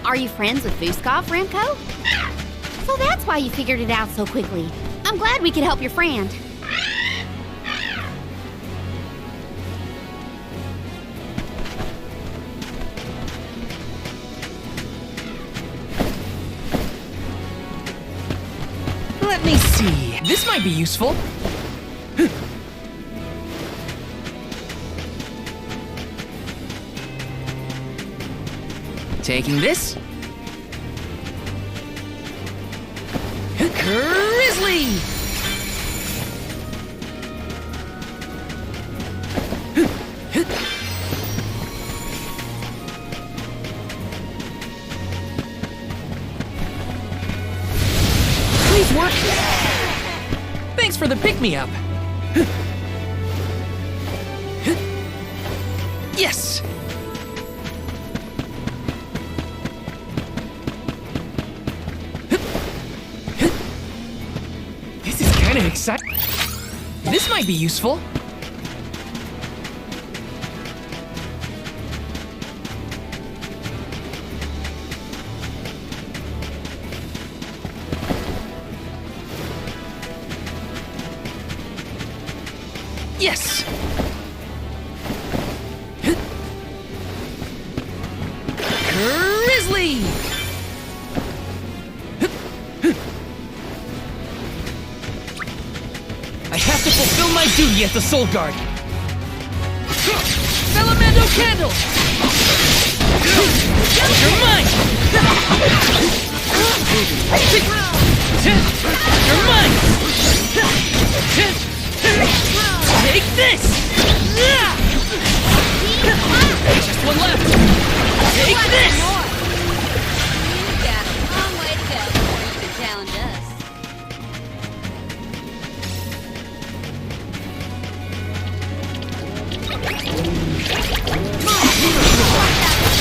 Are you friends with Vuskov, Remco? So that's why you figured it out so quickly. I'm glad we could help your friend. Let me see. This might be useful. Taking this. Grizzly! Please work. Thanks for the pick-me-up. Yes! This is kind of exciting. This might be useful. Yes! Grizzly! I have to fulfill my duty as the Soul Guard. Salamando Candle! You're mine! You're mine! Take this! Just one left! Take this! You got a long way to go before you can challenge us.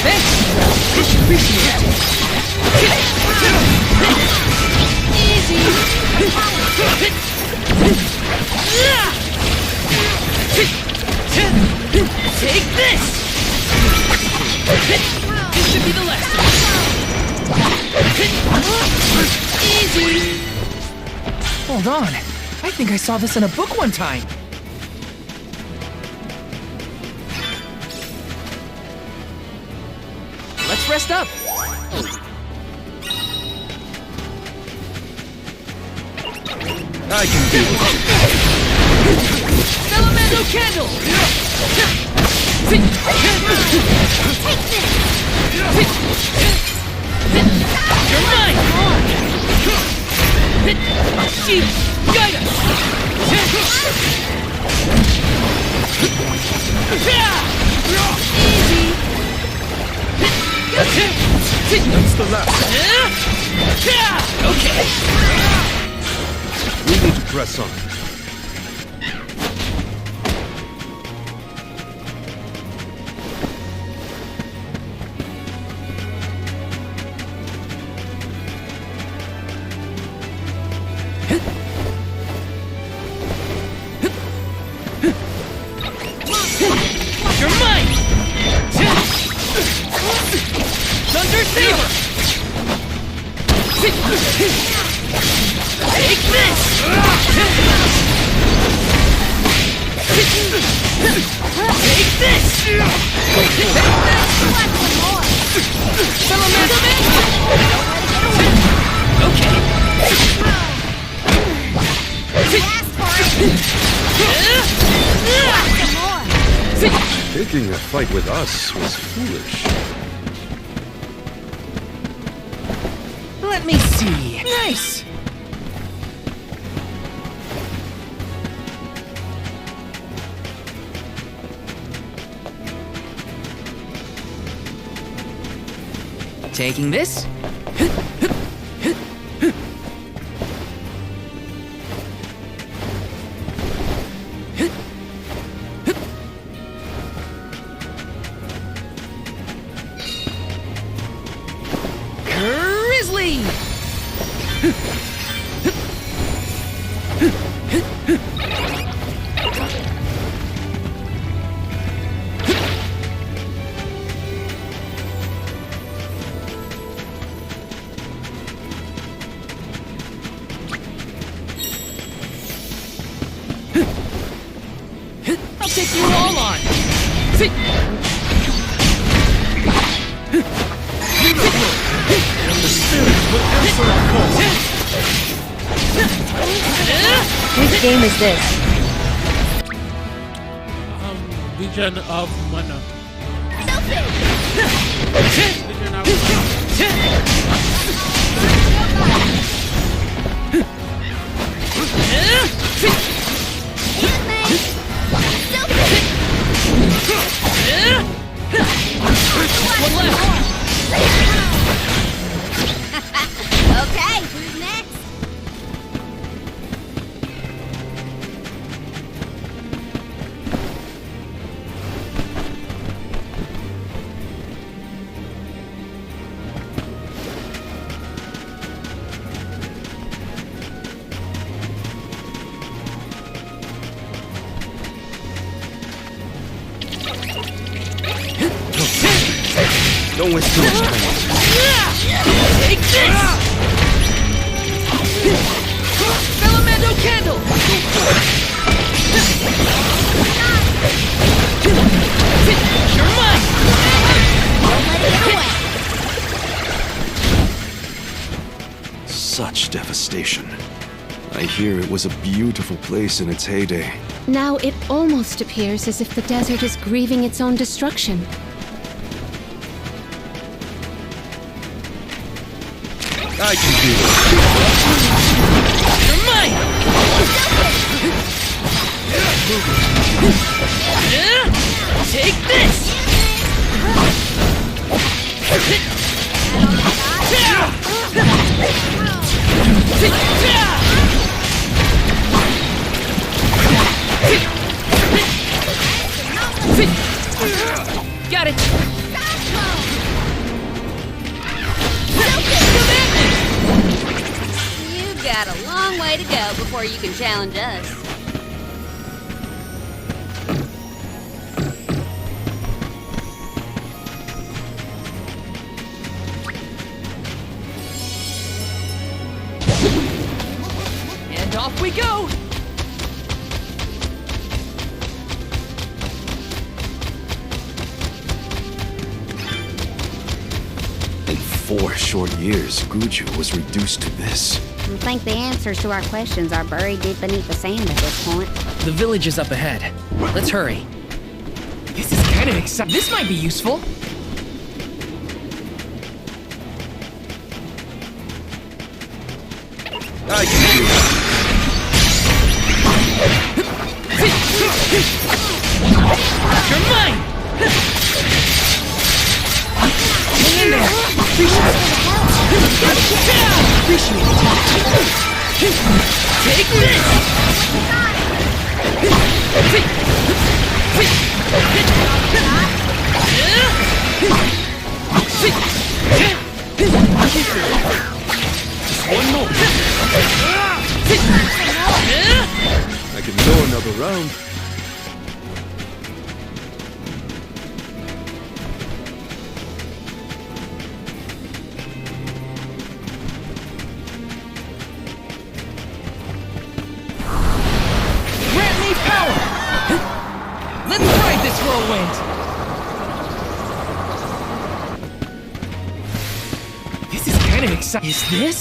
Thanks! Much appreciated! Easy! Take this! This should be the last one. Easy! Hold on. I think I saw this in a book one time. Let's rest up. I can do it. Salamando Candle! You're mine! Shield! Guide us! Easy! That's the last. Okay! We need to press on. You're mine! Thunder Saber! Take this! Take this! Okay. Taking a fight with us was foolish. Let me see. Nice! Taking this. Grizzly! The spirits will answer our call. Which game is this? Vision of Mana. Vision of Okay, who's next? Don't waste too much time. Take this! Filamento candle! You're mine! Don't let it get away. Such devastation. I hear it was a beautiful place in its heyday. Now it almost appears as if the desert is grieving its own destruction. I can do it. You're mine! Take this! Got it! You've got a long way to go before you can challenge us. And off we go! In 4 short years, Guju was reduced to this. I think the answers to our questions are buried deep beneath the sand at this point. The village is up ahead. Let's hurry. This is kind of exciting. This might be useful. I can do it. You're mine! Hang in there! Appreciate it. Take this! Just one more. I can go another round. Grant me power! Let's ride this whirlwind! This is kind of exciting. Is this?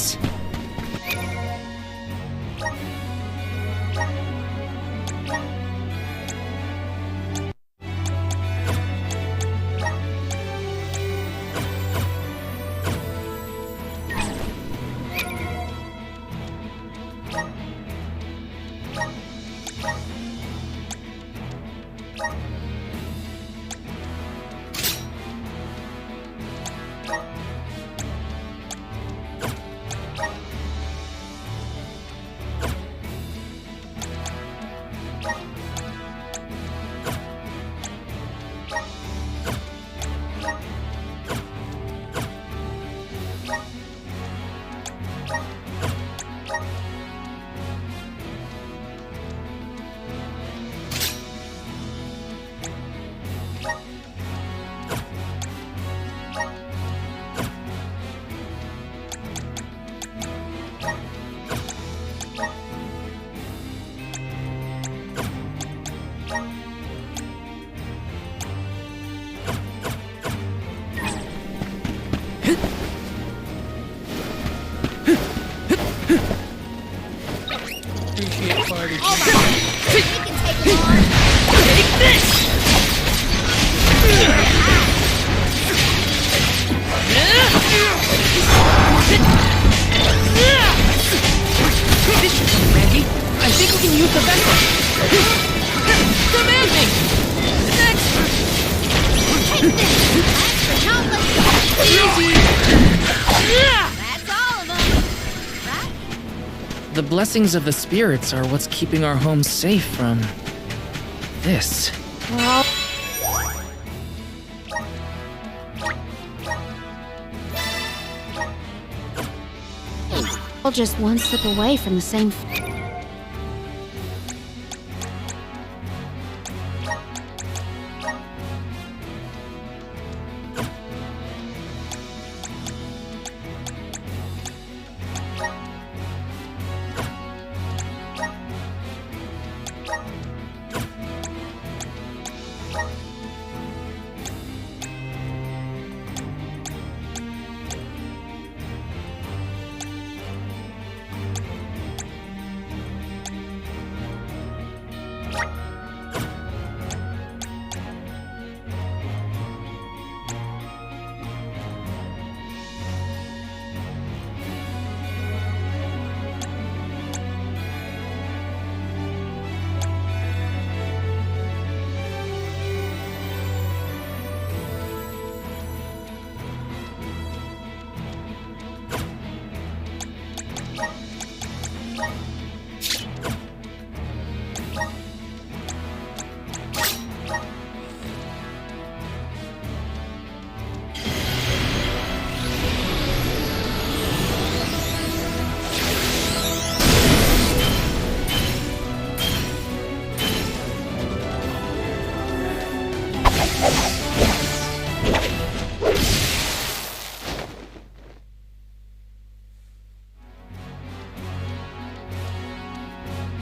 That's all of them. Right? The blessings of the spirits are what's keeping our home safe from this. Well, we're just one step away from the same.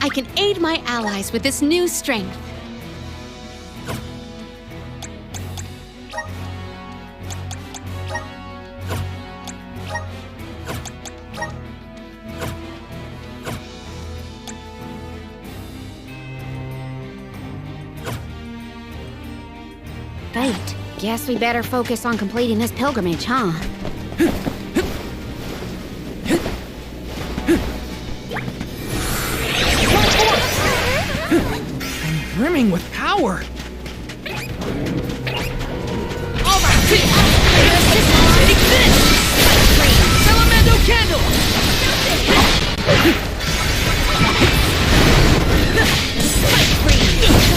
I can aid my allies with this new strength. Fate. Guess we better focus on completing this pilgrimage, huh? Brimming with power. Salamando candle.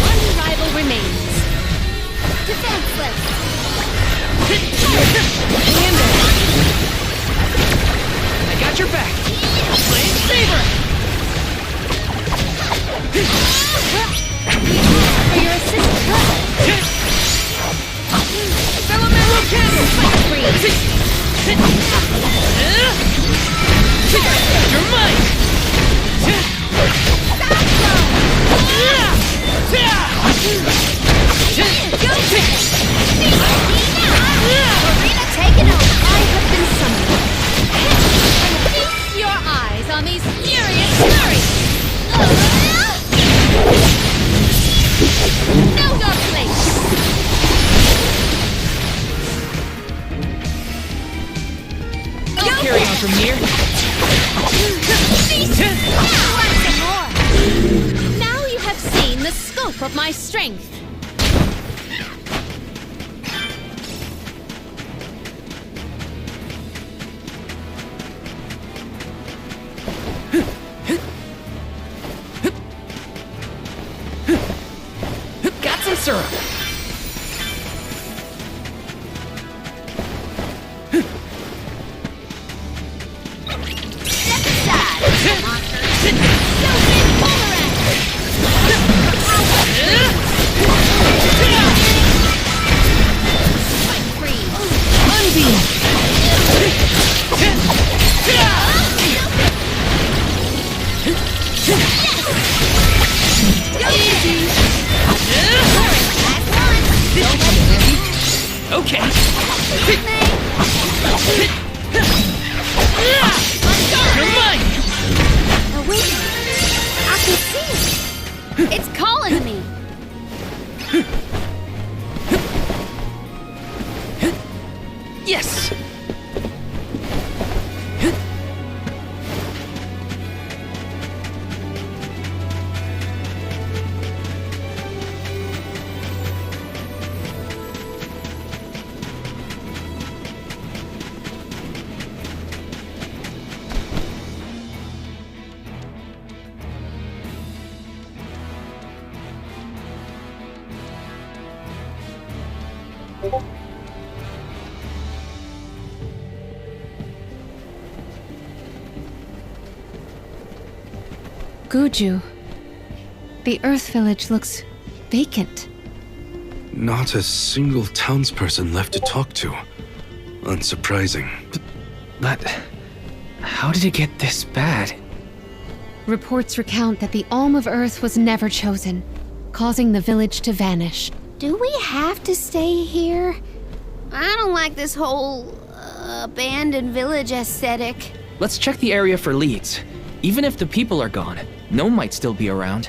One rival remains. Defenseless. I got your back. Flame saber. For your assistance. Salamando candle. Your might. Arena taken over. I have been summoned. Feast your eyes on these furious flurries. Know your place. I'll carry on from here. Now you have seen the scope of my strength. Got some syrup. Okay. You're mine. Oh, wait. I can see it. It's calling to me. Yes. Guju. The Earth Village looks vacant. Not a single townsperson left to talk to. Unsurprising. But how did it get this bad? Reports recount that the Alm of Earth was never chosen, causing the village to vanish. Do we have to stay here? I don't like this whole abandoned village aesthetic. Let's check the area for leads. Even if the people are gone, Gnome might still be around.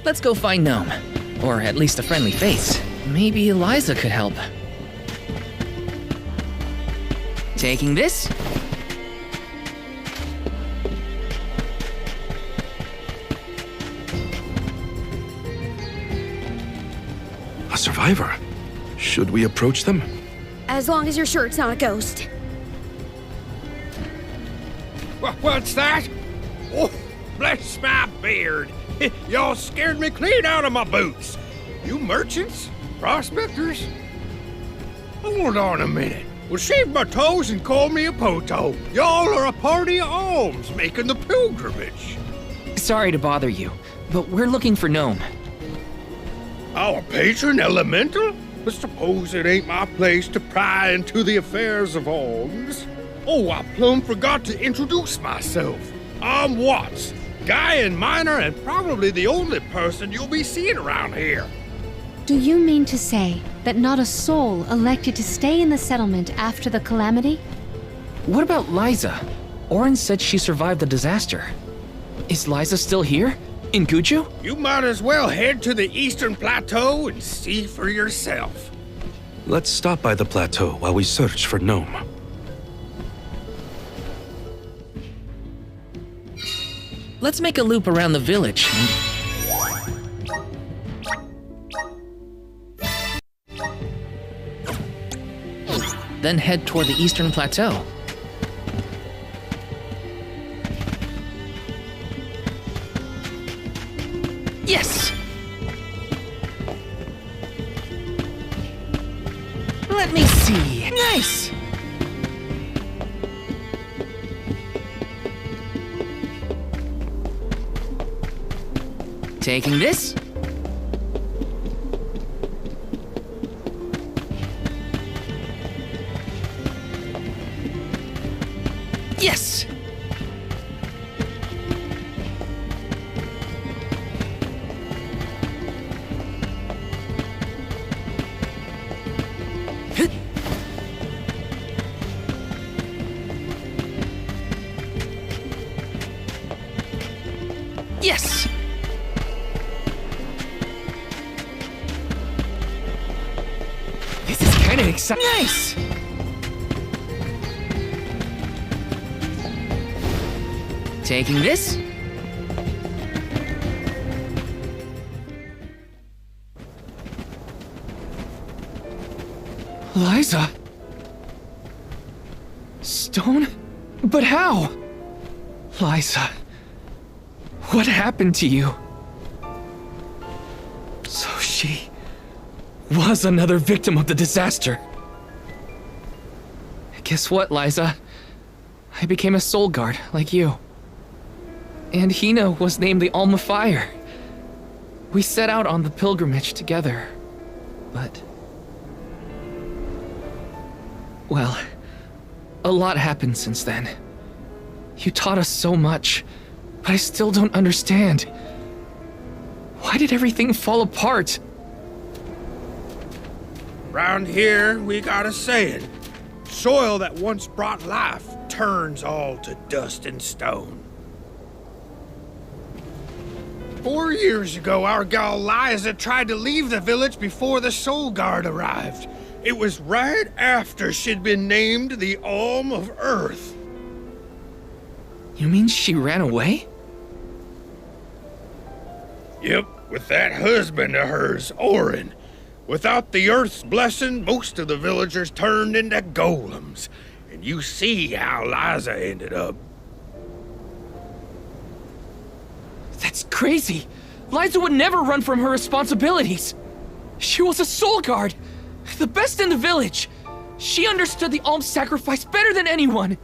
Let's go find Gnome. Or at least a friendly face. Maybe Eliza could help. Taking this? A survivor. Should we approach them? As long as you're sure it's not a ghost. What's that? Oh, bless my beard. Y'all scared me clean out of my boots. You merchants? Prospectors? Hold on a minute. Well, shave my toes and call me a poto. Y'all are a party of alms making the pilgrimage. Sorry to bother you, but we're looking for Gnome. Our patron elemental? I suppose it ain't my place to pry into the affairs of alms. Oh, I plumb forgot to introduce myself. I'm Watts, guy and miner, and probably the only person you'll be seeing around here. Do you mean to say that not a soul elected to stay in the settlement after the calamity? What about Liza? Orin said she survived the disaster. Is Liza still here? In Guju? You might as well head to the Eastern Plateau and see for yourself. Let's stop by the plateau while we search for Gnome. Let's make a loop around the village. Then head toward the Eastern Plateau. Yes! Let me see. Nice! Taking this? Yes! Yes! This is kind of exciting. Nice! Taking this? Liza? Stone? But how? Liza, what happened to you? So she was another victim of the disaster. Guess what, Liza? I became a soul guard like you. And Hina was named the Alma Fire. We set out on the pilgrimage together, but... well, a lot happened since then. You taught us so much, but I still don't understand. Why did everything fall apart? Round here, we got a saying. Soil that once brought life turns all to dust and stone. 4 years ago, our gal Liza tried to leave the village before the Soul Guard arrived. It was right after she'd been named the Alm of Earth. You mean she ran away? Yep, with that husband of hers, Orin. Without the Earth's blessing, most of the villagers turned into golems. and you see how Liza ended up. That's crazy. Liza would never run from her responsibilities. She was a soul guard, the best in the village. She understood the alms sacrifice better than anyone.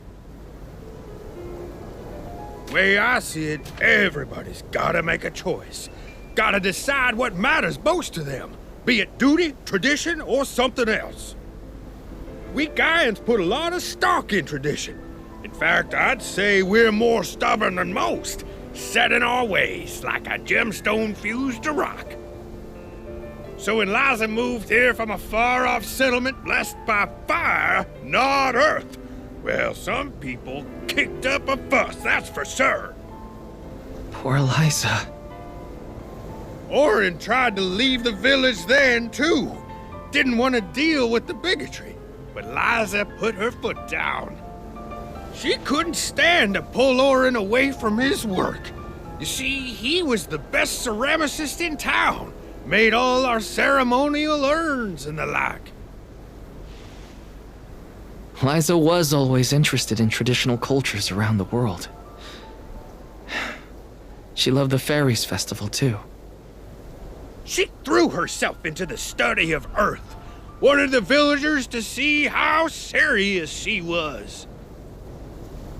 Way I see it, everybody's gotta make a choice. Gotta decide what matters most to them, be it duty, tradition, or something else. We Gaians put a lot of stock in tradition. In fact, I'd say we're more stubborn than most, set in our ways like a gemstone fused to rock. So when Liza moved here from a far-off settlement blessed by fire, not earth, well, some people kicked up a fuss, that's for sure. Poor Liza. Orin tried to leave the village then, too. Didn't want to deal with the bigotry, but Liza put her foot down. She couldn't stand to pull Orin away from his work. You see, he was the best ceramicist in town. Made all our ceremonial urns and the like. Liza was always interested in traditional cultures around the world. She loved the Fairies Festival, too. She threw herself into the study of Earth. Wanted the villagers to see how serious she was.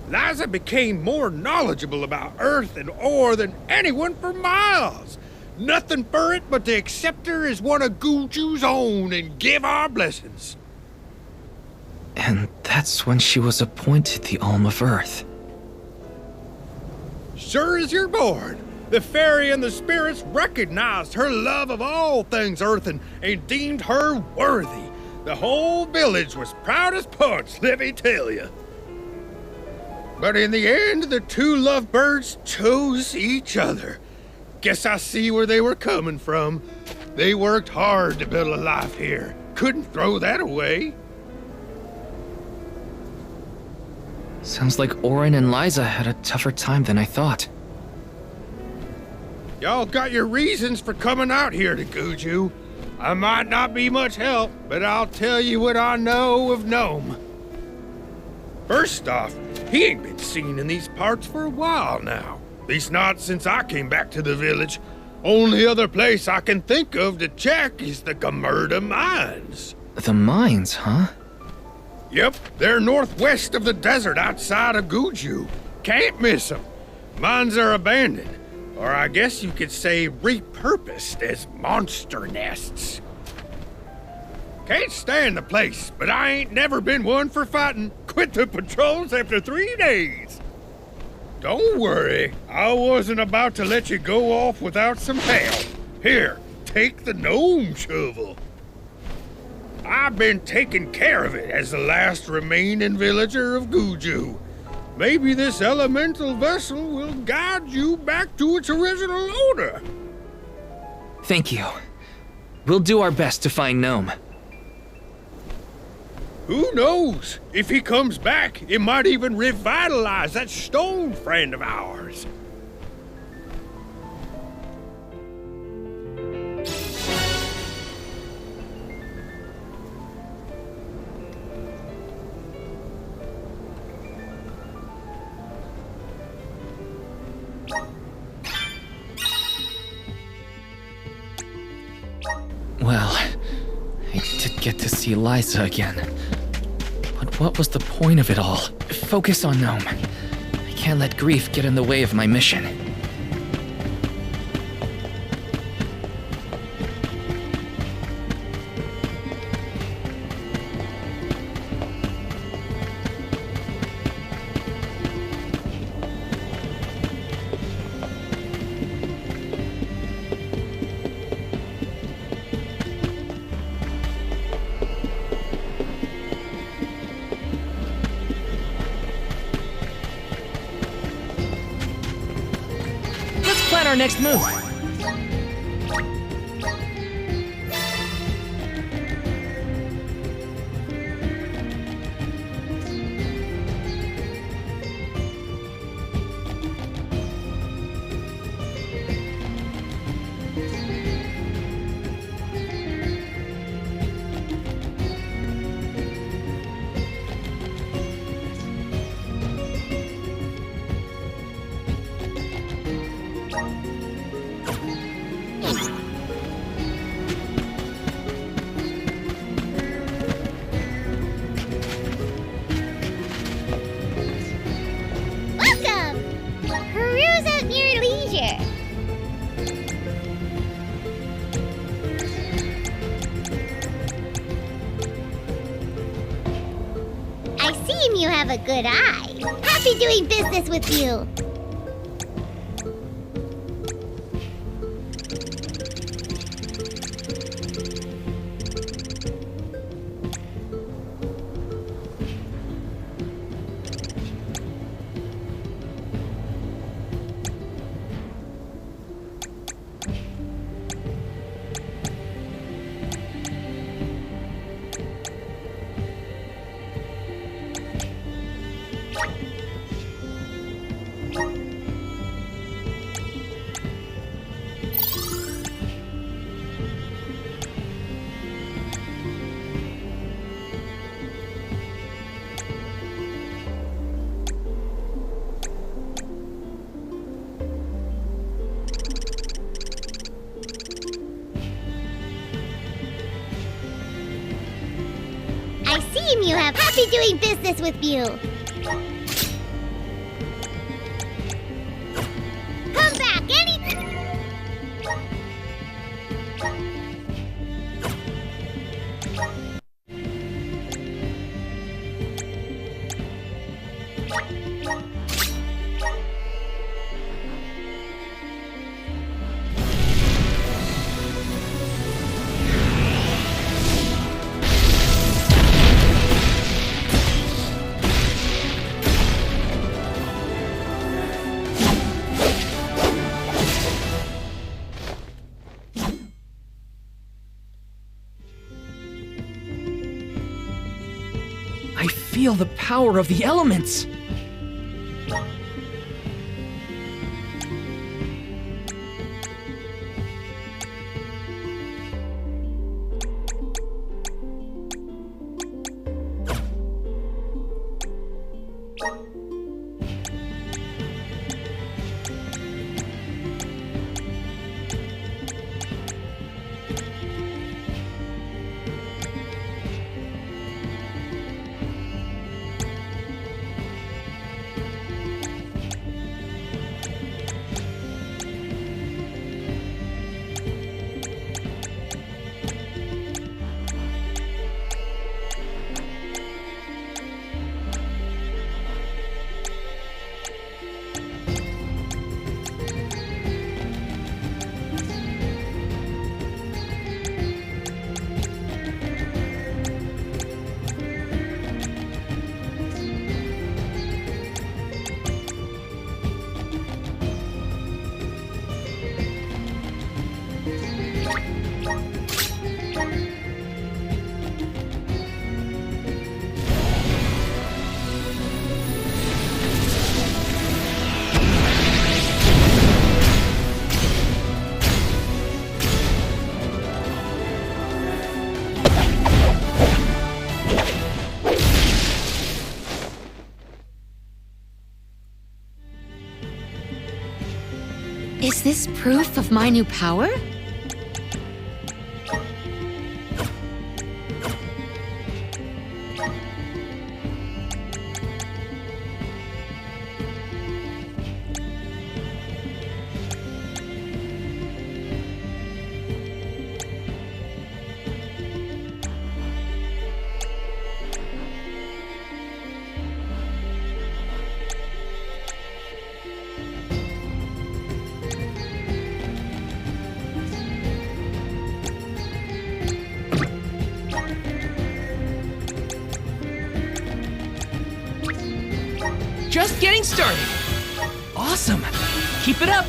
Liza became more knowledgeable about Earth and ore than anyone for miles. Nothing for it but to accept her as one of Guju's own and give our blessings. And that's when she was appointed the Alm of Earth. Sure as you're born, the fairy and the spirits recognized her love of all things Earth and deemed her worthy. The whole village was proud as punch, let me tell you. But in the end, the two lovebirds chose each other. Guess I see where they were coming from. They worked hard to build a life here. Couldn't throw that away. Sounds like Orin and Liza had a tougher time than I thought. Y'all got your reasons for coming out here to Guju. I might not be much help, but I'll tell you what I know of Gnome. First off, he ain't been seen in these parts for a while now. At least not since I came back to the village. Only other place I can think of to check is the Gamerda Mines. The mines, huh? Yep, they're northwest of the desert outside of Guju. Can't miss them. Mines are abandoned, or I guess you could say repurposed as monster nests. Can't stand the place, but I ain't never been one for fighting. Quit the patrols after 3 days. Don't worry, I wasn't about to let you go off without some help. Here, take the gnome shovel. I've been taking care of it as the last remaining villager of Guju. Maybe this elemental vessel will guide you back to its original owner. Thank you. We'll do our best to find Gnome. Who knows? If he comes back, it might even revitalize that stone friend of ours. Well, I did get to see Liza again. But what was the point of it all? Focus on Gnome. I can't let grief get in the way of my mission. Plan our next move. seem you have a good eye. Happy doing business with you. I seem you have happy doing business with you. Come back any... I feel the power of the elements! Is this proof of my new power? Just getting started! Awesome! Keep it up!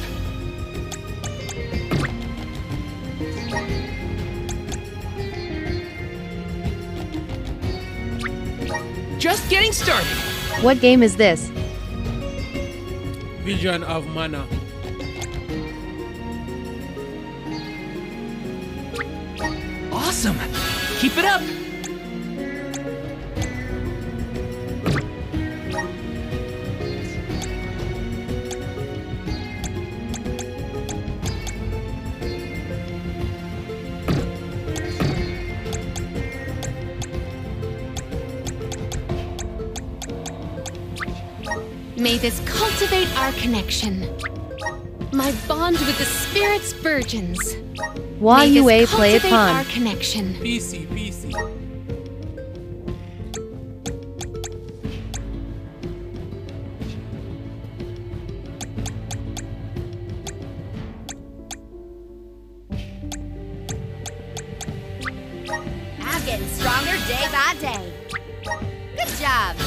Just getting started! What game is this? Vision of Mana. Awesome! Keep it up! May this cultivate our connection. My bond with the spirit's virgins. While May you this play it cultivate fun. our connection. PC. job, eh?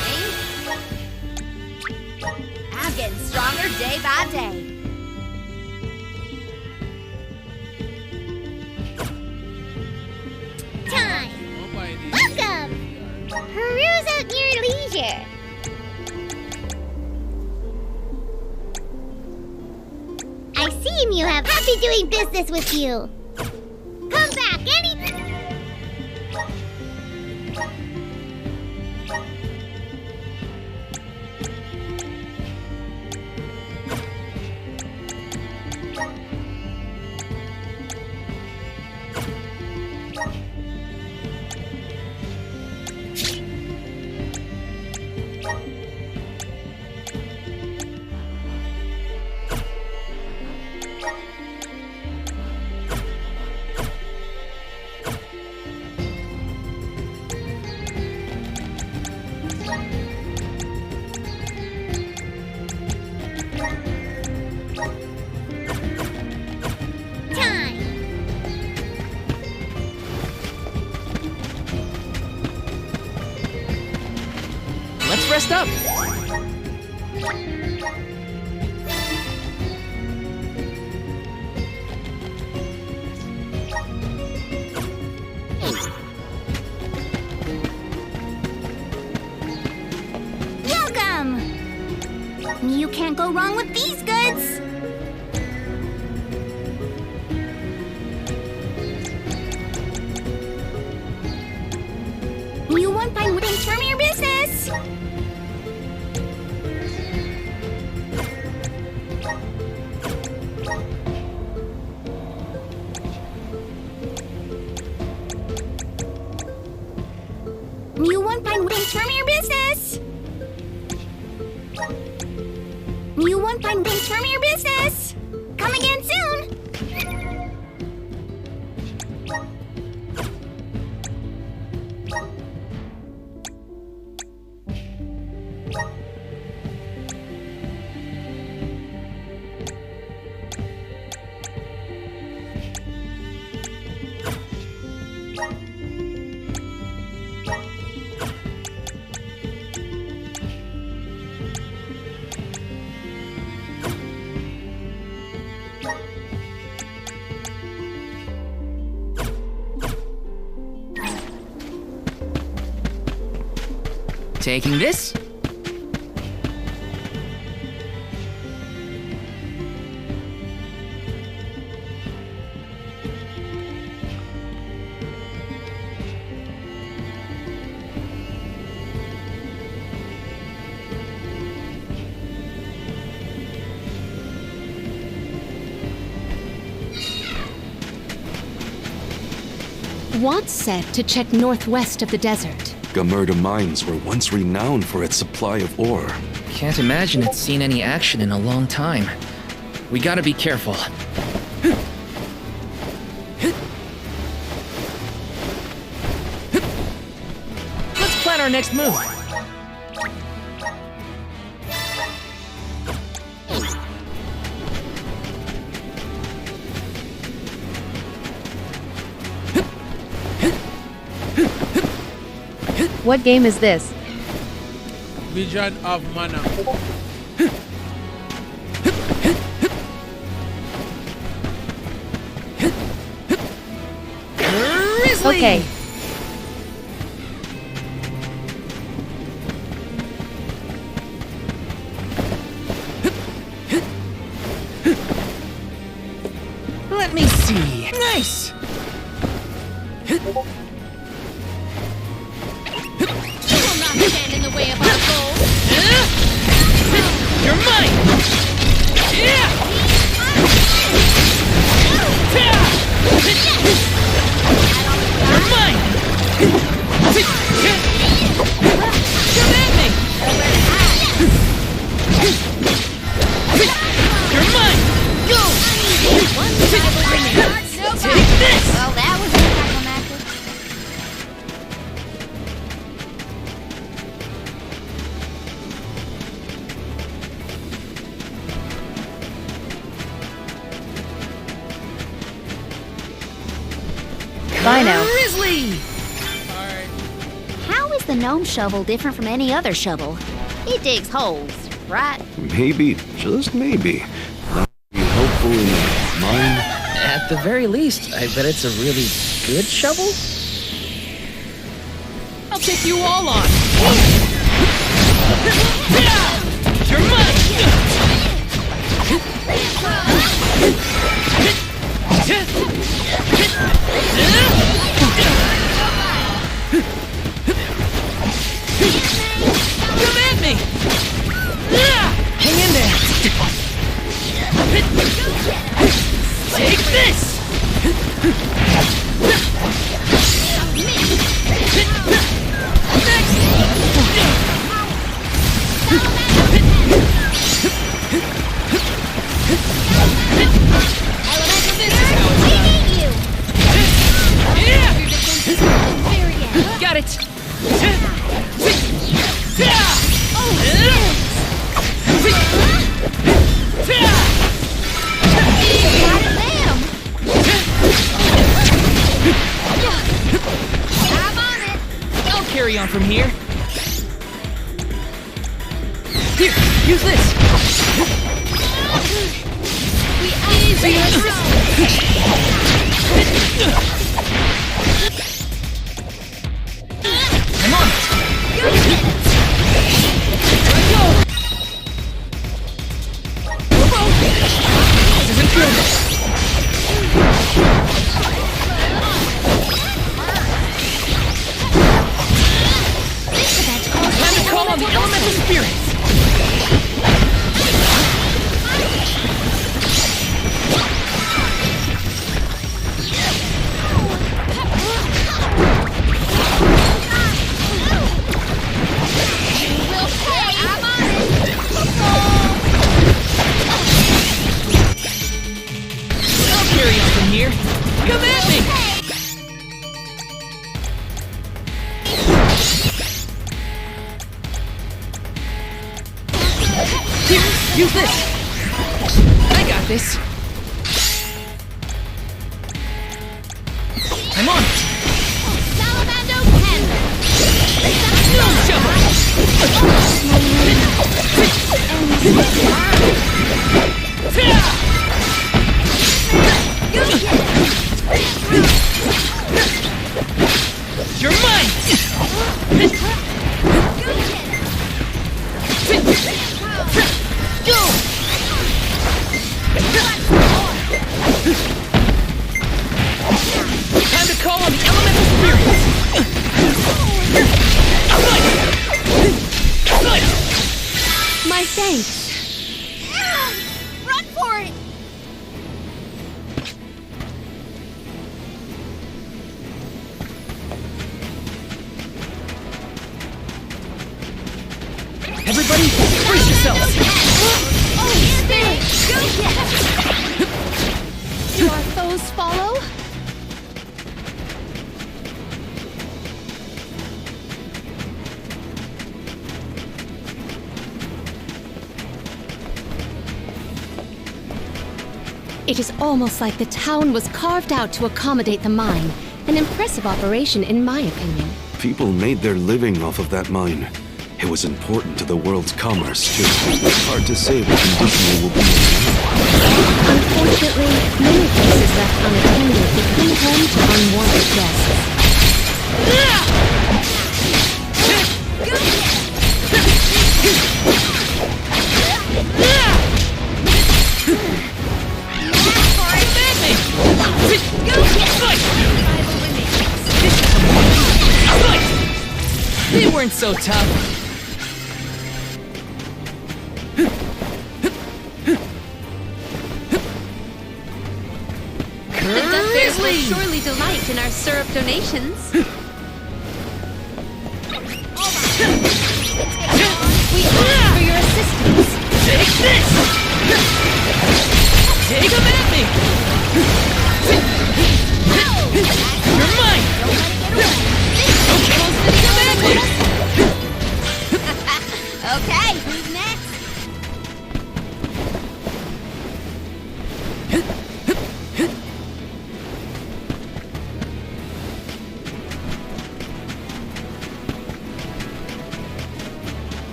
I'm getting stronger day by day. Time. Oh, by the- Welcome. Peruse at your leisure. I see you have happy doing business with you. Come back any. Time. Let's rest up. Welcome. You can't go wrong with these goods. You won't find things from your business. You won't find things from your business. You won't find things from your business. Come again soon. Taking this. Watt said to check northwest of the desert. Gamerda mines were once renowned for its supply of ore. Can't imagine it's seen any action in a long time. We gotta be careful. Let's plan our next move. What game is this? Vision of Mana. Grizzly! Okay. Let me see. Nice! Stand in the way of our goals. You're mine! Yeah! You're mine! Come at me! You're mine! Go! Take this! Well, that was anticlimactic. Bye now. Grizzly! Alright. How is the gnome shovel different from any other shovel? It digs holes, right? Maybe, just maybe, that would be helpful in mine. At the very least, I bet it's a really good shovel? I'll take you all on! You're mine! Come at me! Hang in there! Take this! Got it! I'll carry on from here. Here, use this. Easy I'm on it. This isn't good. Time to call on the elemental spirits. Here. Come at me! Here, use this! I got this! I'm on it! Salamando pen! No shovel! You're mine! Go! Time to call on the elemental spirits! My thanks. Run for it! Everybody, brace yourselves! Oh, spirit! Go get it! Do our foes follow? It is almost like the town was carved out to accommodate the mine. An impressive operation, in my opinion. People made their living off of that mine. It was important to the world's commerce, too. Hard to say what condition it will be. Unfortunately, many places left unattended become home to unwanted guests. They weren't so tough. The Duffers will surely delight in our syrup donations. We ask for your assistance. Take this! Take them at me! You're mine! Okay, come at me! Okay, who's next?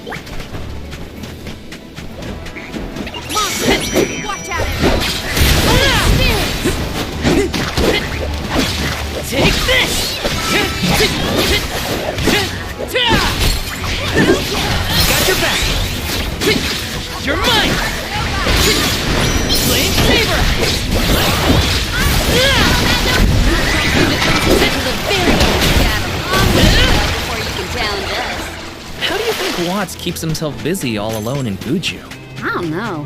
Watch out, everyone! Take this! Got your back! You're mine! Flame Saber! Before you can challenge us. How do you think Watts keeps himself busy all alone in Guju? I don't know.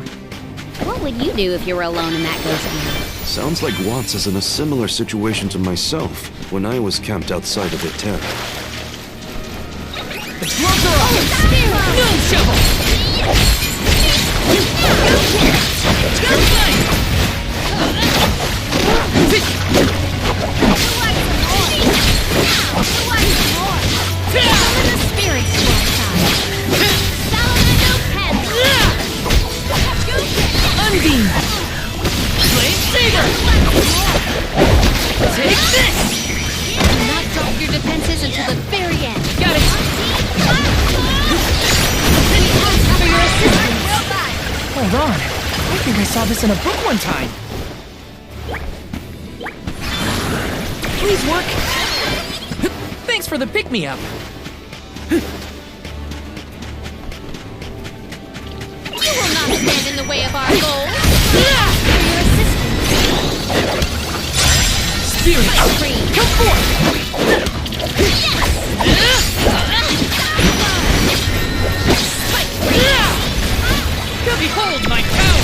What would you do if you were alone in that ghost town? Sounds like Watts is in a similar situation to myself when I was camped outside of the town. The gloves are off! Moon shovel! Unbeam! Flame Saber! Take this! Do not drop your defenses until the very end. Got it! For your assistance. Hold on. I think I saw this in a book one time. Please work. Thanks for the pick-me-up. You will not stand in the way of our goals. For your assistance. Spirit, come forth! Behold my power!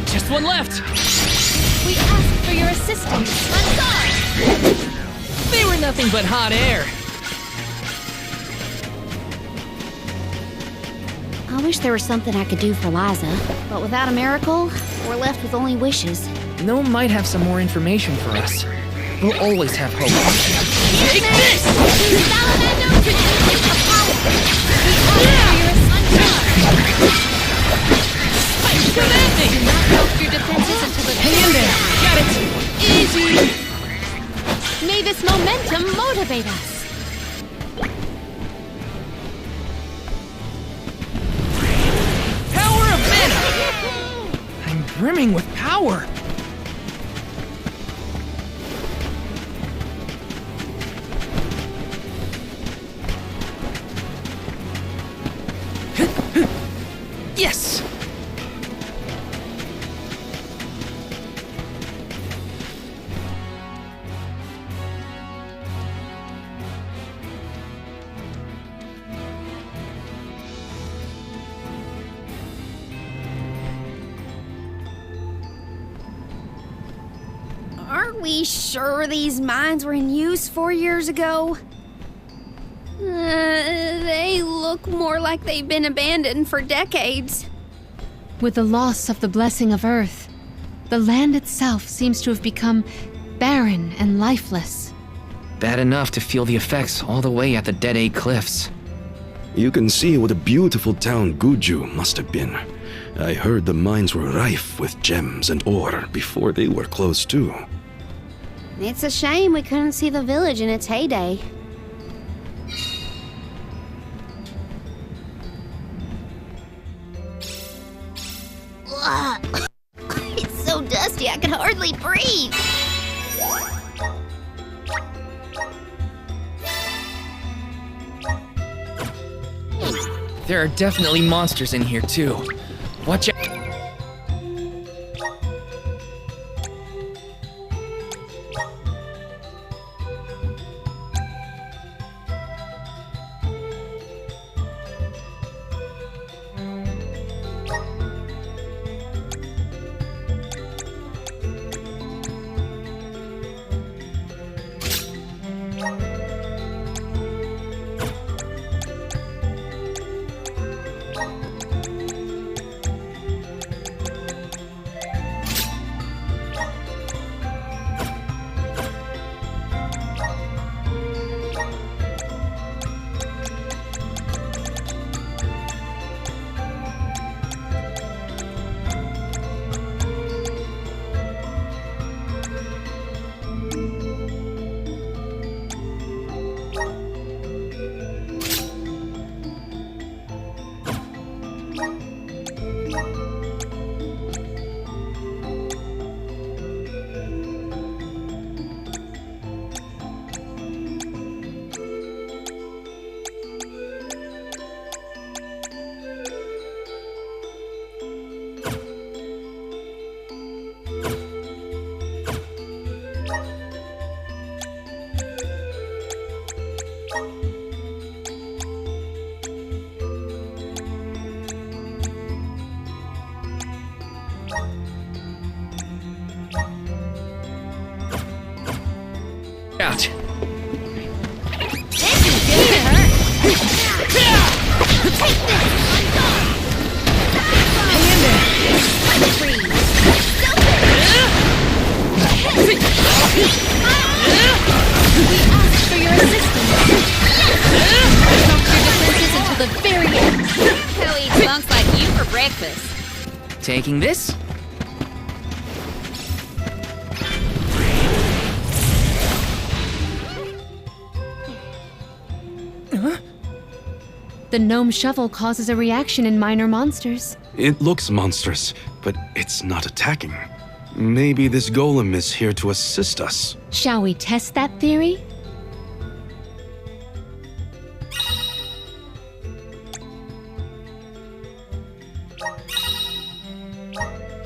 Just one left! We ask for your assistance. I'm sorry. They were nothing but hot air. I wish there was something I could do for Liza, but without a miracle, we're left with only wishes. Gnome might have some more information for us. We'll always have hope. Take this! Salamando can use the power. Commanding! Do not drop your defenses until the Hang in there! Got it! Easy! May this momentum motivate us. Power of mana! I'm brimming with power! Yes! Aren't we sure these mines were in use 4 years ago? They look more like they've been abandoned for decades. With the loss of the blessing of Earth, the land itself seems to have become barren and lifeless. Bad enough to feel the effects all the way at the Dead Egg Cliffs. You can see what a beautiful town Guju must have been. I heard the mines were rife with gems and ore before they were closed too. It's a shame we couldn't see the village in its heyday. Ugh. It's so dusty I can hardly breathe. There are definitely monsters in here too. Watch out. Out. For your assistance. Conquer defenses until the very end. Who eats bunks like you for breakfast? Taking this? The gnome shovel causes a reaction in minor monsters. It looks monstrous, but it's not attacking. Maybe this golem is here to assist us. Shall we test that theory?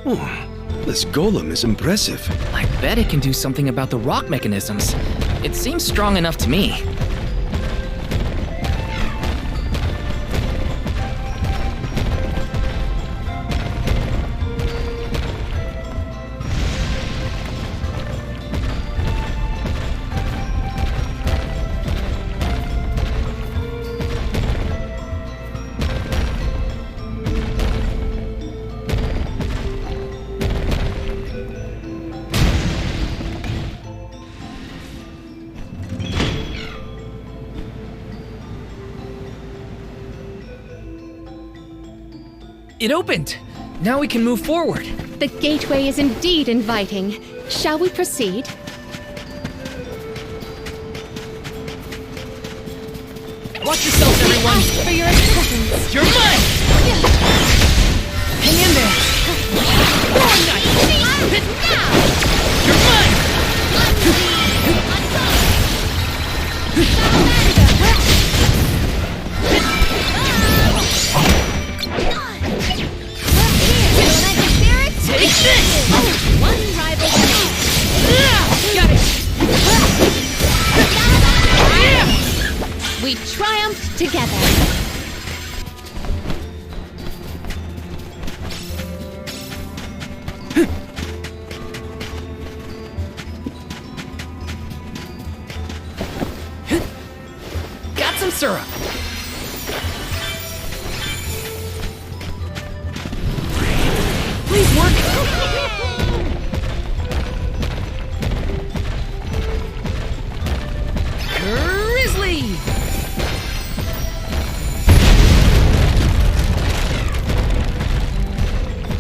Oh, this golem is impressive. I bet it can do something about the rock mechanisms. It seems strong enough to me. It opened! Now we can move forward. The gateway is indeed inviting. Shall we proceed? Watch yourselves, everyone! Ask for your assistance. You're mine! Hang in there! One night! You're mine! Take this! One rival Got it! We triumphed together. Got some syrup! Please work! Grizzly!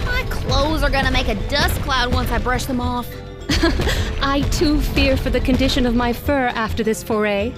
My clothes are gonna make a dust cloud once I brush them off. I too fear for the condition of my fur after this foray.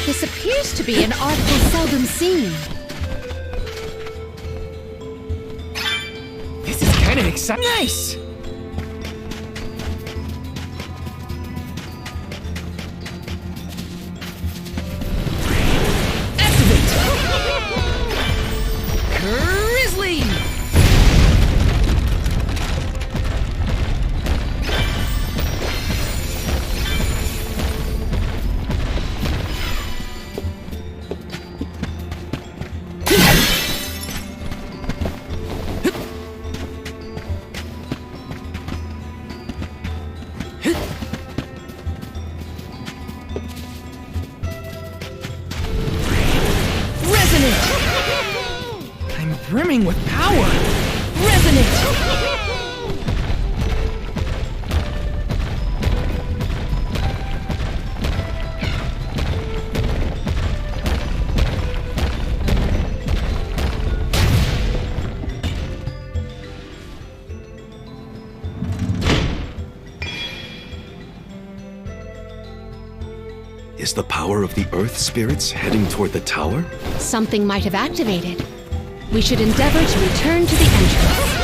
This appears to be an article seldom seen. This is kind of exciting. Nice! Activate! Grizzly! Resonant! I'm brimming with power! Resonant! Is the power of the Earth spirits heading toward the tower? Something might have activated. We should endeavor to return to the entrance.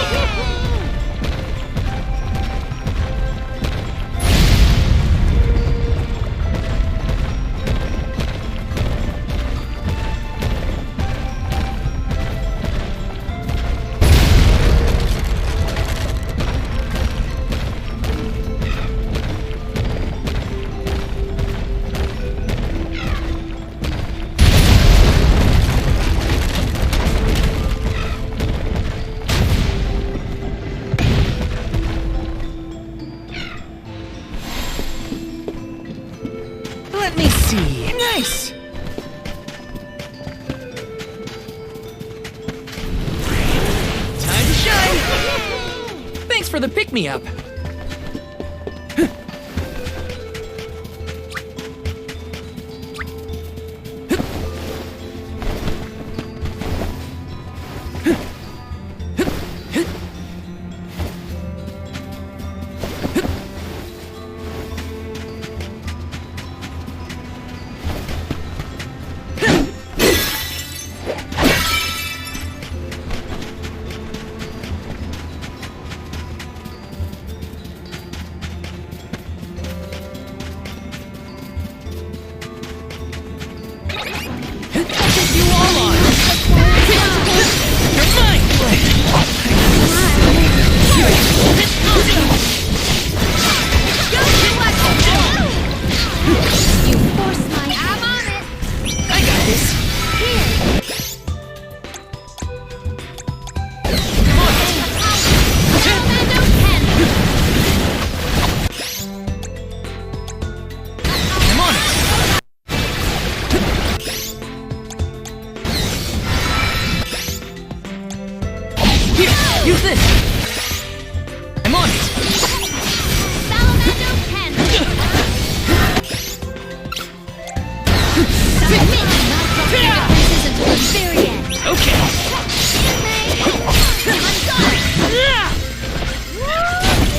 Let me see. Nice! Time to shine! Thanks for the pick-me-up. You all on! You're mine! You forced my... I'm on it! I got this! I'm on it! Here, use this! I'm on it! Salamander pen. Until the very end. Okay!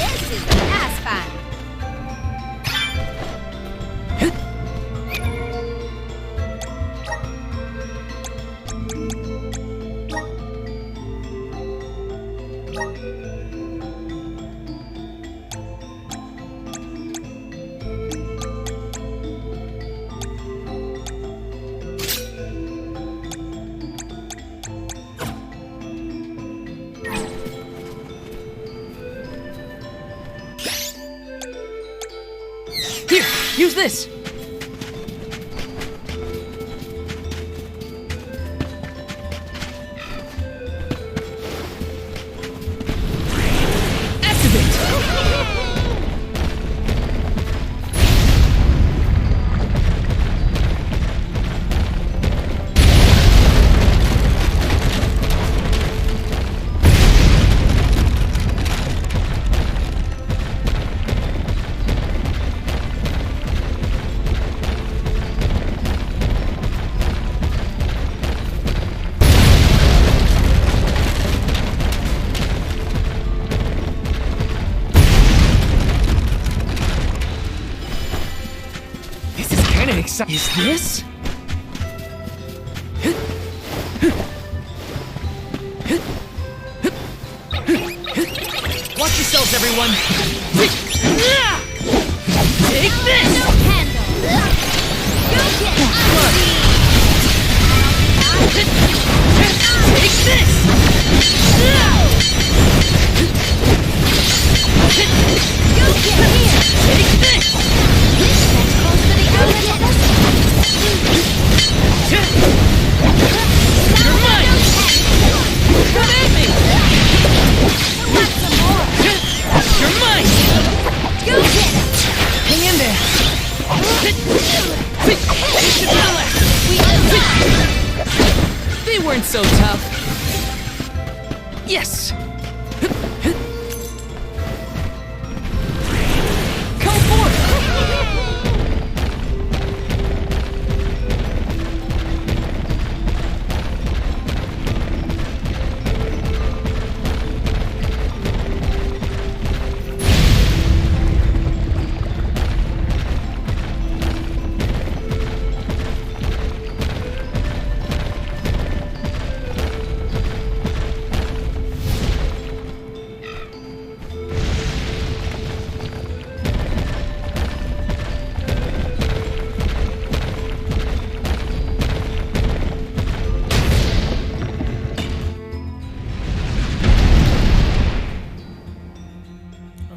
This is past fun. Here, use this! Is this? Watch yourselves, everyone! Take this! Take this! Take this! You're mine! Come at me! You're mine! so tough. Yes! Go forth!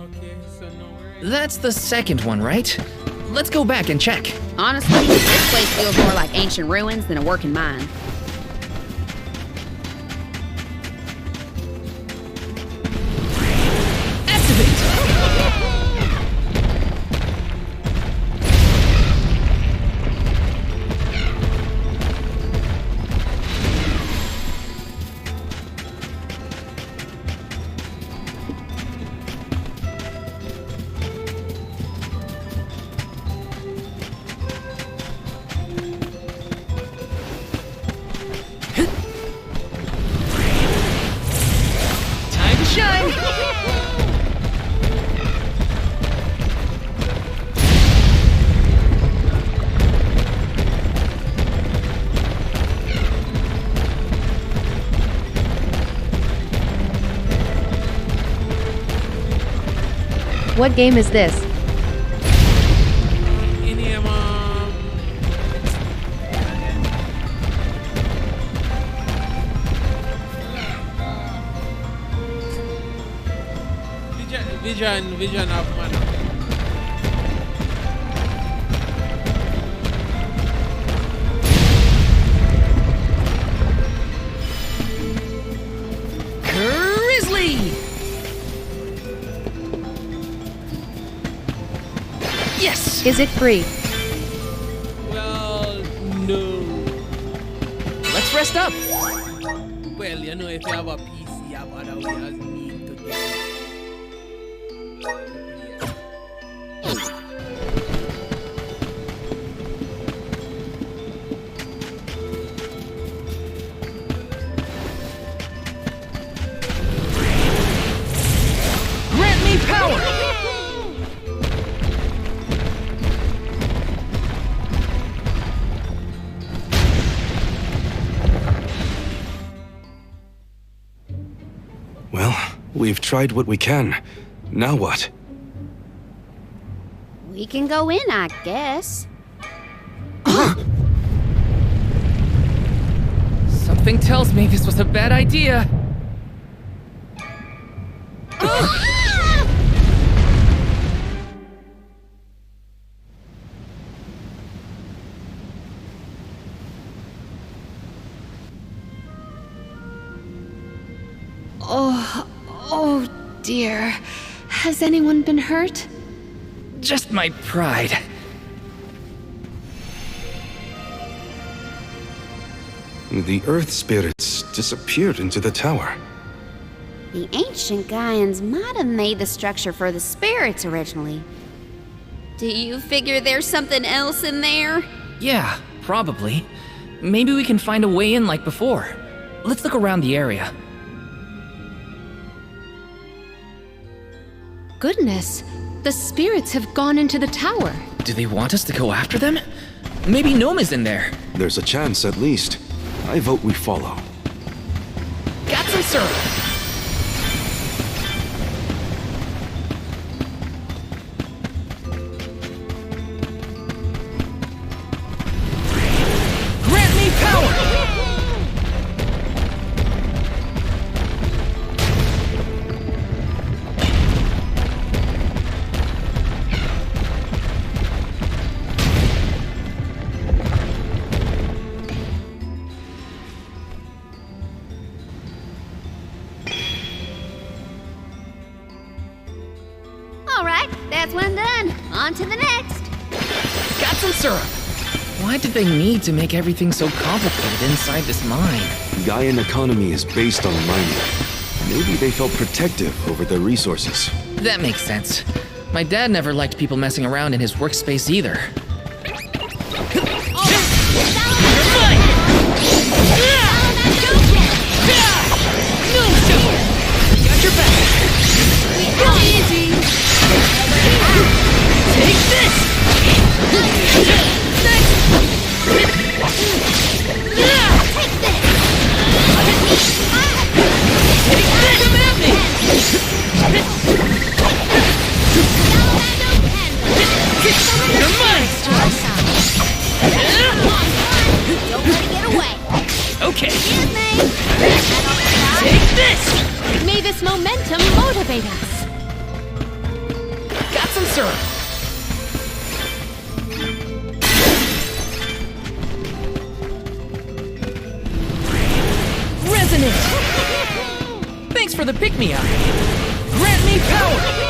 Okay, so now we're in. That's the second one, right? Let's go back and check. Honestly, this place feels more like ancient ruins than a working mine. Activate! Time to shine! What game is this? In here, vision of mana. Grizzly! Yes! Is it free? Well, no. Let's rest up! Well, you know, if you have a PC, you have other ways mean to get it. Grant me power! Well, we've tried what we can. Now what? We can go in, I guess. Something tells me this was a bad idea. Oh dear. Has anyone been hurt? Just my pride. The Earth spirits disappeared into the tower. The ancient Gaians might have made the structure for the spirits originally. Do you figure there's something else in there? Yeah, probably. Maybe we can find a way in like before. Let's look around the area. Goodness, the spirits have gone into the tower. Do they want us to go after them? Maybe Gnome is in there. There's a chance at least. I vote we follow. Got some syrup. Grant me power! All right, that's one done. On to the next. Got some syrup. Why did they need to make everything so complicated inside this mine? Gaian economy is based on mining. Maybe they felt protective over their resources. That makes sense. My dad never liked people messing around in his workspace either. Got your back. Easy. Take this. Don't let it get away. Okay. Excuse me. Take this. May this momentum motivate us. Got some syrup. Resonant. Thanks for the pick-me-up. Grant me power.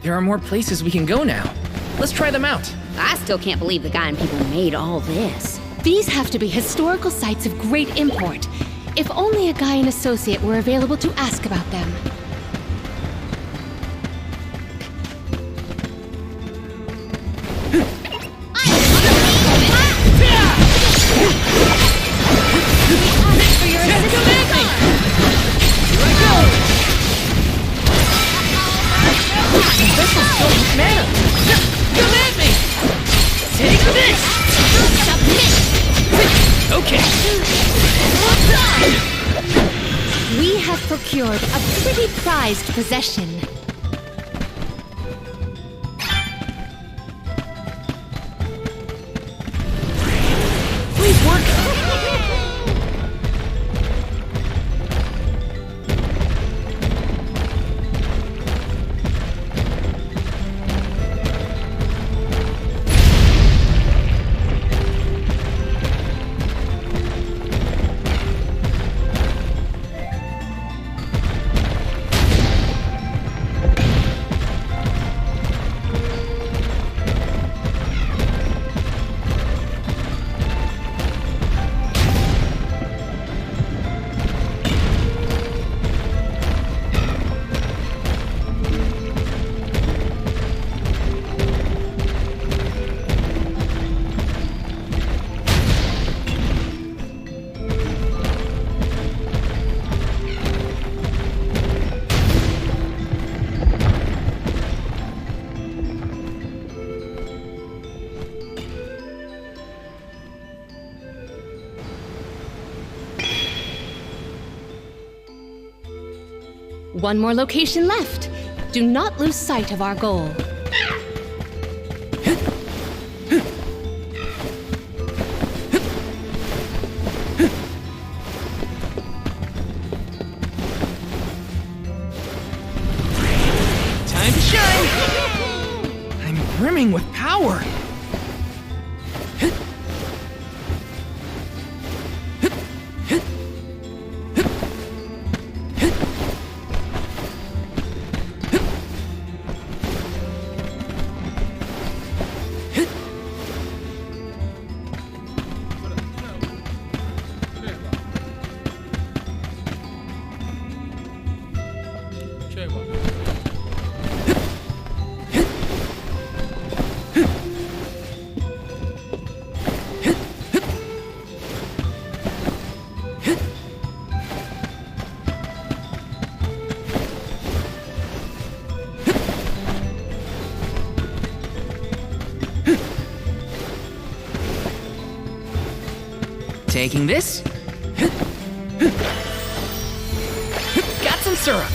There are more places we can go now. Let's try them out. I still can't believe the Gaian people made all this. These have to be historical sites of great import. If only a Gaian associate were available to ask about them. We have procured a pretty prized possession. Please work. One more location left. Do not lose sight of our goal. Time to shine. I'm brimming with power. Taking this. Got some syrup.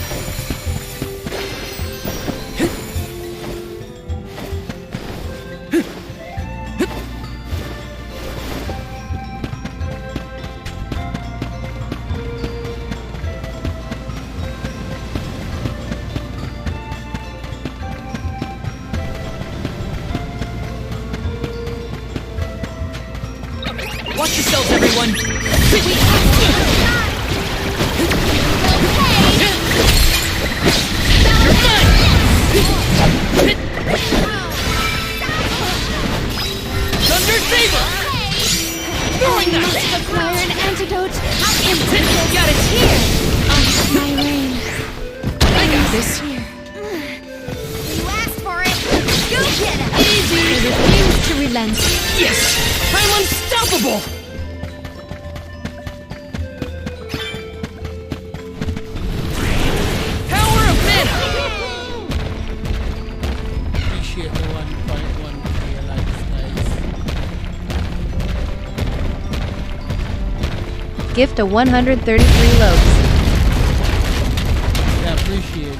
Watch yourselves, everyone! Thunder Saber! Throwing that! Acquire an antidote. Got it! Here. My reign. I got this! Here. You asked for it. Go get it. I refuse to relent. Yes! I'm unstoppable! Power of mana! Appreciate the 1.1k likes, guys. Gift of 133 loaves. Yeah, appreciate.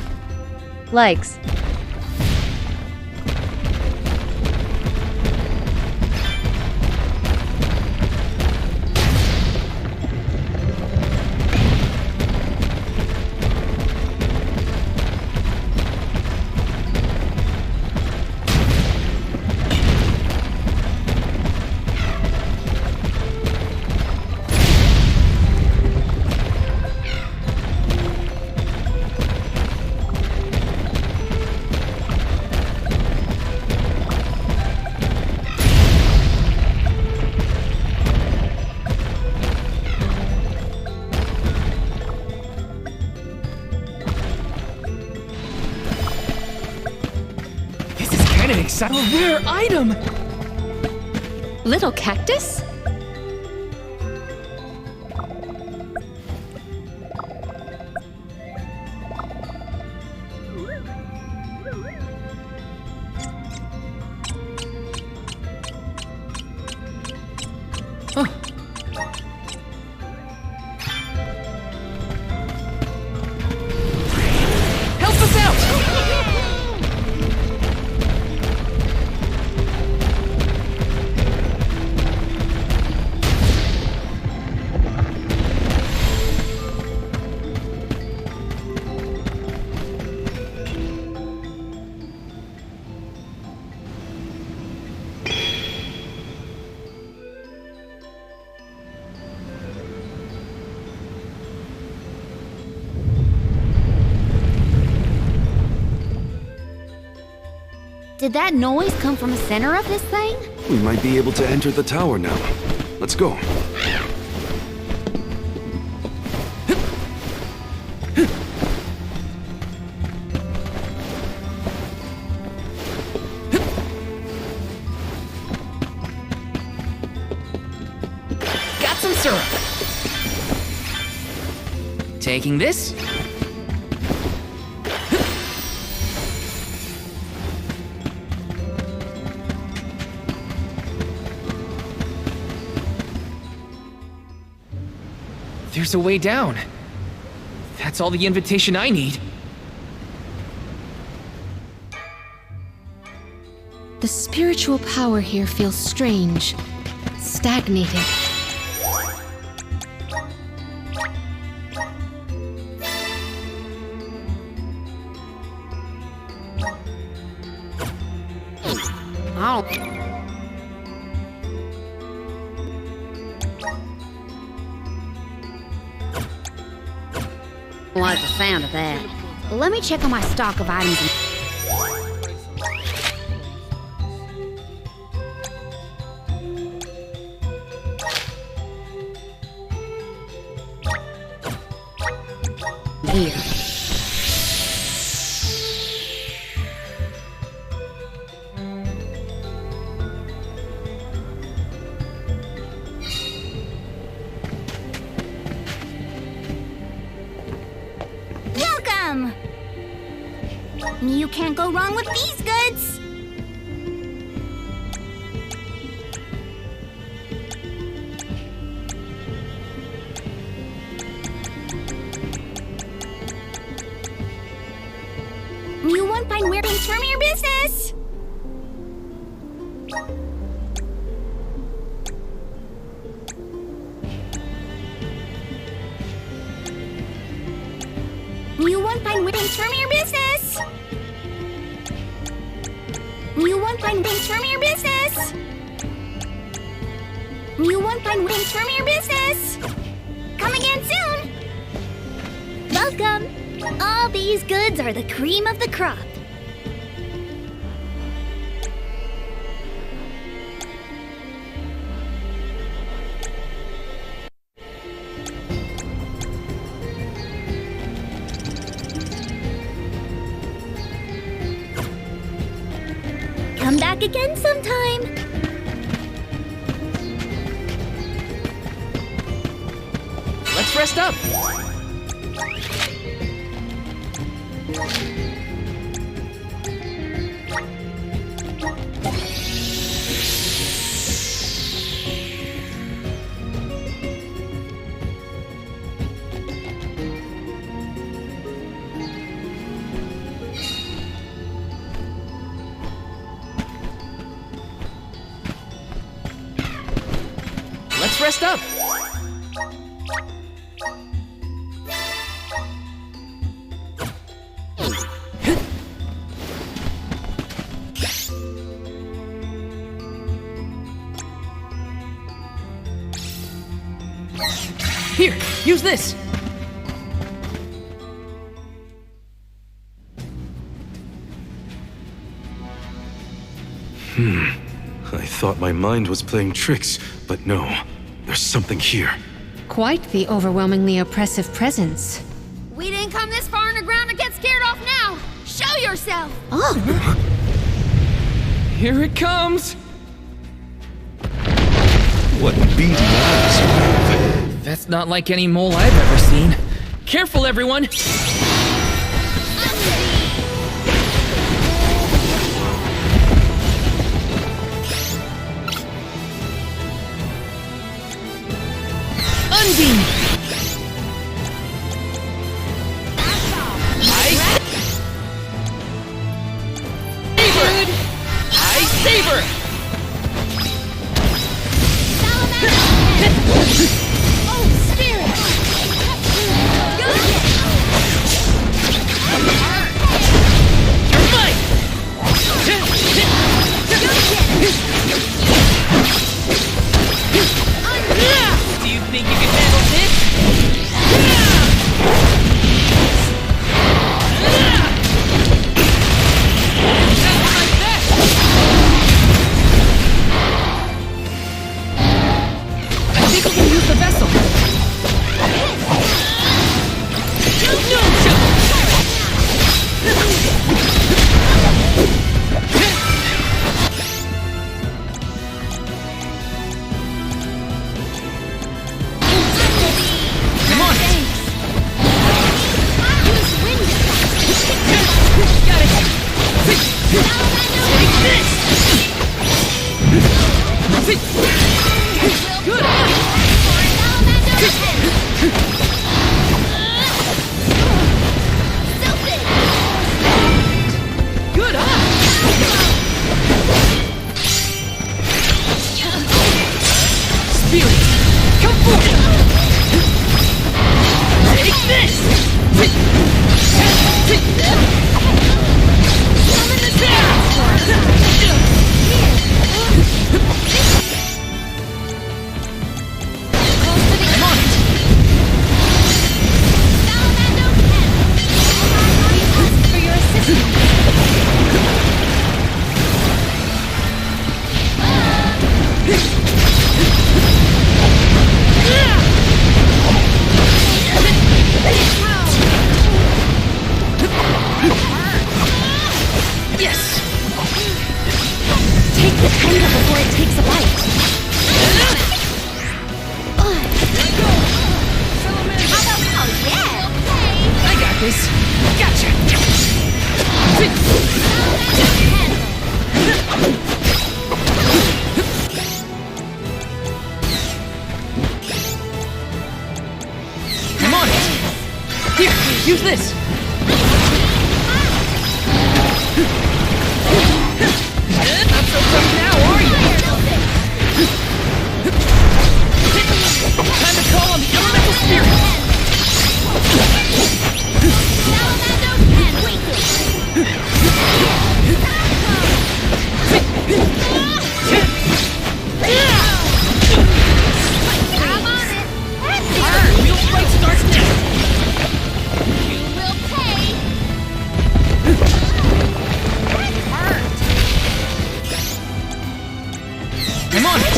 Likes. This is kind of exciting. A rare item! Little cactus? Huh. Help us out! Did that noise come from the center of this thing? We might be able to enter the tower now. Let's go. Got some syrup. Taking this. There's a way down. That's all the invitation I need. The spiritual power here feels strange, stagnated. I don't like the sound of that. Let me check on my stock of items. Here. Welcome! You can't go wrong with these goods! You won't find weird things from your business! You won't find weird things from your business! You won't find things from your business! New one-time wins from your business! Come again soon! Welcome! All these goods are the cream of the crop. Come back again sometime. Let's rest up. Let's rest up. Here, use this. I thought my mind was playing tricks, but no. There's something here. Quite the overwhelmingly oppressive presence. We didn't come this far underground to get scared off now! Show yourself! Here it comes. What beady eyes you have. That's not like any mole I've ever seen. Careful, everyone. Unbeam. Saber! Oh, spirit! Do you think you can handle this? The vessel. Come on. Got it. Take this. Good. Good eye! Spirit, come forth! Take this! Summon the I'm on it! For your assistance. Yes! Take the tender before it takes a bite. I got this! Gotcha! I'm on it! Here, use this! Not so tough now, are you? Time to call on the elemental spirit! on it!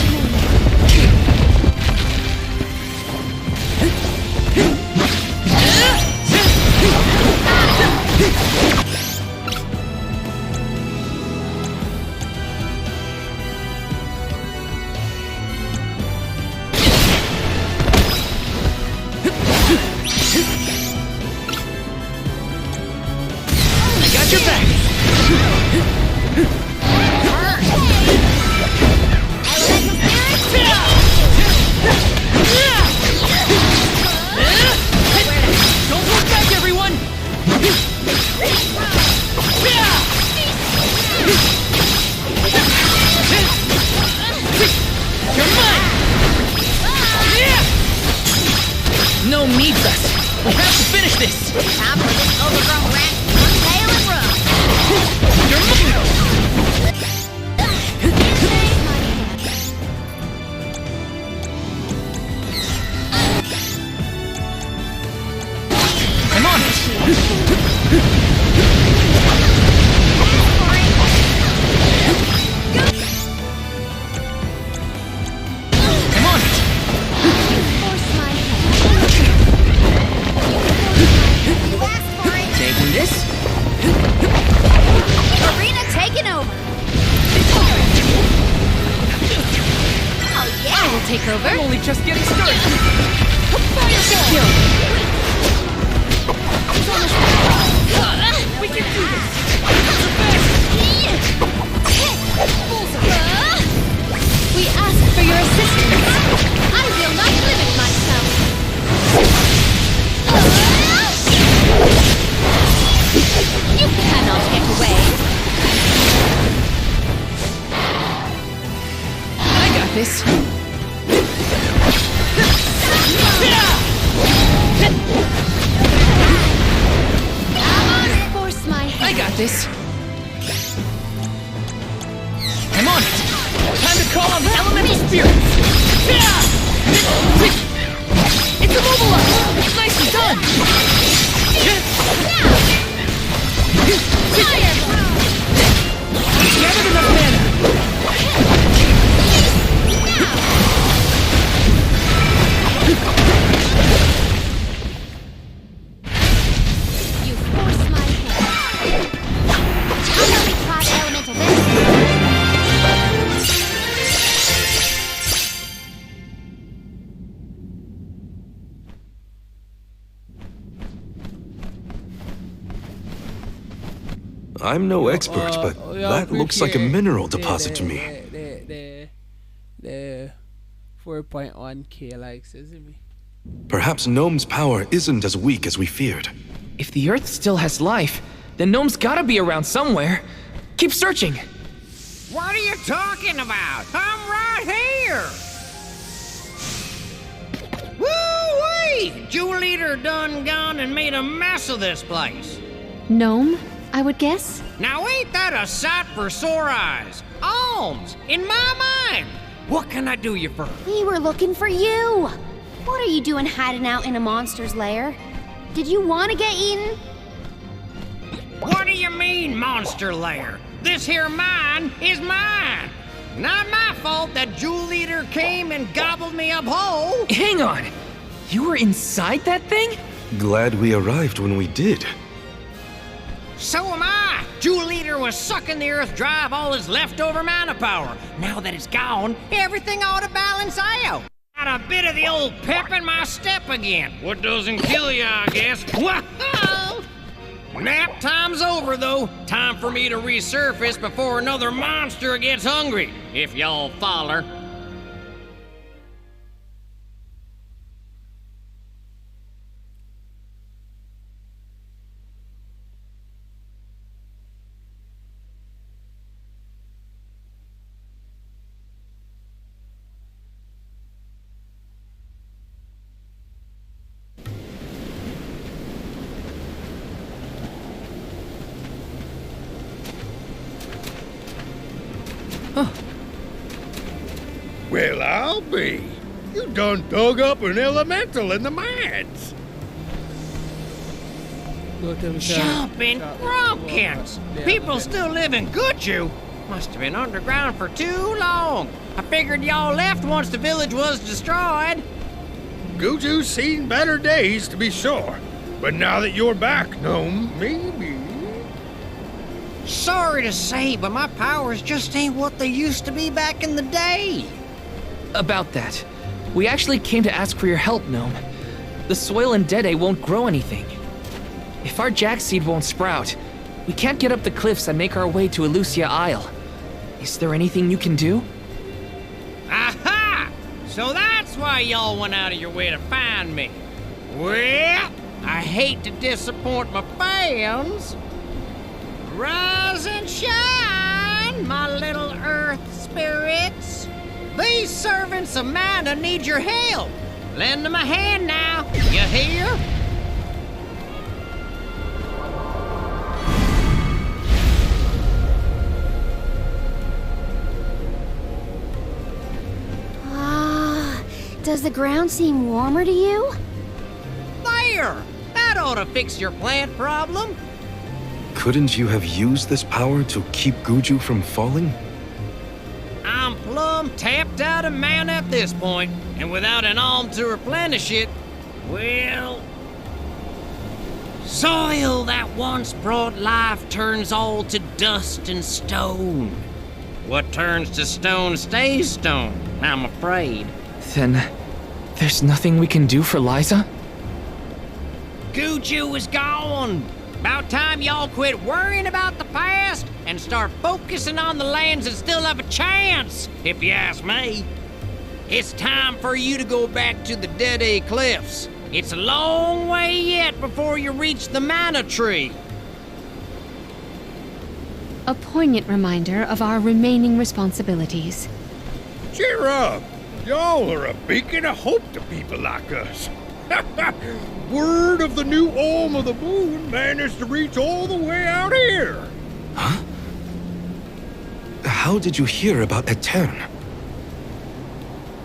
I got your back! Don't hold back, everyone! You're mine! No needs us! We have to finish this! Time for this overgrown rat to untail and run. You're mine! I'm on it! I'm on it! Force my hand. You asked for it. Taking this? Arena taken over. Oh yeah. I will take over. I'm only just getting started! We can do this. We ask for your assistance. I will not limit myself. You cannot get away. I got this! Force my hand. I got this! I'm on it! Time to call on the elemental spirits! It's immobilized! Nicely done! Gathered enough mana! You force my hand. I'm only taught elemental this. I'm no expert, but that looks like a mineral deposit to me. The 4.1k likes, isn't it? Perhaps Gnome's power isn't as weak as we feared. If the Earth still has life, then Gnome's gotta be around somewhere. Keep searching! What are you talking about? I'm right here! Woo-wee! Jewel Eater done gone and made a mess of this place. Gnome, I would guess? Now ain't that a sight for sore eyes? Alms, in my mind! What can I do you for? We were looking for you. What are you doing hiding out in a monster's lair? Did you want to get eaten? What do you mean, monster lair? This here mine is mine. Not my fault that Jewel Eater came and gobbled me up whole. Hang on! You were inside that thing? Glad we arrived when we did. So am I. Jewel Eater was sucking the earth dry of all his leftover mana power. Now that it's gone, everything ought to balance out. Got a bit of the old pep in my step again. What doesn't kill you, I guess. Whoa! Nap time's over, though. Time for me to resurface before another monster gets hungry, if y'all follow. Well, I'll be. You done dug up an elemental in the mines. Go to the Jumping shop. Rumpkins! People still live in Guju. Must have been underground for too long. I figured y'all left once the village was destroyed. Guju's seen better days, to be sure. But now that you're back, Gnome, maybe... Sorry to say, but my powers just ain't what they used to be back in the day. About that, we actually came to ask for your help, Gnome. The soil in Dede won't grow anything. If our jack seed won't sprout, we can't get up the cliffs and make our way to Elusia Isle. Is there anything you can do? Aha! So that's why y'all went out of your way to find me. Well, I hate to disappoint my fans. Rise and shine, my little earth spirits. These servants of Mana need your help. Lend them a hand now, you hear? Does the ground seem warmer to you? There! That ought to fix your plant problem. Couldn't you have used this power to keep Guju from falling? I'm plumb tapped out of mana at this point, and without an alm to replenish it, well... Soil that once brought life turns all to dust and stone. What turns to stone stays stone, I'm afraid. Then, there's nothing we can do for Liza? Guju is gone. About time y'all quit worrying about the past and start focusing on the lands that still have a chance, if you ask me. It's time for you to go back to the Dede Cliffs. It's a long way yet before you reach the Mana Tree. A poignant reminder of our remaining responsibilities. Cheer up! Y'all are a beacon of hope to people like us. Word of the new Alm of the Moon managed to reach all the way out here. Huh? How did you hear about Etern?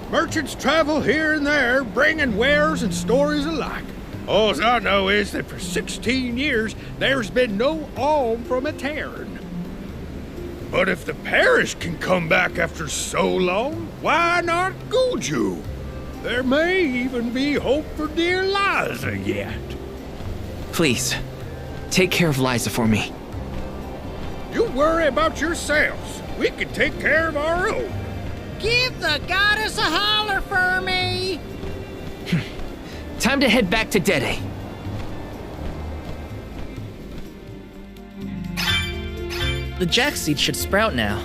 Merchants travel here and there, bringing wares and stories alike. All I know is that for 16 years, there's been no alm from Etern. But if the parish can come back after so long, why not Guju? There may even be hope for dear Liza yet. Please, take care of Liza for me. You worry about yourselves. We can take care of our own. Give the goddess a holler for me! Time to head back to Dede. The jack seed should sprout now.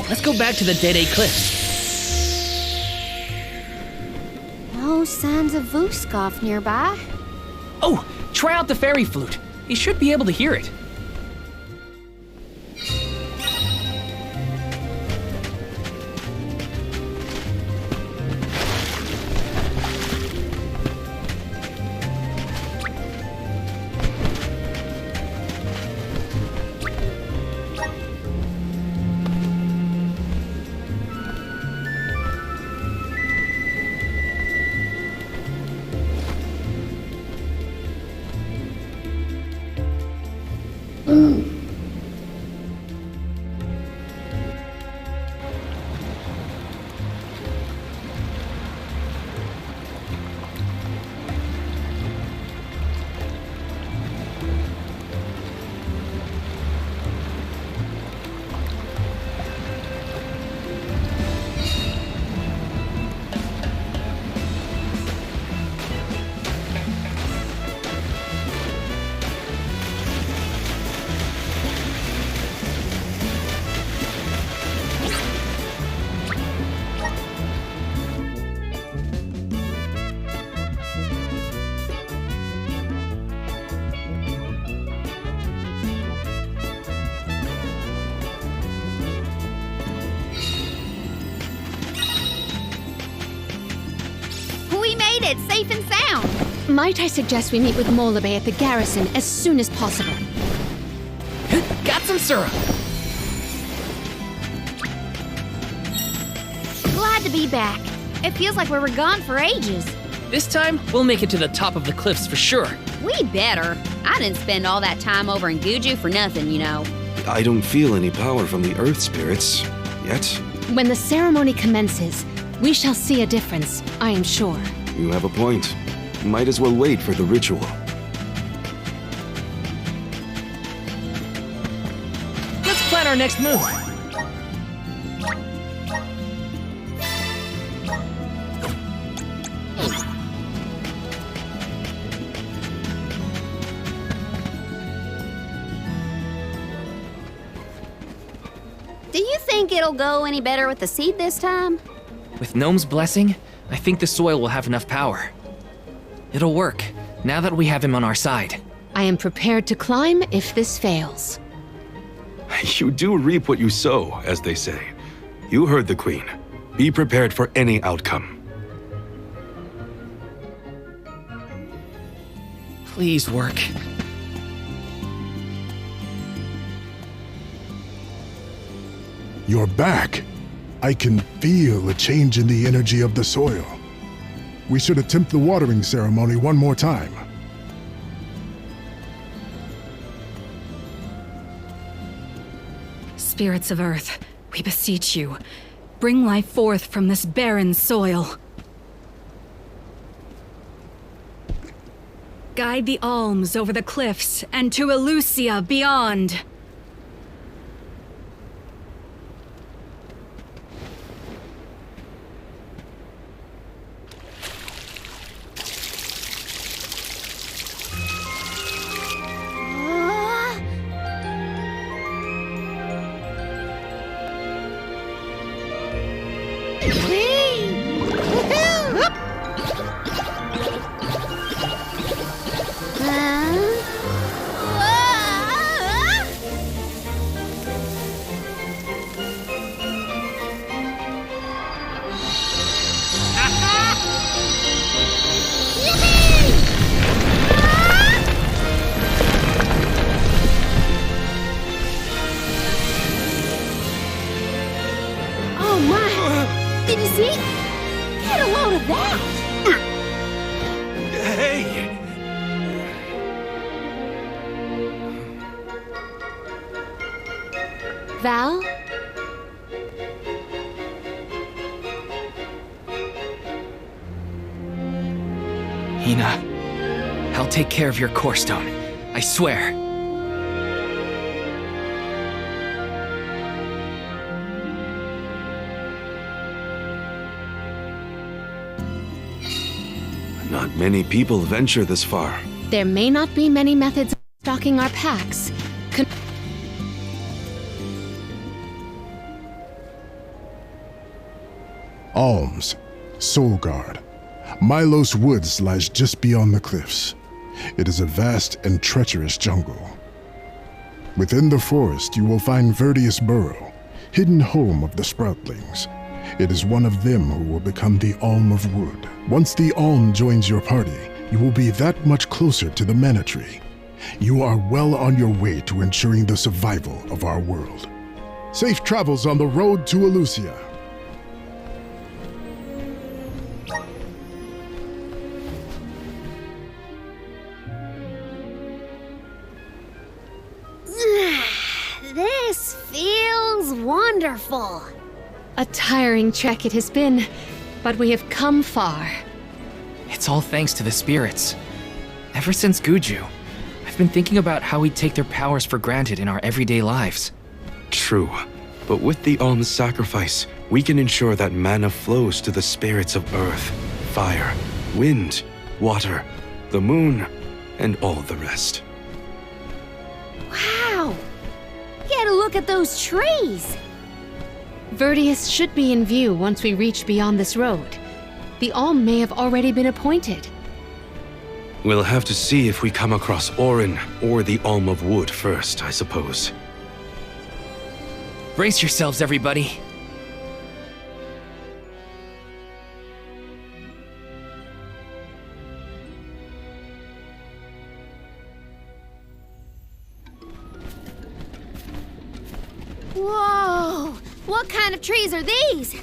Let's go back to the Dede Cliffs. No signs of Vuskov nearby. Oh, try out the fairy flute. You should be able to hear it. We made it, safe and sound. Might I suggest we meet with Molabe at the garrison as soon as possible? Got some syrup. Glad to be back. It feels like we were gone for ages. This time, we'll make it to the top of the cliffs for sure. We better. I didn't spend all that time over in Guju for nothing, you know. I don't feel any power from the earth spirits yet. When the ceremony commences, we shall see a difference, I am sure. You have a point. Might as well wait for the ritual. Let's plan our next move. Do you think it'll go any better with the seed this time? With Gnome's blessing, I think the soil will have enough power. It'll work, now that we have him on our side. I am prepared to climb if this fails. You do reap what you sow, as they say. You heard the Queen. Be prepared for any outcome. Please work. You're back. I can feel a change in the energy of the soil. We should attempt the watering ceremony one more time. Spirits of Earth, we beseech you, bring life forth from this barren soil. Guide the alms over the cliffs and to Elusia beyond. Did you see? Get a load of that! Hey! Val? Hina, I'll take care of your core stone. I swear. Not many people venture this far. There may not be many methods of stocking our packs. Alms, Soul Guard. Milos Woods lies just beyond the cliffs. It is a vast and treacherous jungle. Within the forest, you will find Verdius Burrow, hidden home of the Sproutlings. It is one of them who will become the Alm of Wood. Once the Alm joins your party, you will be that much closer to the Mana Tree. You are well on your way to ensuring the survival of our world. Safe travels on the road to Elusia. This feels wonderful. A tiring trek it has been, but we have come far. It's all thanks to the spirits. Ever since Guju, I've been thinking about how we take their powers for granted in our everyday lives. True, but with the alms sacrifice, we can ensure that mana flows to the spirits of earth, fire, wind, water, the moon, and all the rest. Wow! Get a look at those trees! Verdius should be in view once we reach beyond this road. The Alm may have already been appointed. We'll have to see if we come across Orin or the Alm of Wood first, I suppose. Brace yourselves, everybody. Whoa! What kind of trees are these?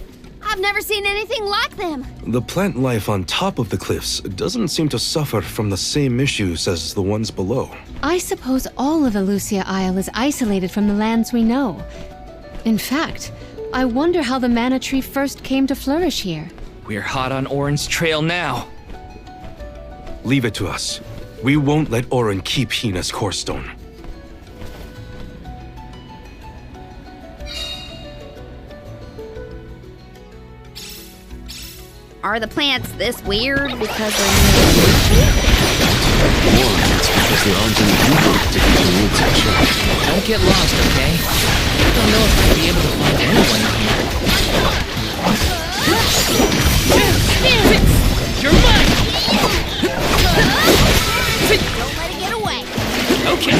I've never seen anything like them. The plant life on top of the cliffs doesn't seem to suffer from the same issues as the ones below. I suppose all of Elusia Isle is isolated from the lands we know. In fact, I wonder how the mana tree first came to flourish here. We're hot on Orin's trail now. Leave it to us. We won't let Orin keep Hina's core stone. Are the plants this weird because they're Or it's because there aren't any people to continue attention. Don't get lost, okay? I don't know if I'll be able to find anyone here. You're mine! Don't let it get away. Okay.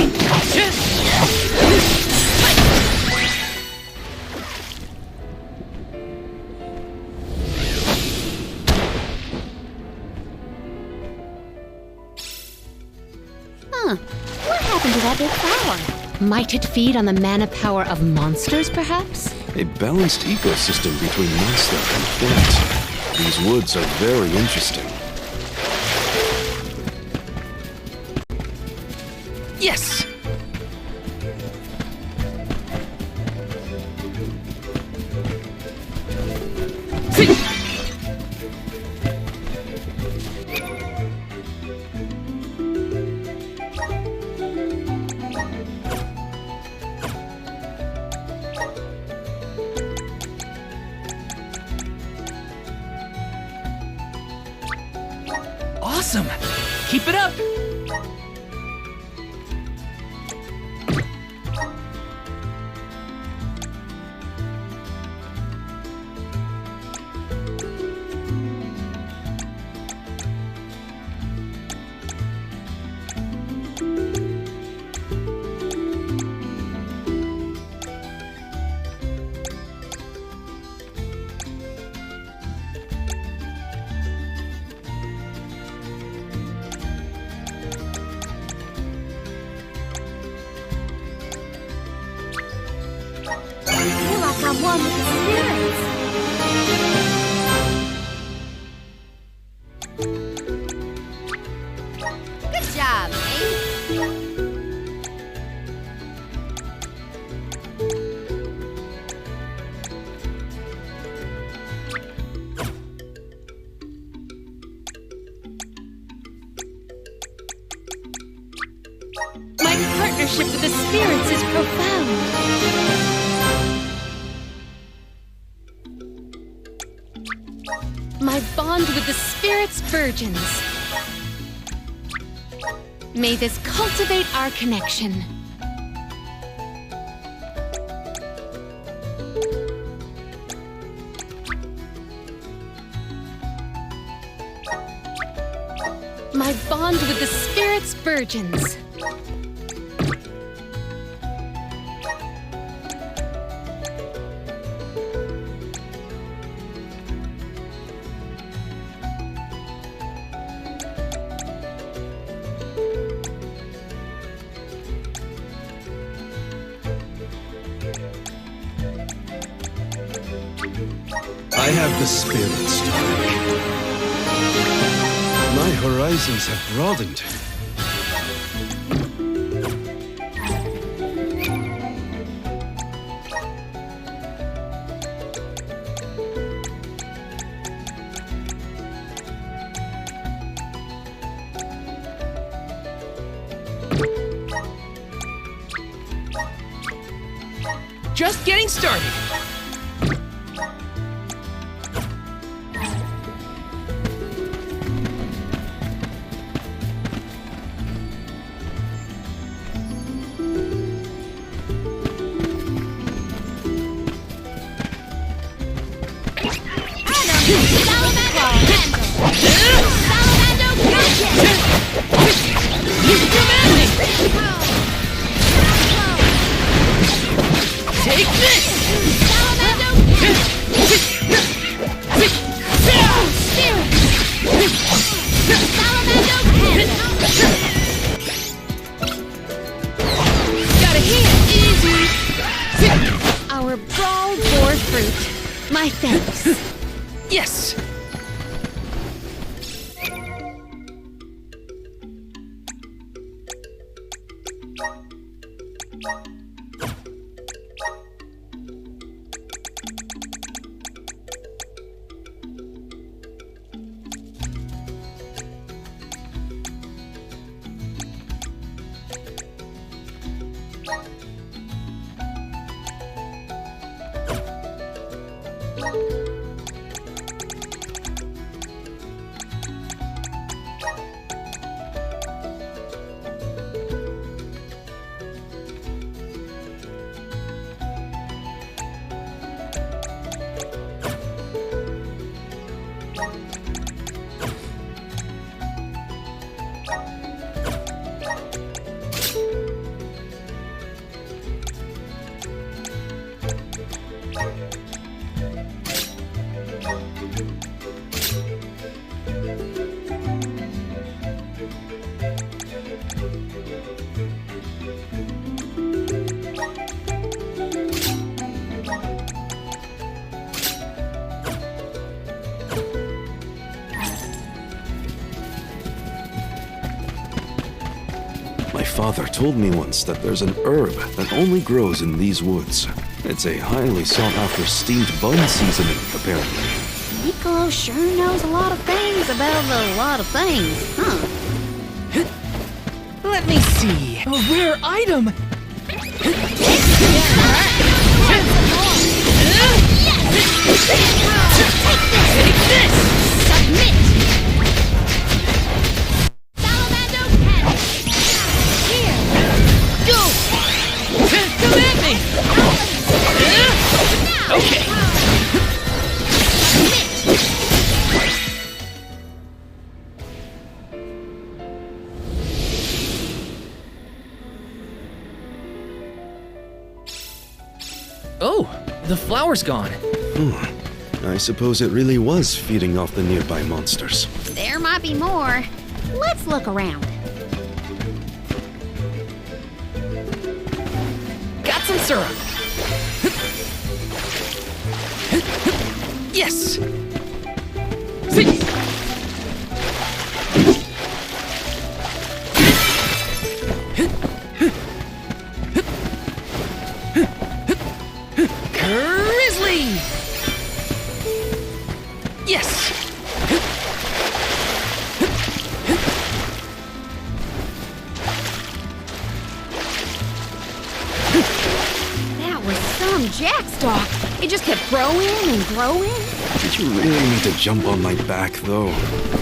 What happened to that big flower? Might it feed on the mana power of monsters, perhaps? A balanced ecosystem between monster and plant. These woods are very interesting. Yes! Awesome! Keep it up! I feel like I'm one with the spirits. Good job, mate. My partnership with the spirits is profound. My bond with the spirits' virgins. May this cultivate our connection. My bond with the spirits' virgins. I have the spirit strike. My horizons have broadened. Just getting started. Take this! Gotta hit easy. Our brawl bore fruit. My thanks. Yes! My father told me once that there's an herb that only grows in these woods. It's a highly sought-after steamed bun seasoning, apparently. Niccolo sure knows a lot of things about a lot of things, huh? Let me see. A rare item! Take this! Submit! Come at me! Okay. Oh, the flower's gone. I suppose it really was feeding off the nearby monsters. There might be more. Let's look around. Got some syrup. Yes! See! Grizzly! Yes! That was some jackstock. It just kept growing and growing. Did you really need to jump on my back, though?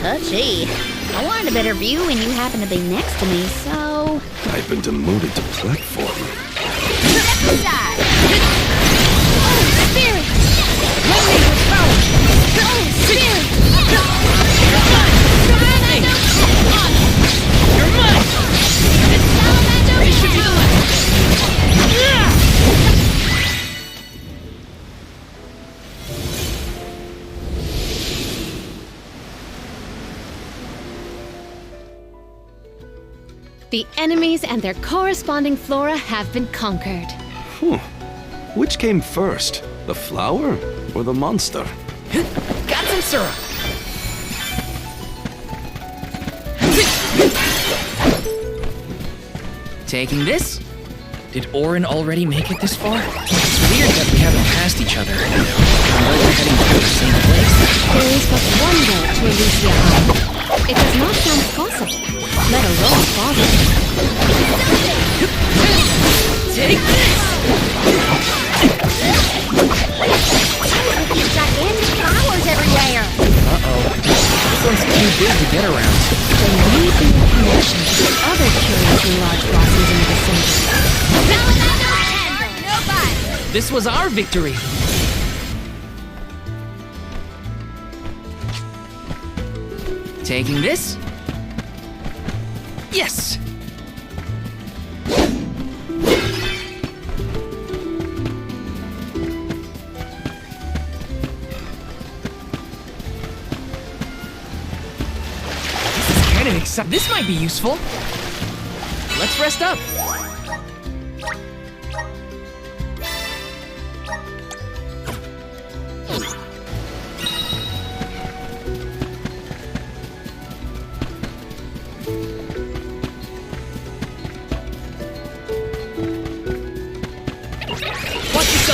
Touchy. I wanted a better view when you happened to be next to me, so... I've been demoted to platform. Step aside! Oh, Spirit! Lightning with power! Oh, Spirit! You're mine! You're mine! You should be the left! The enemies and their corresponding flora have been conquered. Which came first, the flower or the monster? Got some syrup. Taking this? Did Orin already make it this far? It's weird that we haven't passed each other. I know we're heading to the same place. There is but one road to Elysia Island. It does not sound possible, let alone plausible. Take this! Gigantic flowers everywhere. Uh-oh. This one's too big to get around. There may be a connection to the other curiously large blossoms in the vicinity. This was our victory. Taking this? Yes! This might be useful. Let's rest up.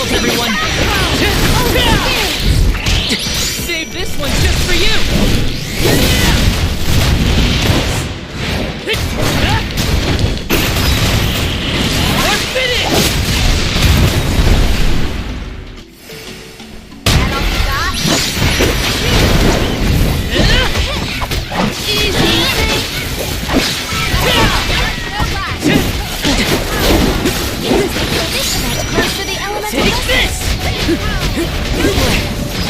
built, everyone! Save this one just for you! Or finish! Take this!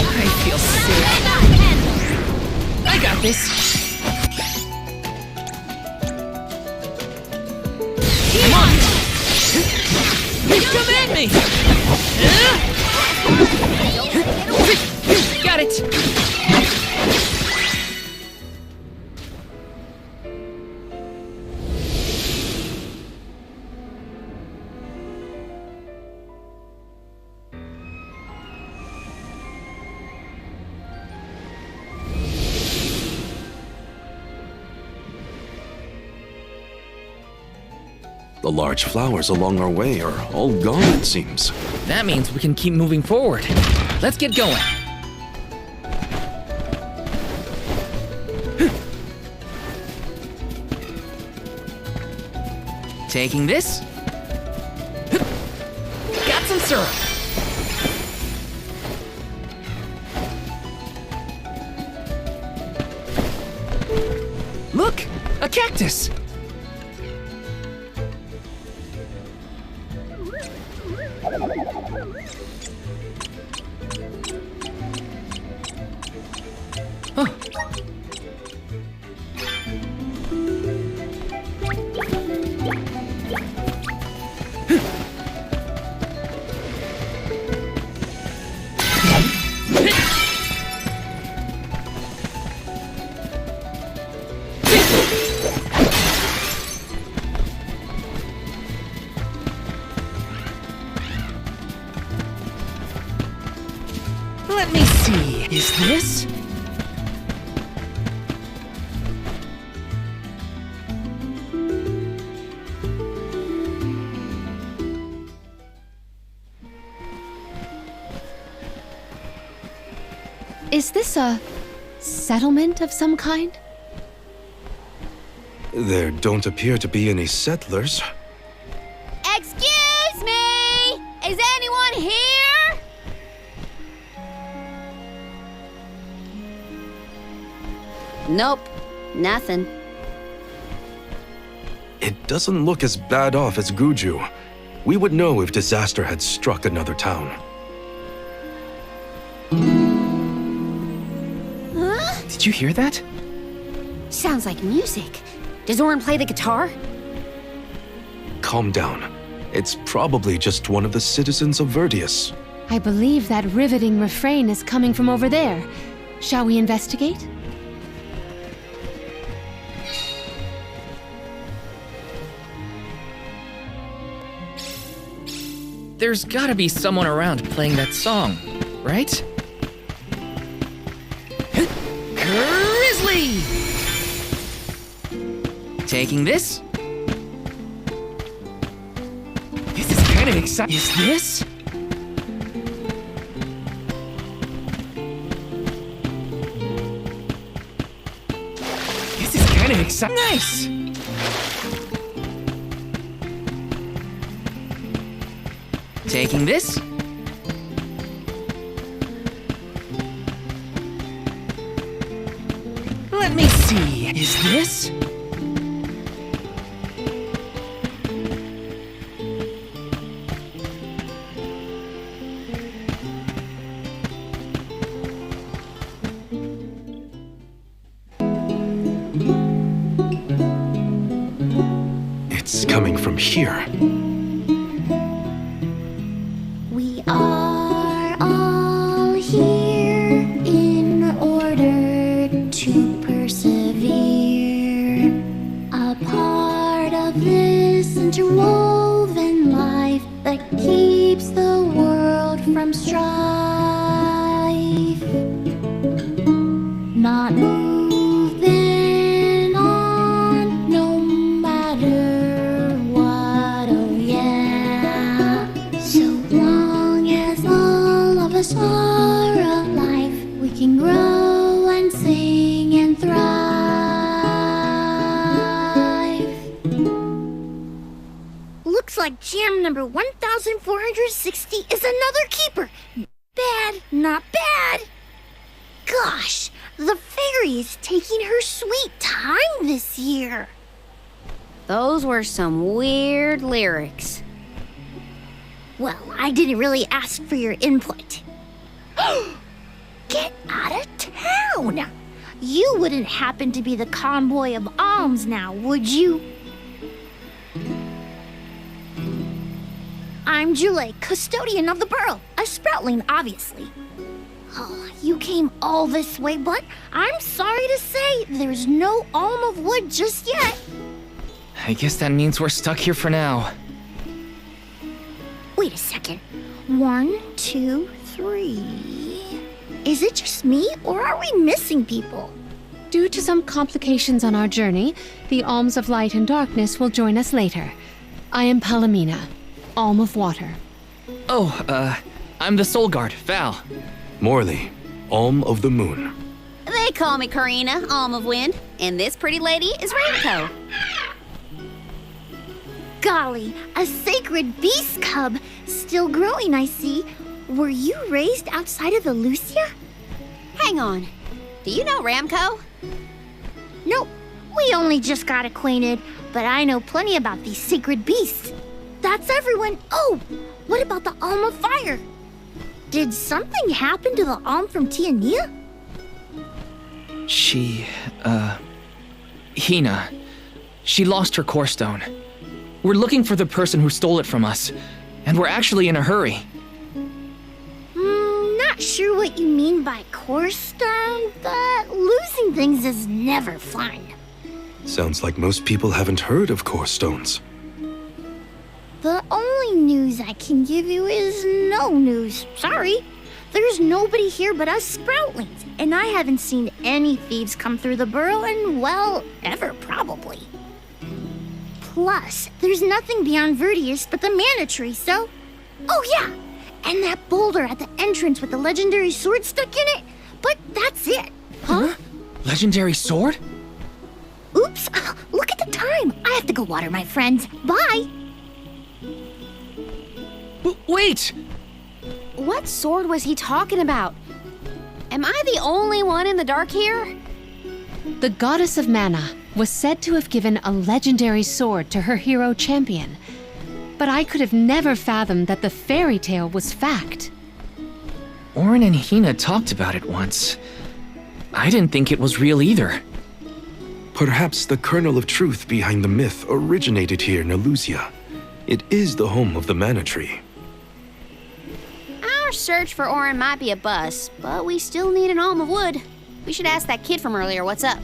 I feel sick. I got this. Come on! Come at me! Got it! The large flowers along our way are all gone, it seems. That means we can keep moving forward. Let's get going. Taking this. Got some syrup. Look, a cactus. Huh. Let me see. Is this? Is this a settlement of some kind? There don't appear to be any settlers. Excuse me! Is anyone here? Nope, nothing. It doesn't look as bad off as Guju. We would know if disaster had struck another town. Huh? Did you hear that? Sounds like music. Does Orin play the guitar? Calm down. It's probably just one of the citizens of Verdius. I believe that riveting refrain is coming from over there. Shall we investigate? There's gotta be someone around playing that song, right? Grizzly! Taking this? This is kind of exciting. Is this? This is kind of exciting. Nice! Taking this? Let me see. Is this? It's coming from here. We are all here in order to persevere. A part of this interwoven life that keeps the world from strife. Not moving on, no matter what. Oh soar of life, we can grow and sing and thrive. Looks like jam number 1460 is another keeper. Bad, not bad. Gosh, the fairy is taking her sweet time this year. Those were some weird lyrics. Well, I didn't really ask for your input. Get out of town! You wouldn't happen to be the convoy of alms now, would you? I'm Jule, custodian of the burrow, a sproutling, obviously. Oh, you came all this way, but I'm sorry to say there's no alm of wood just yet. I guess that means we're stuck here for now. Wait a second. 1, 2, 3. Is it just me, or are we missing people? Due to some complications on our journey, the Alms of Light and Darkness will join us later. I am Palomina, Alm of Water. Oh, I'm the Soul Guard, Val. Morley, Alm of the Moon. They call me Karina, Alm of Wind, and this pretty lady is Ramco. Golly, a sacred beast cub. Still growing, I see. Were you raised outside of Elusia? Hang on. Do you know Ramco? Nope. We only just got acquainted, but I know plenty about these sacred beasts. That's everyone. Oh, what about the Alm of Fire? Did something happen to the Alm from Tiania? Hina. She lost her core stone. We're looking for the person who stole it from us, and we're actually in a hurry. Not sure what you mean by core stone, but losing things is never fun. Sounds like most people haven't heard of core stones. The only news I can give you is no news. Sorry. There's nobody here but us Sproutlings, and I haven't seen any thieves come through the burrow in, well, ever probably. Plus, there's nothing beyond Vertius but the mana tree, so... Oh yeah! And that boulder at the entrance with the legendary sword stuck in it, but that's it. Huh? Legendary sword? Oops, look at the time. I have to go water my friends. Bye! Wait! What sword was he talking about? Am I the only one in the dark here? The goddess of mana was said to have given a legendary sword to her hero champion. But I could have never fathomed that the fairy tale was fact. Orin and Hina talked about it once. I didn't think it was real either. Perhaps the kernel of truth behind the myth originated here in Elusia. It is the home of the mana tree. Our search for Orin might be a bust, but we still need an alm of wood. We should ask that kid from earlier what's up.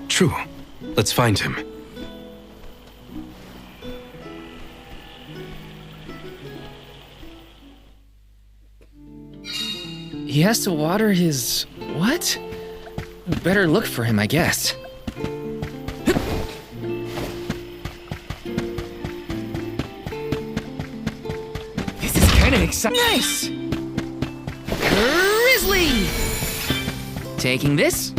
True. Let's find him. He has to water his... what? Better look for him, I guess. This is kinda exciting. Nice! Grizzly! Taking this.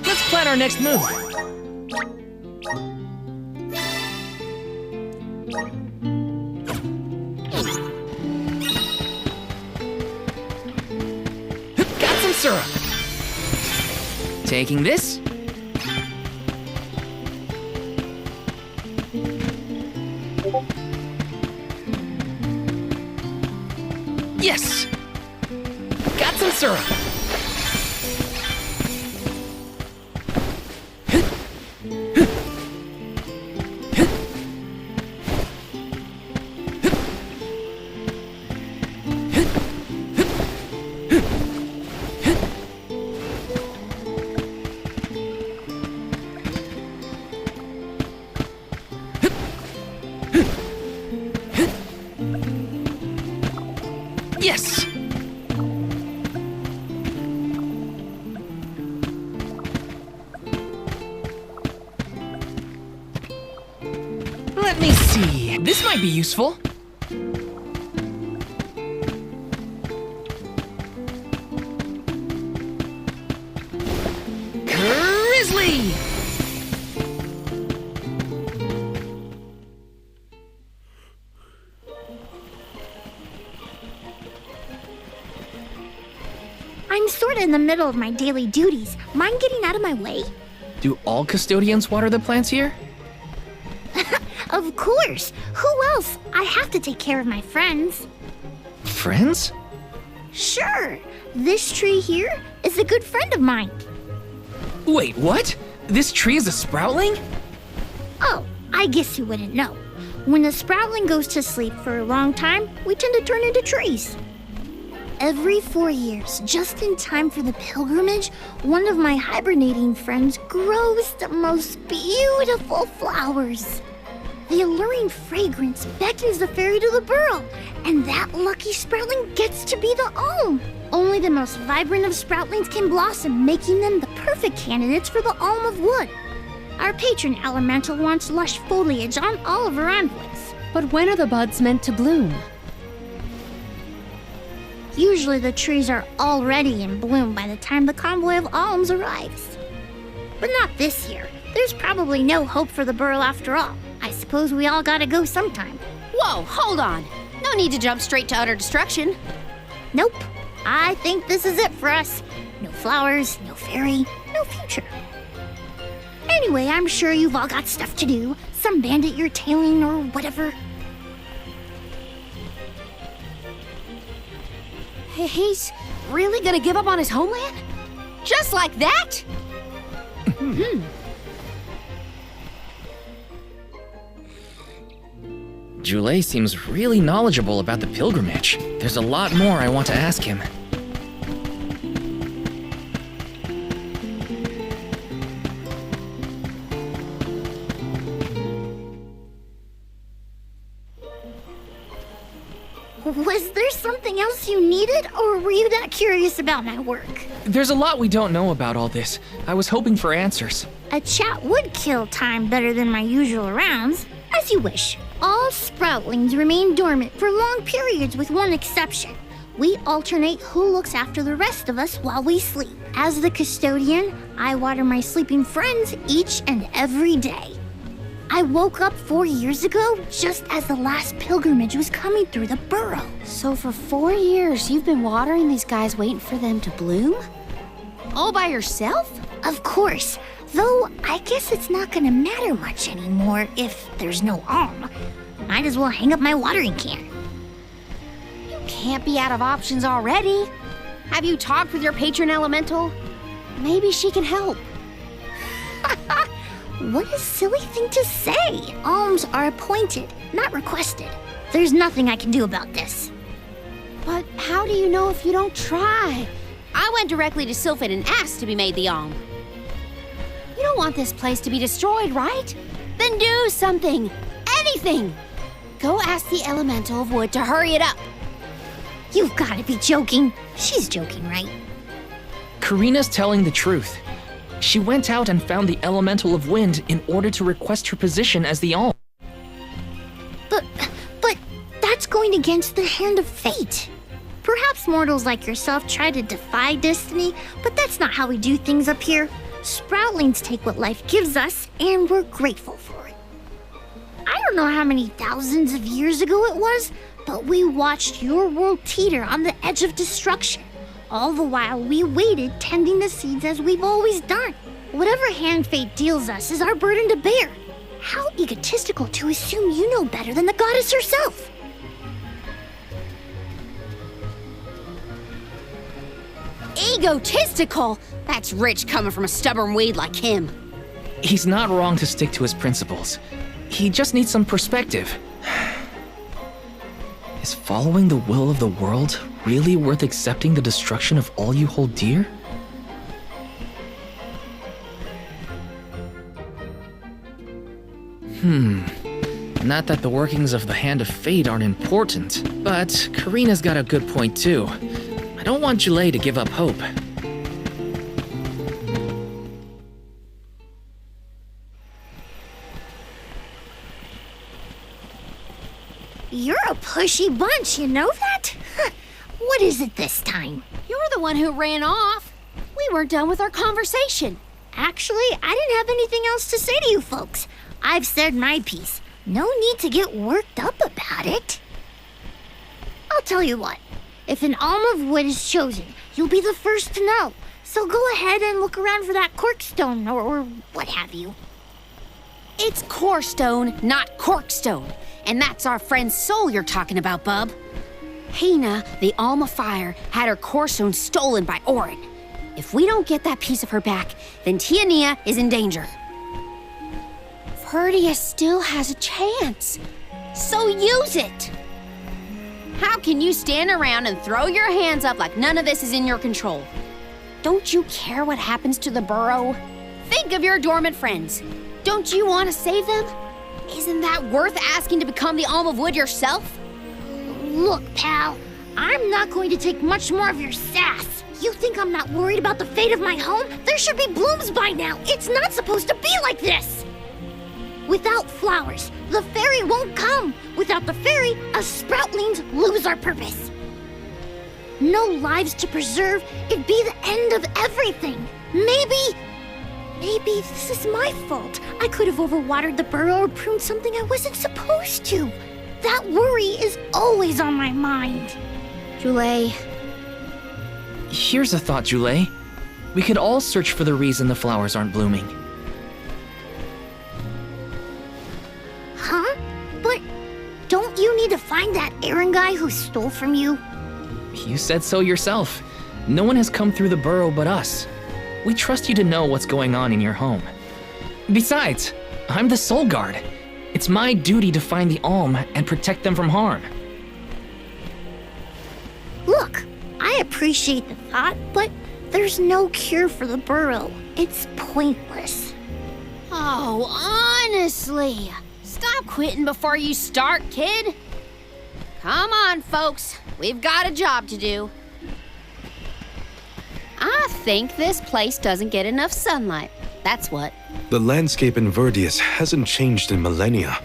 Let's plan our next move. Got some syrup. Taking this. Yes! Got some syrup. Yes! This might be useful. Grizzly! I'm sort of in the middle of my daily duties. Mind getting out of my way? Do all custodians water the plants here? Of course. Who else? I have to take care of my friends. Friends? Sure. This tree here is a good friend of mine. Wait, what? This tree is a sproutling? Oh, I guess you wouldn't know. When a sproutling goes to sleep for a long time, we tend to turn into trees. Every 4 years, just in time for the pilgrimage, one of my hibernating friends grows the most beautiful flowers. The alluring fragrance beckons the fairy to the burrow, and that lucky sproutling gets to be the alm. Only the most vibrant of sproutlings can blossom, making them the perfect candidates for the alm of wood. Our patron elemental wants lush foliage on all of her envoys. But when are the buds meant to bloom? Usually the trees are already in bloom by the time the convoy of alms arrives. But not this year. There's probably no hope for the burrow after all. I suppose we all gotta go sometime. Whoa, hold on. No need to jump straight to utter destruction. Nope. I think this is it for us. No flowers, no fairy, no future. Anyway, I'm sure you've all got stuff to do. Some bandit you're tailing or whatever. He's really gonna give up on his homeland? Just like that? Jule seems really knowledgeable about the pilgrimage. There's a lot more I want to ask him. Was there something else you needed, or were you that curious about my work? There's a lot we don't know about all this. I was hoping for answers. A chat would kill time better than my usual rounds. As you wish. All sproutlings remain dormant for long periods with one exception. We alternate who looks after the rest of us while we sleep. As the custodian, I water my sleeping friends each and every day. I woke up 4 years ago just as the last pilgrimage was coming through the burrow. So for 4 years, you've been watering these guys waiting for them to bloom? All by yourself? Of course. Though, I guess it's not gonna matter much anymore if there's no alm. Might as well hang up my watering can. You can't be out of options already. Have you talked with your patron elemental? Maybe she can help. What a silly thing to say. Alms are appointed, not requested. There's nothing I can do about this. But how do you know if you don't try? I went directly to Sylphin and asked to be made the alm. You don't want this place to be destroyed, right? Then do something. Anything. Go ask the elemental of wood to hurry it up. You've gotta be joking. She's joking, right? Karina's telling the truth. She went out and found the elemental of wind in order to request her position as the alm. But that's going against the hand of fate. Perhaps mortals like yourself try to defy destiny, but that's not how we do things up here. Sproutlings take what life gives us, and we're grateful for it. I don't know how many thousands of years ago it was, but we watched your world teeter on the edge of destruction. All the while we waited, tending the seeds as we've always done. Whatever hand fate deals us is our burden to bear. How egotistical to assume you know better than the goddess herself. Egotistical? That's rich coming from a stubborn weed like him. He's not wrong to stick to his principles. He just needs some perspective. Is following the will of the world really worth accepting the destruction of all you hold dear? Not that the workings of the Hand of Fate aren't important, but Karina's got a good point too. I don't want Jule to give up hope. pushy bunch, you know that? What is it this time? You're the one who ran off. We weren't done with our conversation. Actually, I didn't have anything else to say to you folks. I've said my piece. No need to get worked up about it. I'll tell you what. If an alm of wood is chosen, you'll be the first to know. So go ahead and look around for that corkstone or what have you. It's corestone, not corkstone. And that's our friend's soul you're talking about, bub. Hina, the alm of fire, had her corestone stolen by Orin. If we don't get that piece of her back, then Tiania is in danger. Verdius still has a chance. So use it. How can you stand around and throw your hands up like none of this is in your control? Don't you care what happens to the burrow? Think of your dormant friends. Don't you want to save them? Isn't that worth asking to become the alm of wood yourself? Look, pal, I'm not going to take much more of your sass. You think I'm not worried about the fate of my home? There should be blooms by now. It's not supposed to be like this. Without flowers, the fairy won't come. Without the fairy, us sproutlings lose our purpose. No lives to preserve, it'd be the end of everything. Maybe this is my fault. I could have overwatered the burrow or pruned something I wasn't supposed to. That worry is always on my mind. Jule. Here's a thought, Jule. We could all search for the reason the flowers aren't blooming. Huh? But don't you need to find that Aaron guy who stole from you? You said so yourself. No one has come through the burrow but us. We trust you to know what's going on in your home. Besides, I'm the Soul Guard. It's my duty to find the alm and protect them from harm. Look, I appreciate the thought, but there's no cure for the burrow. It's pointless. Oh, honestly. Stop quitting before you start, kid. Come on, folks. We've got a job to do. I think this place doesn't get enough sunlight. That's what. The landscape in Verdius hasn't changed in millennia.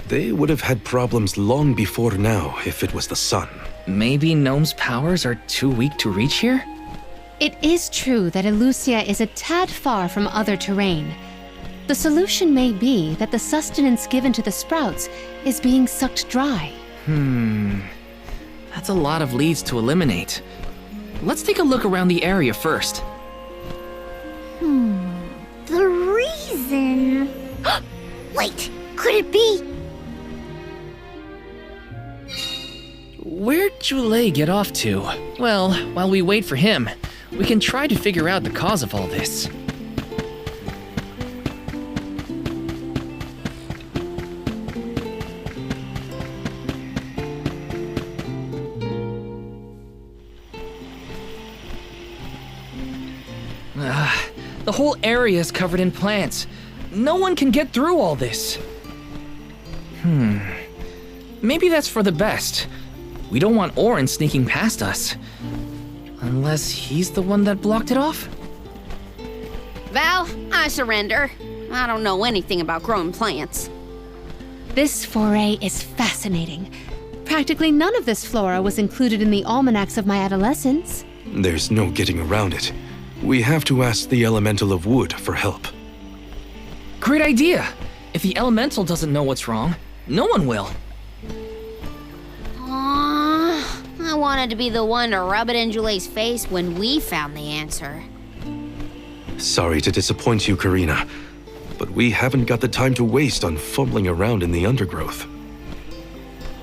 They would have had problems long before now if it was the sun. Maybe Gnome's powers are too weak to reach here? It is true that Elusia is a tad far from other terrain. The solution may be that the sustenance given to the sprouts is being sucked dry. That's a lot of leads to eliminate. Let's take a look around the area first. The reason... Wait, could it be... Where'd Jule get off to? Well, while we wait for him, we can try to figure out the cause of all this. The whole area is covered in plants. No one can get through all this. Maybe that's for the best. We don't want Orin sneaking past us. Unless he's the one that blocked it off? Val, I surrender. I don't know anything about growing plants. This foray is fascinating. Practically none of this flora was included in the almanacs of my adolescence. There's no getting around it. We have to ask the elemental of wood for help. Great idea! If the elemental doesn't know what's wrong, no one will. I wanted to be the one to rub it in Jule's face when we found the answer. Sorry to disappoint you, Karina, but we haven't got the time to waste on fumbling around in the undergrowth.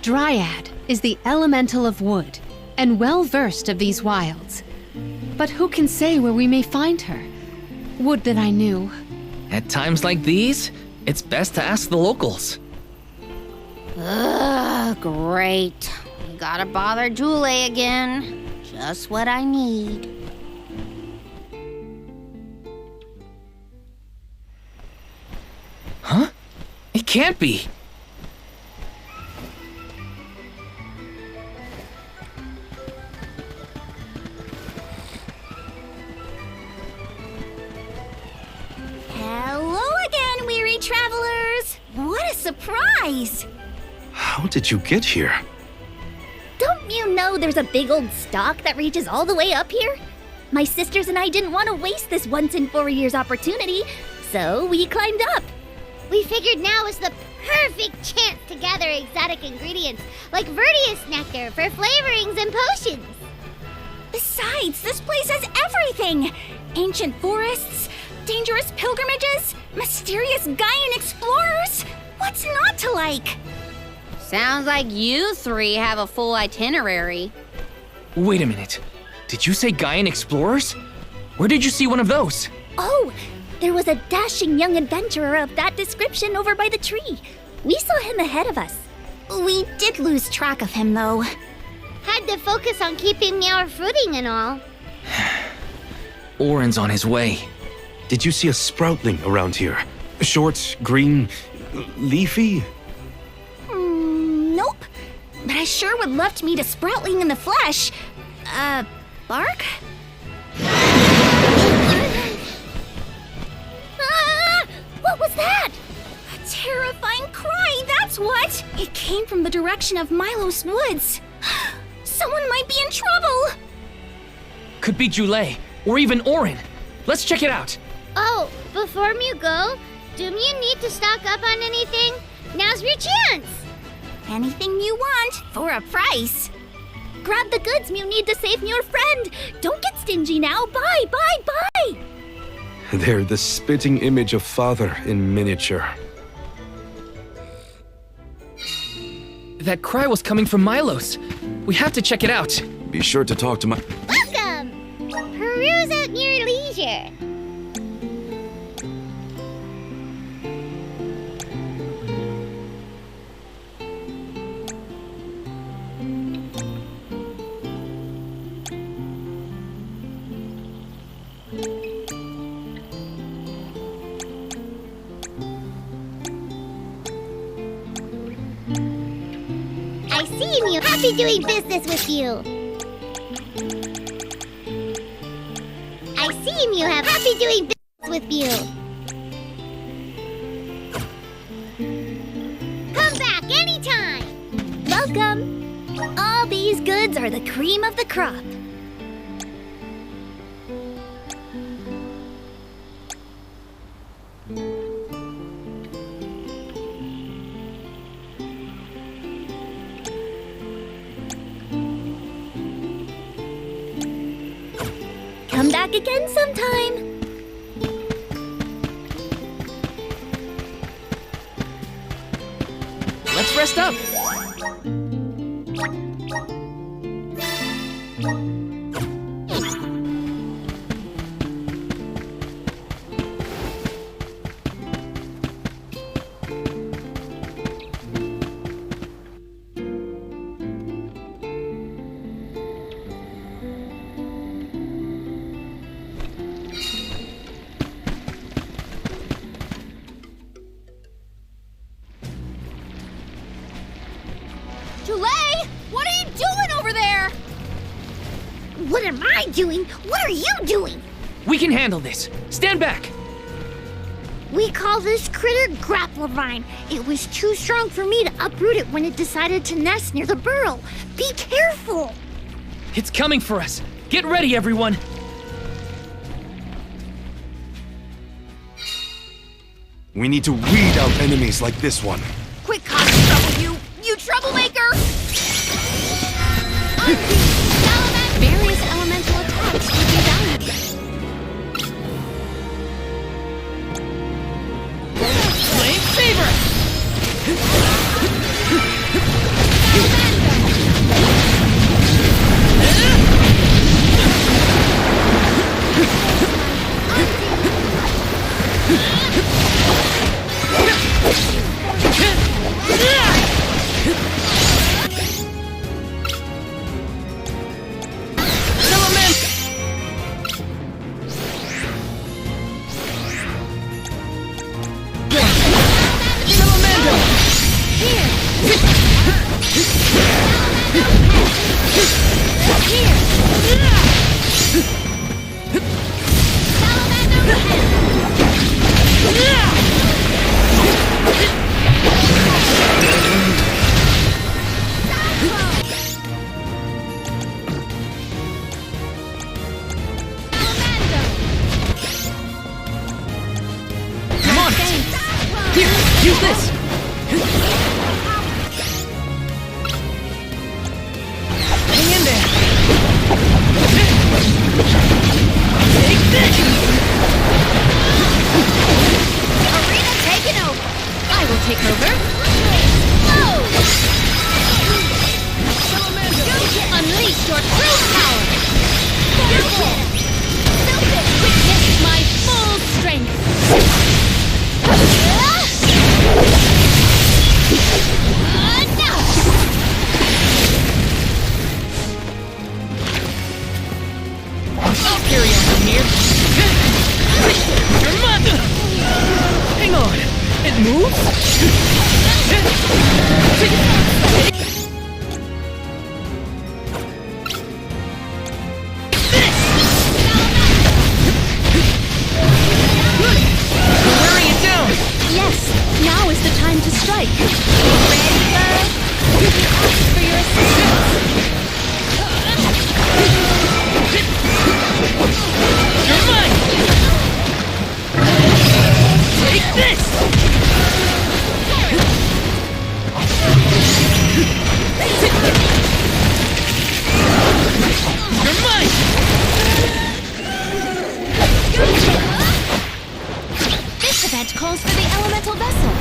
Dryad is the elemental of wood, and well versed of these wilds. But who can say where we may find her? Would that I knew. At times like these, it's best to ask the locals. Ugh, great. We gotta bother Jule again. Just what I need. Huh? It can't be. Hello again, weary travelers! What a surprise! How did you get here? you know there's a big old stalk that reaches all the way up here? My sisters and I didn't want to waste this once in 4 years opportunity, so we climbed up. We figured now was the perfect chance to gather exotic ingredients like Verdius nectar for flavorings and potions. Besides, this place has everything! Ancient forests, dangerous pilgrimages, mysterious Gaian explorers. What's not to like? Sounds like you three have a full itinerary. Wait a minute. Did you say Gaian explorers? Where did you see one of those? Oh, there was a dashing young adventurer of that description over by the tree. We saw him ahead of us. We did lose track of him, though. Had to focus on keeping our footing and all. Oren's on his way. Did you see a sproutling around here? Short, green, leafy? Nope. But I sure would love to meet a sproutling in the flesh. Bark? What was that? A terrifying cry, that's what! It came from the direction of Milos Woods. Someone might be in trouble! Could be Jule, or even Oren. Let's check it out. Oh, before you go, do you need to stock up on anything? Now's your chance! Anything you want, for a price. Grab the goods you need to save your friend. Don't get stingy now. Bye, bye, bye! They're the spitting image of Father in miniature. That cry was coming from Milos. We have to check it out. Be sure to talk to my... Welcome! Peruse at your leisure. I see you. Happy doing business with you. I see you have happy doing business with you. Come back anytime. Welcome. All these goods are the cream of the crop. Come back again sometime. Let's rest up. Jule, what are you doing over there? What am I doing? What are you doing? We can handle this. Stand back. We call this critter Grapplevine. It was too strong for me to uproot it when it decided to nest near the burrow. Be careful! It's coming for us. Get ready, everyone. We need to weed out enemies like this one. Quit causing trouble, you troublemaker! Various elemental attacks could be valuable. Flame Saber! Use this! Hang in there! Take this! Arena taken over. I will take over. Unleash your true power. Witness my full strength. Now. I'll carry on from here. Your mother! Hang on. It moves? Hurry it down! Yes, now is the time to strike. Ready, love? Ask for your assistance. You're mine! Take this! You're mine! This event calls for the elemental vessel.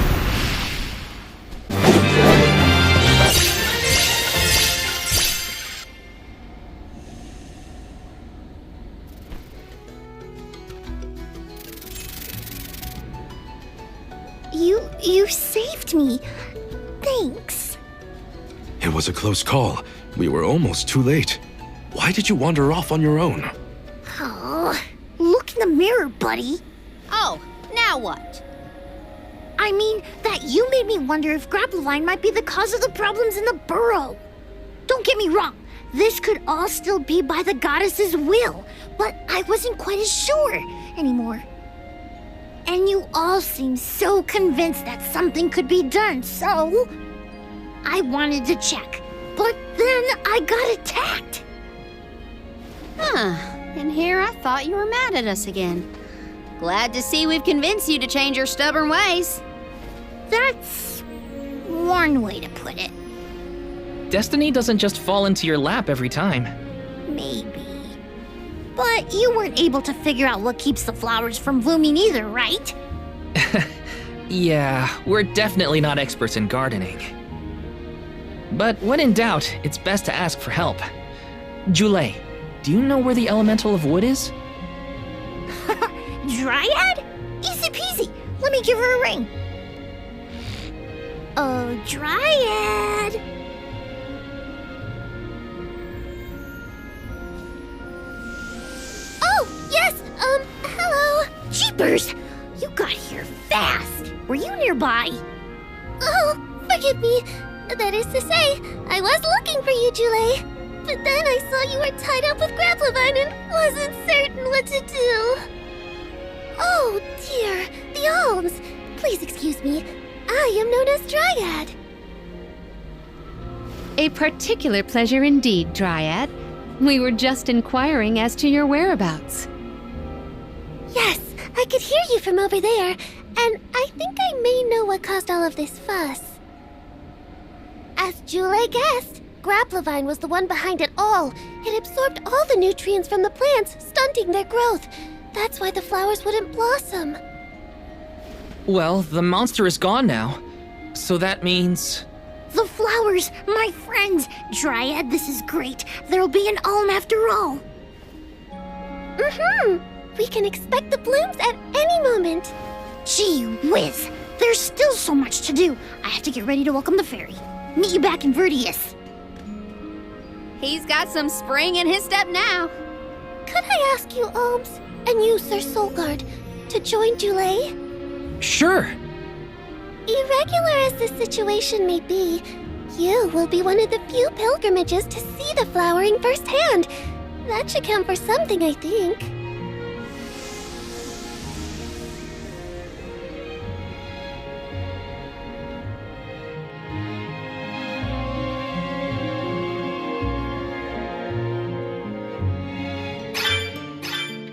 You saved me. Thanks. It was a close call. We were almost too late. Why did you wander off on your own? Oh, look in the mirror, buddy. Oh, now what? I mean, that you made me wonder if Grappleline might be the cause of the problems in the burrow. Don't get me wrong, this could all still be by the goddess's will, but I wasn't quite as sure anymore. And you all seem so convinced that something could be done, so I wanted to check. But then I got attacked. Huh. And here I thought you were mad at us again. Glad to see we've convinced you to change your stubborn ways. That's one way to put it. Destiny doesn't just fall into your lap every time. Maybe. But you weren't able to figure out what keeps the flowers from blooming either, right? Yeah, we're definitely not experts in gardening. But when in doubt, it's best to ask for help. Jule, do you know where the elemental of wood is? Dryad? Easy peasy. Let me give her a ring. Oh, Dryad. Oh, yes, hello. Jeepers, you got here fast. Were you nearby? Oh, forgive me. That is to say, I was looking for you, Jule. But then I saw you were tied up with Grapplovine and wasn't certain what to do. Oh, dear, the alms. Please excuse me. I am known as Dryad. A particular pleasure indeed, Dryad. We were just inquiring as to your whereabouts. Yes, I could hear you from over there, and I think I may know what caused all of this fuss. As Jule guessed, Grapplovine was the one behind it all. It absorbed all the nutrients from the plants, stunting their growth. That's why the flowers wouldn't blossom. Well, the monster is gone now. So that means... The flowers, my friends. Dryad, this is great. There'll be an alm after all. We can expect the blooms at any moment. Gee whiz. There's still so much to do. I have to get ready to welcome the fairy. Meet you back in Vertius. He's got some spring in his step now. Could I ask you, Alms, and you, Sir Soulguard, to join Jule? Sure. Irregular as this situation may be, you will be one of the few pilgrimages to see the flowering firsthand. That should count for something, I think.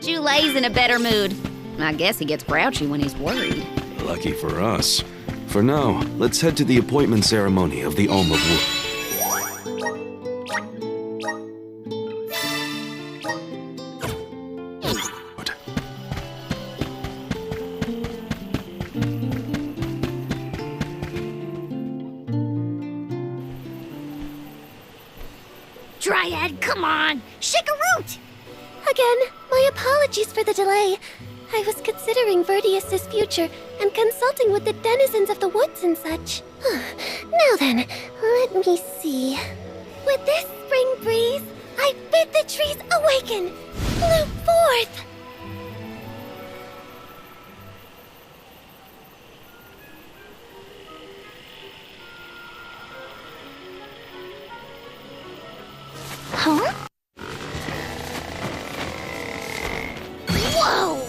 Jule's in a better mood. I guess he gets grouchy when he's worried. Lucky for us. For now, let's head to the appointment ceremony of the Alm of Wood. Dryad, come on! Shake a root! Again, my apologies for the delay. I was considering Verdius's future and consulting with the denizens of the woods and such. Now then, let me see. With this spring breeze, I bid the trees awaken, bloom forth! Huh? Whoa!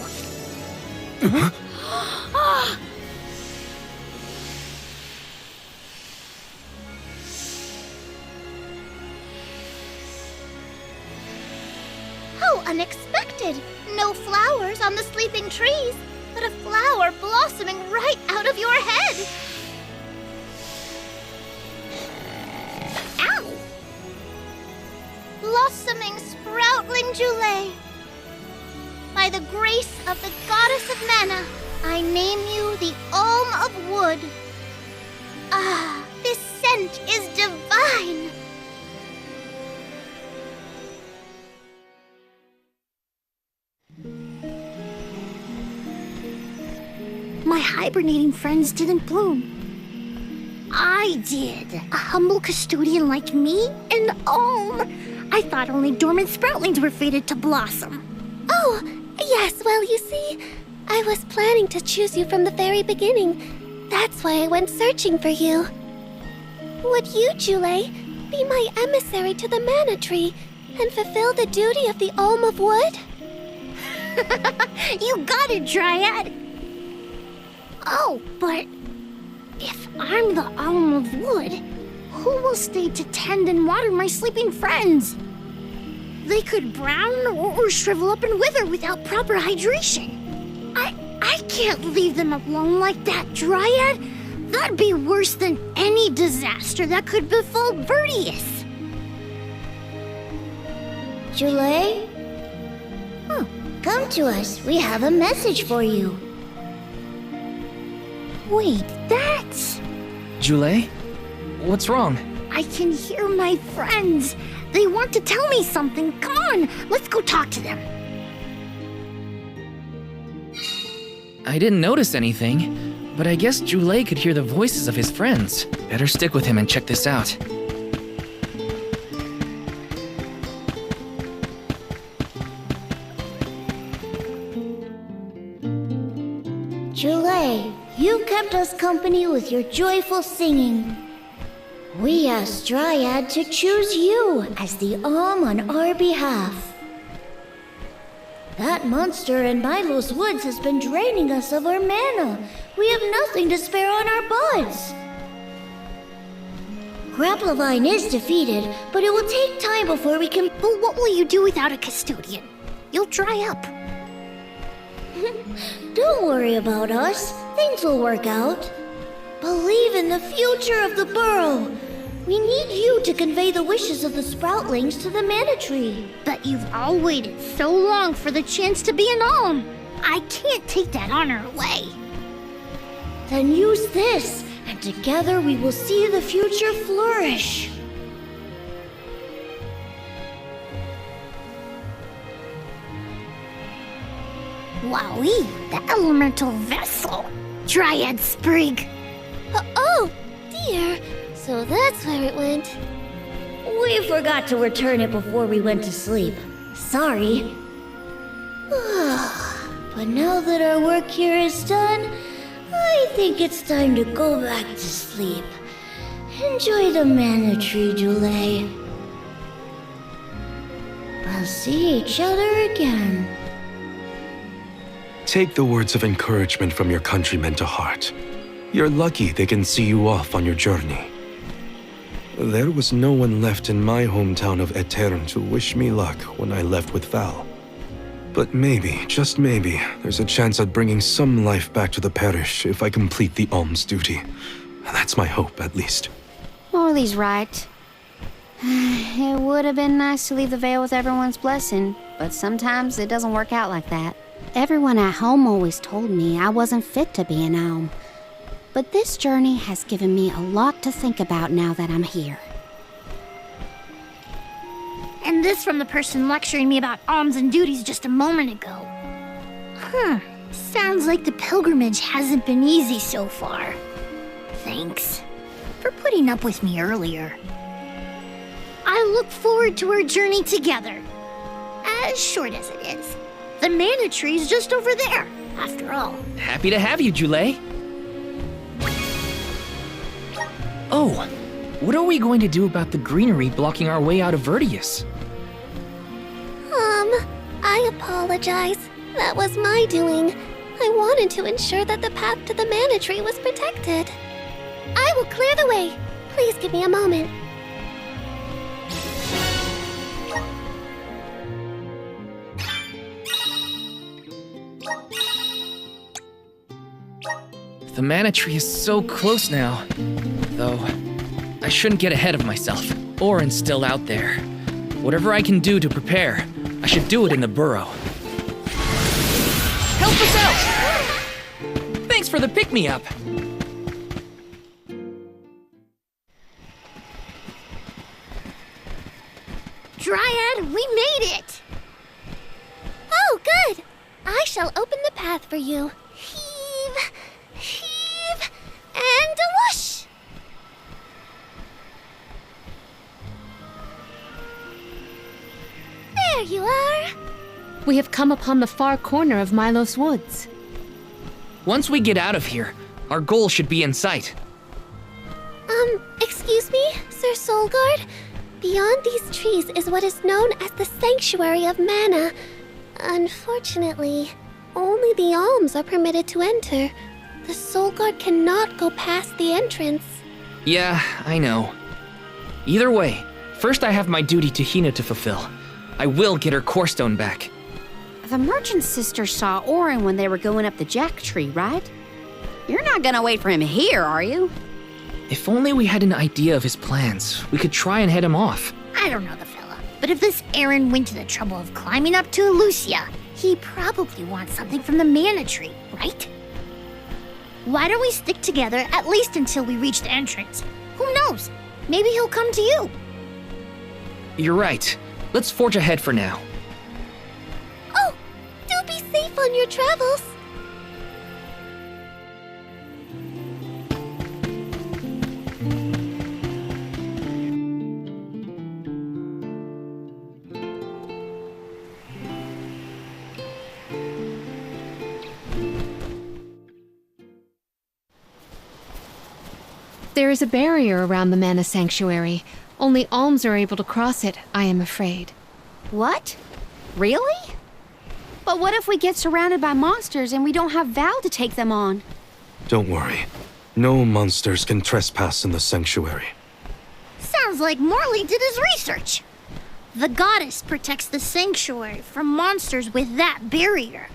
How unexpected! No flowers on the sleeping trees, but a flower blossoming right out of your head! Ow! Blossoming sproutling Joulet. By the grace of the goddess of mana, I name you the Alm of Wood. Ah, this scent is divine! My hibernating friends didn't bloom. I did. A humble custodian like me? An alm? I thought only dormant sproutlings were fated to blossom. Oh, yes, well, you see, I was planning to choose you from the very beginning. That's why I went searching for you. Would you, Joulet, be my emissary to the mana tree and fulfill the duty of the Alm of Wood? You got it, Dryad! Oh, but if I'm the Alm of Wood, who will stay to tend and water my sleeping friends? They could brown or shrivel up and wither without proper hydration. I can't leave them alone like that, Dryad. That'd be worse than any disaster that could befall Verdius. Joulet? Oh, come to us. We have a message for you. Wait, that's... Joulet? What's wrong? I can hear my friends. They want to tell me something. Come on, let's go talk to them. I didn't notice anything, but I guess Joulet could hear the voices of his friends. Better stick with him and check this out. Joulet, you kept us company with your joyful singing. We asked Dryad to choose you as the Alm on our behalf. That monster in Milo's woods has been draining us of our mana. We have nothing to spare on our buds. Grapplevine is defeated, but it will take time before we can... But what will you do without a custodian? You'll dry up. Don't worry about us. Things will work out. Believe in the future of the burrow. We need you to convey the wishes of the sproutlings to the mana tree. But you've all waited so long for the chance to be an alm. I can't take that honor away. Then use this, and together we will see the future flourish. Wowee, the elemental vessel. Dryad Sprig. Oh, dear. So that's where it went. We forgot to return it before we went to sleep. Sorry. But now that our work here is done, I think it's time to go back to sleep. Enjoy the mana tree, Joulet. We'll see each other again. Take the words of encouragement from your countrymen to heart. You're lucky they can see you off on your journey. There was no one left in my hometown of Etern to wish me luck when I left with Val. But maybe, just maybe, there's a chance at bringing some life back to the parish if I complete the alms duty. That's my hope, at least. Morley's right. It would have been nice to leave the veil with everyone's blessing, but sometimes it doesn't work out like that. Everyone at home always told me I wasn't fit to be an alm. But this journey has given me a lot to think about now that I'm here. And this from the person lecturing me about alms and duties just a moment ago. Sounds like the pilgrimage hasn't been easy so far. Thanks for putting up with me earlier. I look forward to our journey together. As short as it is. The mana tree's just over there, after all. Happy to have you, Jule. Oh, what are we going to do about the greenery blocking our way out of Vertius? I apologize. That was my doing. I wanted to ensure that the path to the mana tree was protected. I will clear the way. Please give me a moment. The mana tree is so close now. Though, I shouldn't get ahead of myself, or instill out there. Whatever I can do to prepare, I should do it in the burrow. Help us out! Thanks for the pick-me-up. Dryad, we made it! Oh, good! I shall open the path for you. Heave, heave, and a whoosh! There you are! We have come upon the far corner of Milos Woods. Once we get out of here, our goal should be in sight. Excuse me, Sir Soulguard? Beyond these trees is what is known as the Sanctuary of Mana. Unfortunately, only the alms are permitted to enter. The Soulguard cannot go past the entrance. Yeah, I know. Either way, first I have my duty to Hina to fulfill. I will get her core stone back. The merchant sisters saw Orin when they were going up the jack tree, right? You're not gonna wait for him here, are you? If only we had an idea of his plans, we could try and head him off. I don't know the fella, but if this Aaron went to the trouble of climbing up to Lucia, he probably wants something from the mana tree, right? Why don't we stick together at least until we reach the entrance? Who knows? Maybe he'll come to you. You're right. Let's forge ahead for now. Oh, do be safe on your travels. There is a barrier around the Mana Sanctuary. Only alms are able to cross it, I am afraid. What? Really? But what if we get surrounded by monsters and we don't have Val to take them on? Don't worry. No monsters can trespass in the sanctuary. Sounds like Morley did his research. The goddess protects the sanctuary from monsters with that barrier.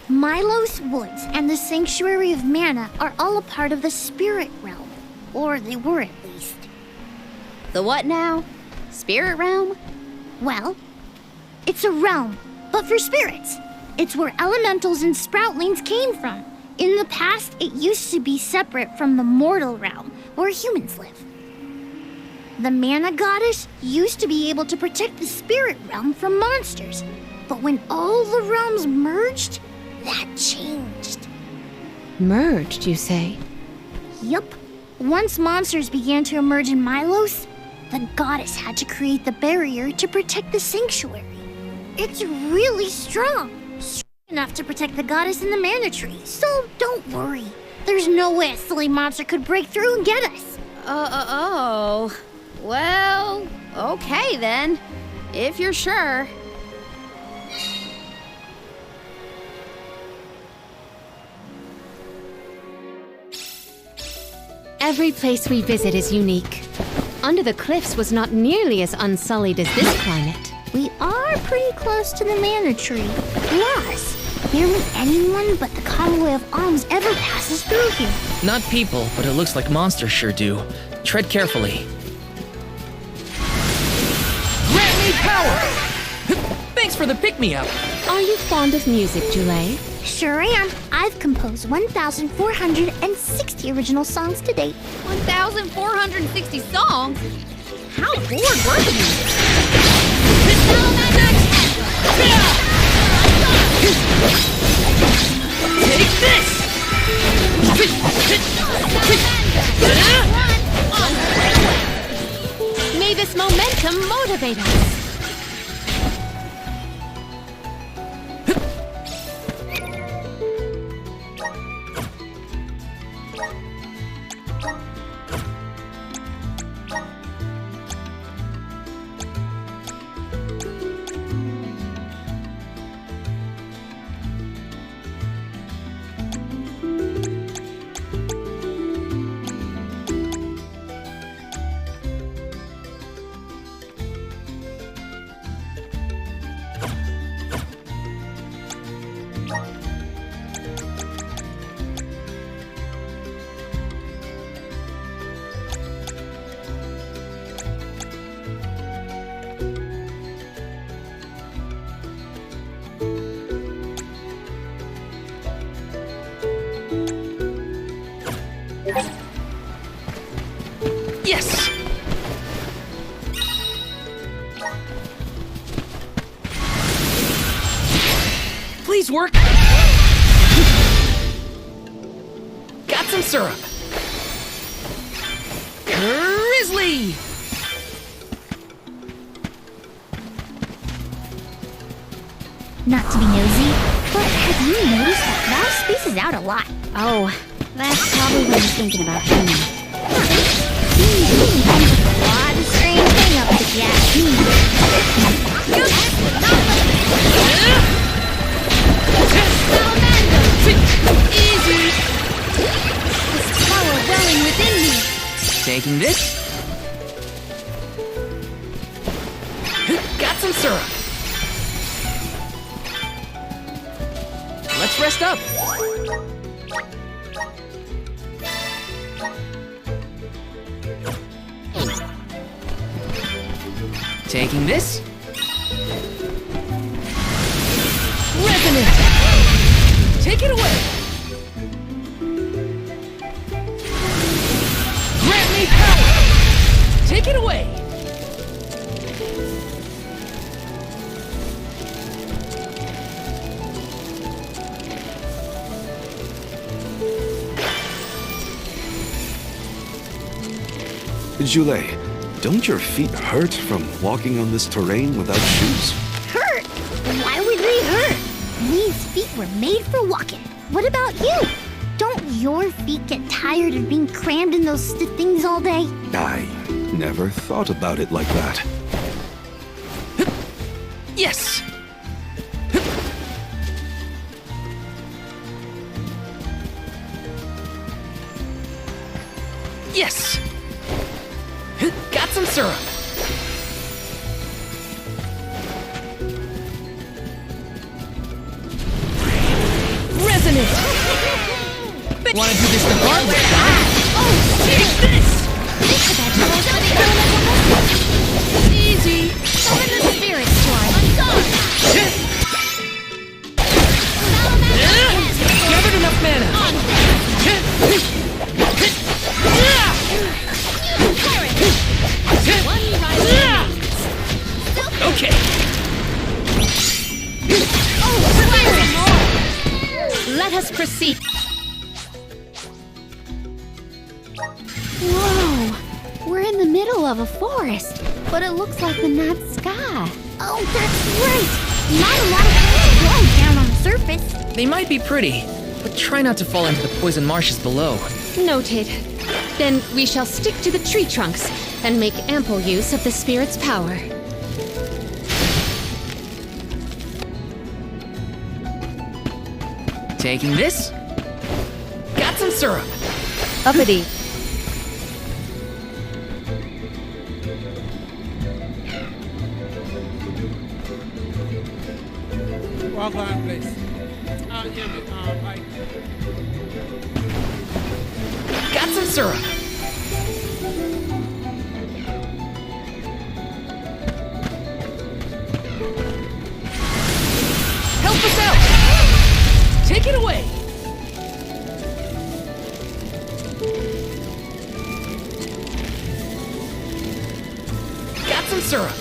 Milos Woods and the Sanctuary of Mana are all a part of the spirit realm. Or they were at least. The what now? Spirit realm? Well, it's a realm, but for spirits. It's where elementals and sproutlings came from. In the past, it used to be separate from the mortal realm, where humans live. The Mana Goddess used to be able to protect the spirit realm from monsters. But when all the realms merged, that changed. Merged, you say? Yup. Once monsters began to emerge in Milos, the goddess had to create the barrier to protect the sanctuary. It's really strong. Strong enough to protect the goddess and the mana tree. So don't worry. There's no way a silly monster could break through and get us. Oh. Well, okay then. If you're sure. Every place we visit is unique. Under the cliffs was not nearly as unsullied as this climate. We are pretty close to the mana tree. Plus, barely anyone but the convoy of alms ever passes through here. Not people, but it looks like monsters sure do. Tread carefully. Grant me power! Thanks for the pick-me-up. Are you fond of music, Jule? Sure am. I've composed 1,460 original songs to date. 1,460 songs? How bored were you? Take this! May this momentum motivate us. Yes! Please work! Got some syrup! Grizzly! Not to be nosy, but have you noticed that Val spaces out a lot? Oh, that's probably what he's thinking about doing. He comes with a lot of strange hang-ups if you ask me. Easy! This power welling within me. Taking this. Got some syrup. Let's rest up. Taking this. Resonant! Take it away! Grant me power! Take it away! Jule, don't your feet hurt from walking on this terrain without shoes? Hurt? Why would they hurt? These feet were made for walking. What about you? Don't your feet get tired of being crammed in those things all day? I never thought about it like that. Yes! Yes! Got some syrup! Resonant! Wanna do this the hard way, huh? Oh, take this! Easy. Summon the spirits to our Gathered enough mana! Okay. Let us proceed. Whoa! We're in the middle of a forest, but it looks like the night sky. Oh, that's right! Not a lot of things growing down on the surface. They might be pretty, but try not to fall into the poison marshes below. Noted. Then we shall stick to the tree trunks and make ample use of the spirit's power. Taking this. Got some syrup. Uppity. Walk on, please. I... Got some syrup. Help us out! Take it away! Got some syrup.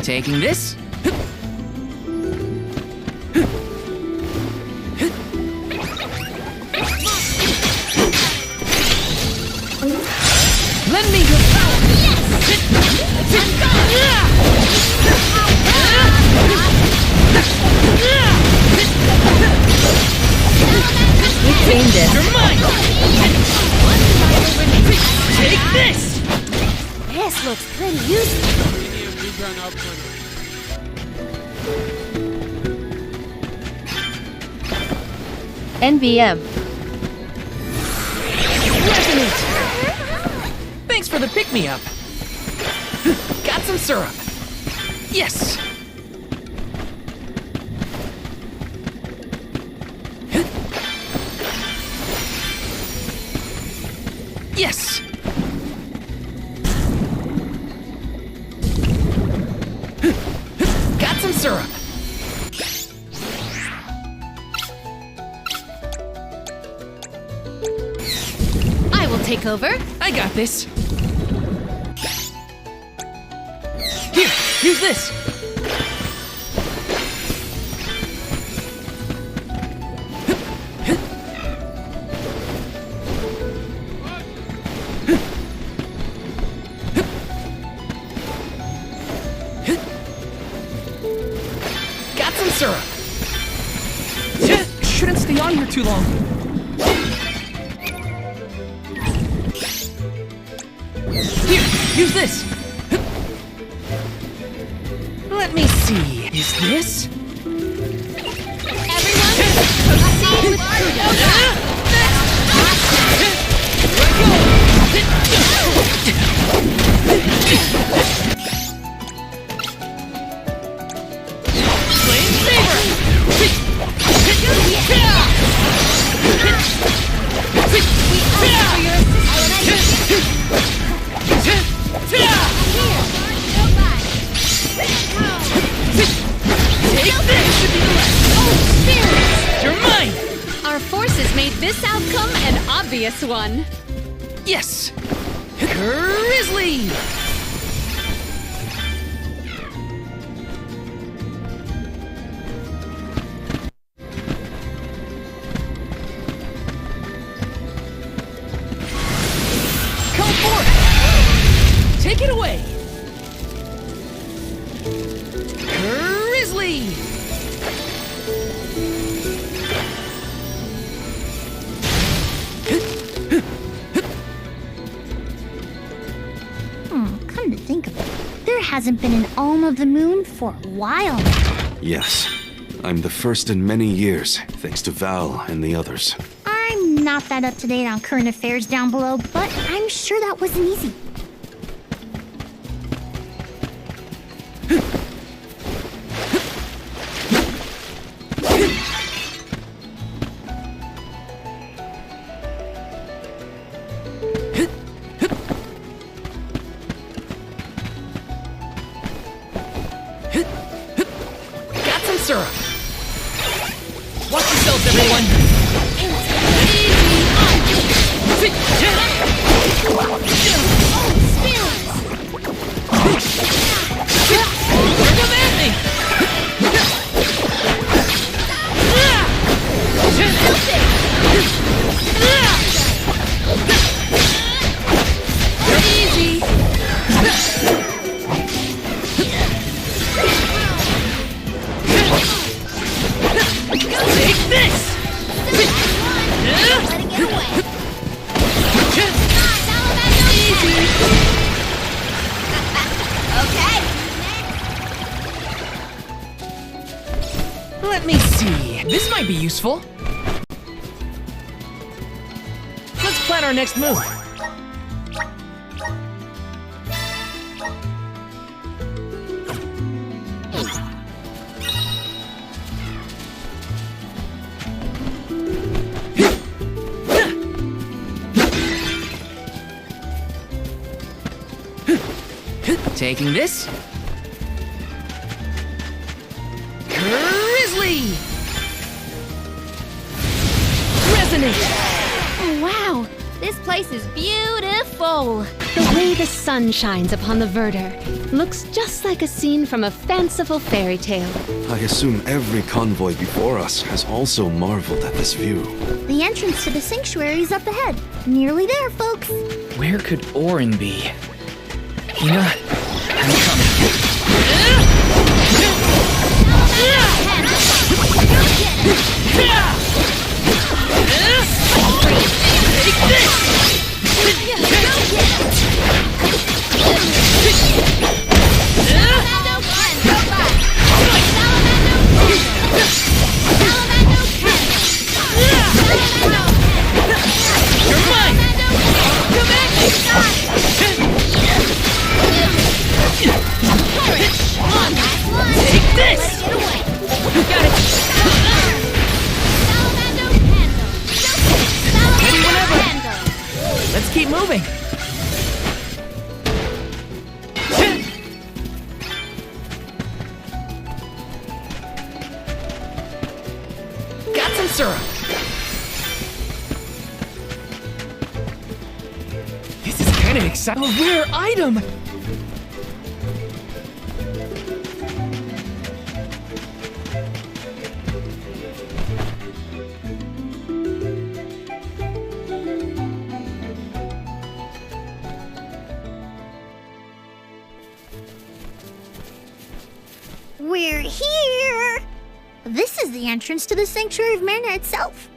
Taking this. Lend me your power. You tamed it. You're mine. Take this. This looks pretty useful. NVM. Resonate. Thanks for the pick-me-up. Got some syrup. Yes. Yes. Got some syrup. I will take over. I got this. Here, use this. Got some syrup. Shouldn't stay on here too long. Here, use this. Let me see. Is this? Everyone, proceed with You're mine! Our forces made this outcome an obvious one. Yes! Grizzly! Come forth! Take it away! Grizzly! Come to think of it, there hasn't been an Alm of the Moon for a while now. Yes. I'm the first in many years, thanks to Val and the others. I'm not that up to date on current affairs down below, but I'm sure that wasn't easy. Got some syrup. Watch yourselves, everyone. Come at me. Easy. Take this! letting it away. Okay. Let me see. This might be useful. Let's plan our next move. Taking this. Grizzly! Resonate! Oh, wow! This place is beautiful! The way the sun shines upon the verdure looks just like a scene from a fanciful fairy tale. I assume every convoy before us has also marveled at this view. The entrance to the sanctuary is up ahead. Nearly there, folks. Where could Orin be? Hina, I'm coming. Let's keep moving. Got some syrup. This is kind of exciting. A rare item. We're here! This is the entrance to the Sanctuary of Mana itself.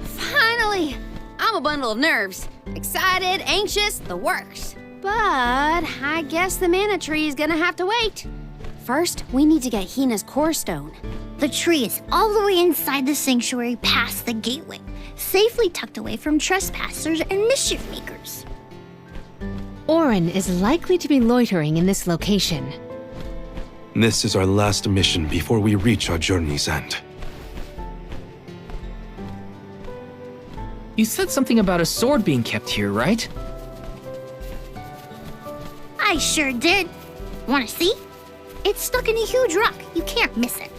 Finally! I'm a bundle of nerves. Excited, anxious, the works. But I guess the mana tree is gonna have to wait. First, we need to get Hina's core stone. The tree is all the way inside the sanctuary past the gateway, safely tucked away from trespassers and mischief makers. Orin is likely to be loitering in this location. This is our last mission before we reach our journey's end. You said something about a sword being kept here, right? I sure did. Wanna see? It's stuck in a huge rock. You can't miss it.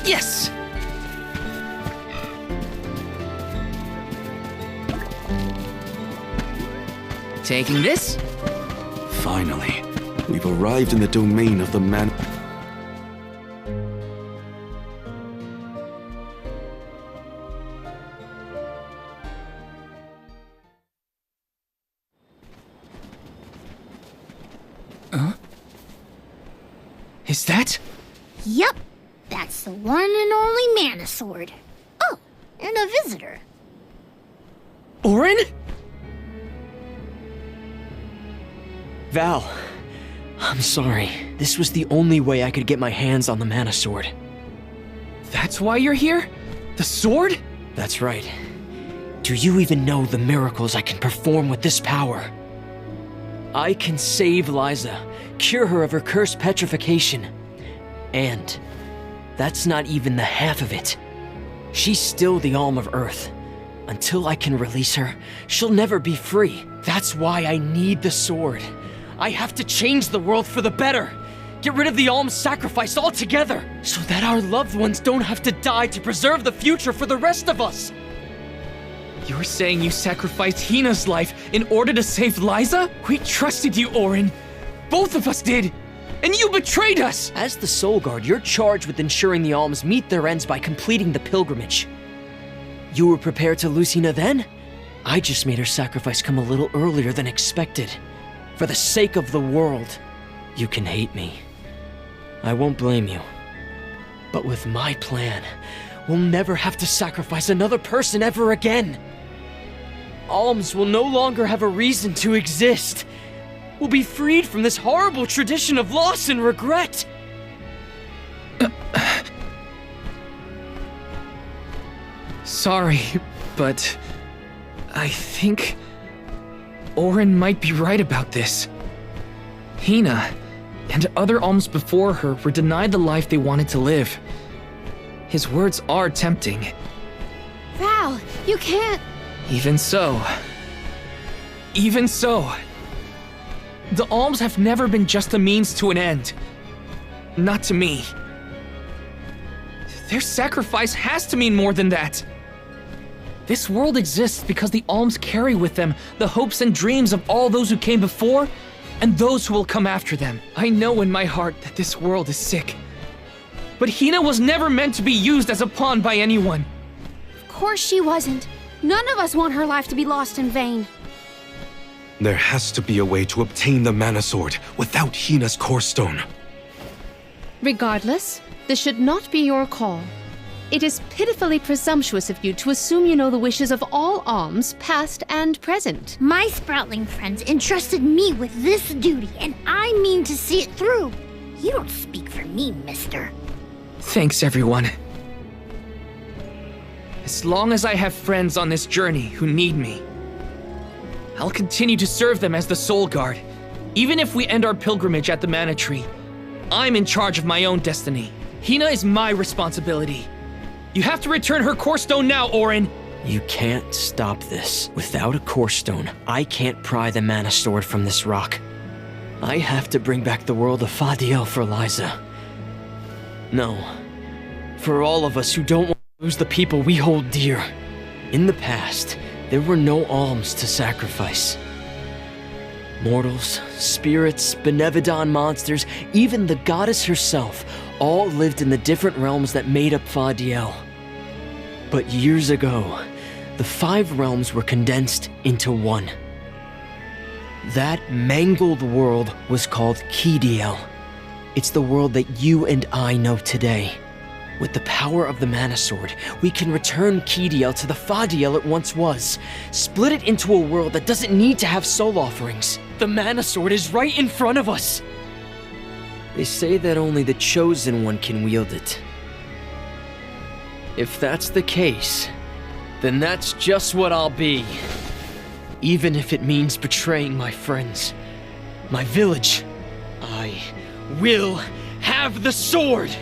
Yes! Taking this? Finally, we've arrived in the domain of the man. Is that? Yup. That's the one and only mana sword. Oh, and a visitor. Orin? Val, I'm sorry. This was the only way I could get my hands on the mana sword. That's why you're here? The sword? That's right. Do you even know the miracles I can perform with this power? I can save Liza, cure her of her cursed petrification. And that's not even the half of it. She's still the Alm of Earth. Until I can release her, she'll never be free. That's why I need the sword. I have to change the world for the better. Get rid of the Alm sacrifice altogether, so that our loved ones don't have to die to preserve the future for the rest of us. You're saying you sacrificed Hina's life in order to save Liza? We trusted you, Orin. Both of us did. And you betrayed us! As the Soul Guard, you're charged with ensuring the Alms meet their ends by completing the pilgrimage. You were prepared to lose Hina then? I just made her sacrifice come a little earlier than expected. For the sake of the world, you can hate me. I won't blame you. But with my plan, we'll never have to sacrifice another person ever again. Alms will no longer have a reason to exist. We'll be freed from this horrible tradition of loss and regret. Sorry, but I think Orin might be right about this. Hina and other alms before her were denied the life they wanted to live. His words are tempting. Val, you can't. Even so, the alms have never been just a means to an end. Not to me. Their sacrifice has to mean more than that. This world exists because the alms carry with them the hopes and dreams of all those who came before and those who will come after them. I know in my heart that this world is sick. But Hina was never meant to be used as a pawn by anyone. Of course she wasn't. None of us want her life to be lost in vain. There has to be a way to obtain the Mana Sword without Hina's Core Stone. Regardless, this should not be your call. It is pitifully presumptuous of you to assume you know the wishes of all alms, past and present. My Sproutling friends entrusted me with this duty, and I mean to see it through. You don't speak for me, mister. Thanks, everyone. As long as I have friends on this journey who need me, I'll continue to serve them as the Soul Guard. Even if we end our pilgrimage at the Mana Tree, I'm in charge of my own destiny. Hina is my responsibility. You have to return her Core Stone now, Orin! You can't stop this. Without a Core Stone, I can't pry the Mana Sword from this rock. I have to bring back the world of Fadiel for Liza. No. For all of us who don't want to lose the people we hold dear. In the past, there were no alms to sacrifice. Mortals, spirits, Benevodon monsters, even the goddess herself, all lived in the different realms that made up Fadiel. But years ago, the 5 realms were condensed into one. That mangled world was called Kidiel. It's the world that you and I know today. With the power of the Mana Sword, we can return Kidiel to the Fadiel it once was. Split it into a world that doesn't need to have soul offerings. The Mana Sword is right in front of us! They say that only the Chosen One can wield it. If that's the case, then that's just what I'll be. Even if it means betraying my friends, my village, I will have the sword!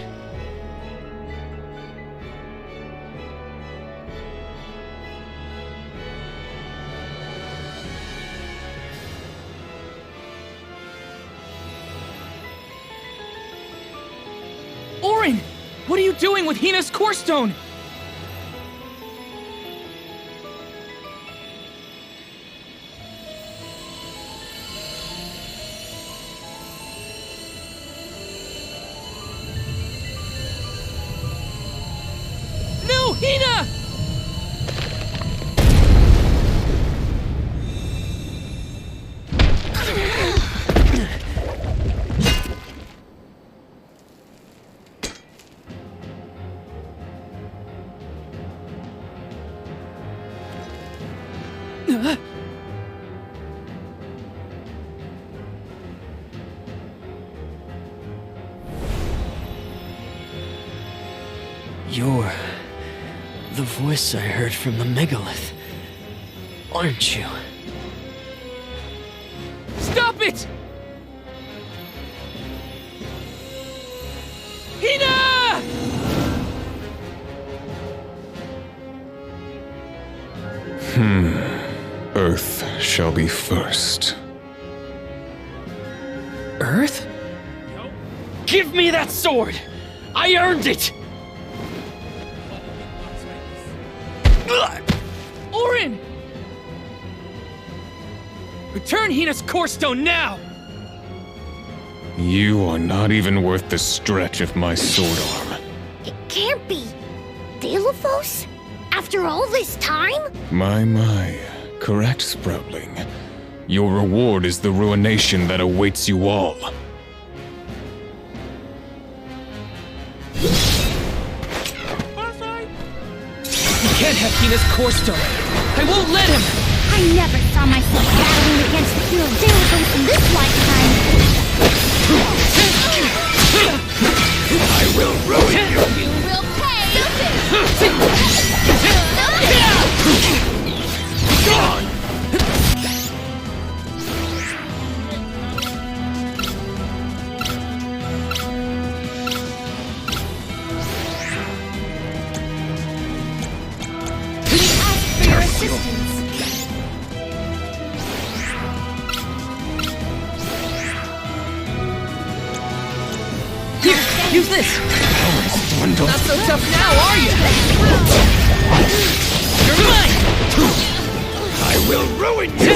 Orin! What are you doing with Hina's Core Stone? No, Hina! You're the voice I heard from the megalith, aren't you? Stop it! Hina! Earth shall be first. Earth? Give me that sword! I earned it! Orin! Return Hina's Core Stone now! You are not even worth the stretch of my sword arm. It can't be. Delophos? After all this time? My. Correct, Sproutling. Your reward is the ruination that awaits you all. He can't have Hina's Core Stone. I won't let him! I never saw myself battling against the hero Delophos in this lifetime. I will ruin you! You will pay! Gone! Use this! Not so tough now, are you? You're mine! I will ruin you!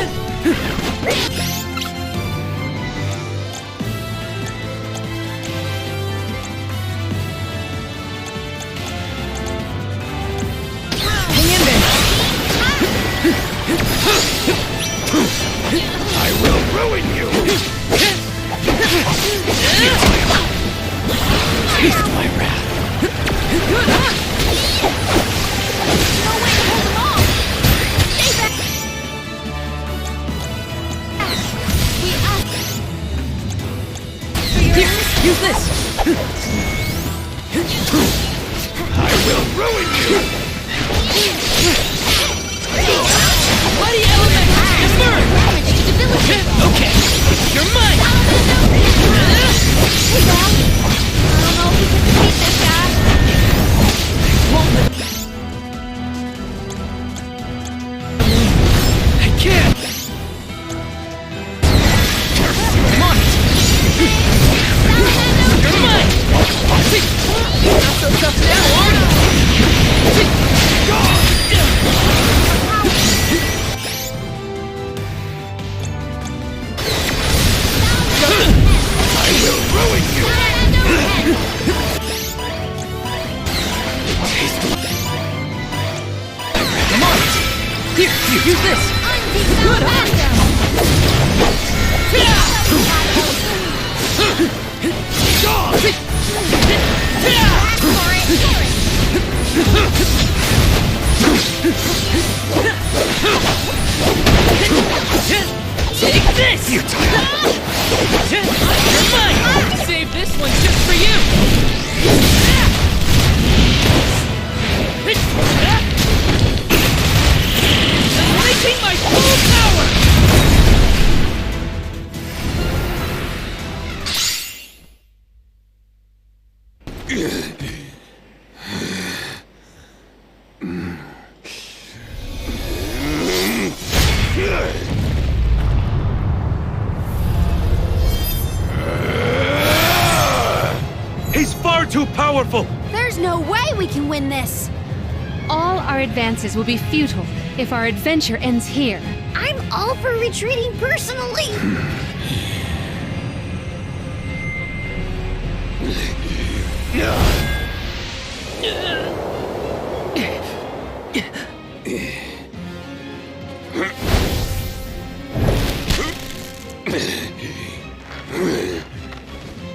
Hang in there! I will ruin you! Taste my wrath. Here, use this! I will ruin you! Mighty element! Defer! Okay, you're mine! I can't! I'm on it! You're mine! Not so tough now, are you? I will ruin you! Come on! Here, use this! Good, huh? Take this! You're mine! Save this one just for you! Unleashing my full power! He's far too powerful! There's no way we can win this! All our advances will be futile if our adventure ends here. I'm all for retreating personally.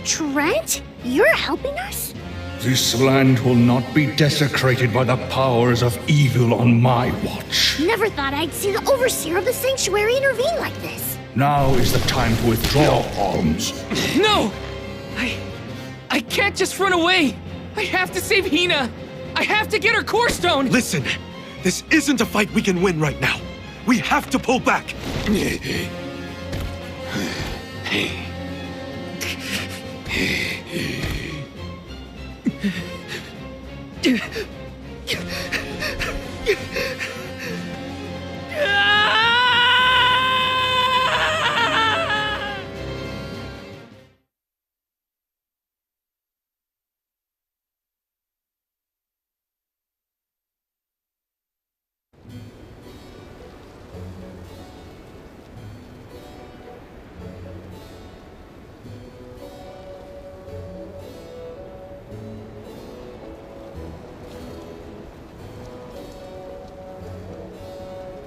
Trent, you're helping us? This land will not be desecrated by the powers of evil on my watch. Never thought I'd see the overseer of the sanctuary intervene like this. Now is the time to withdraw arms. No! I can't just run away! I have to save Hina! I have to get her core stone! Listen, this isn't a fight we can win right now. We have to pull back.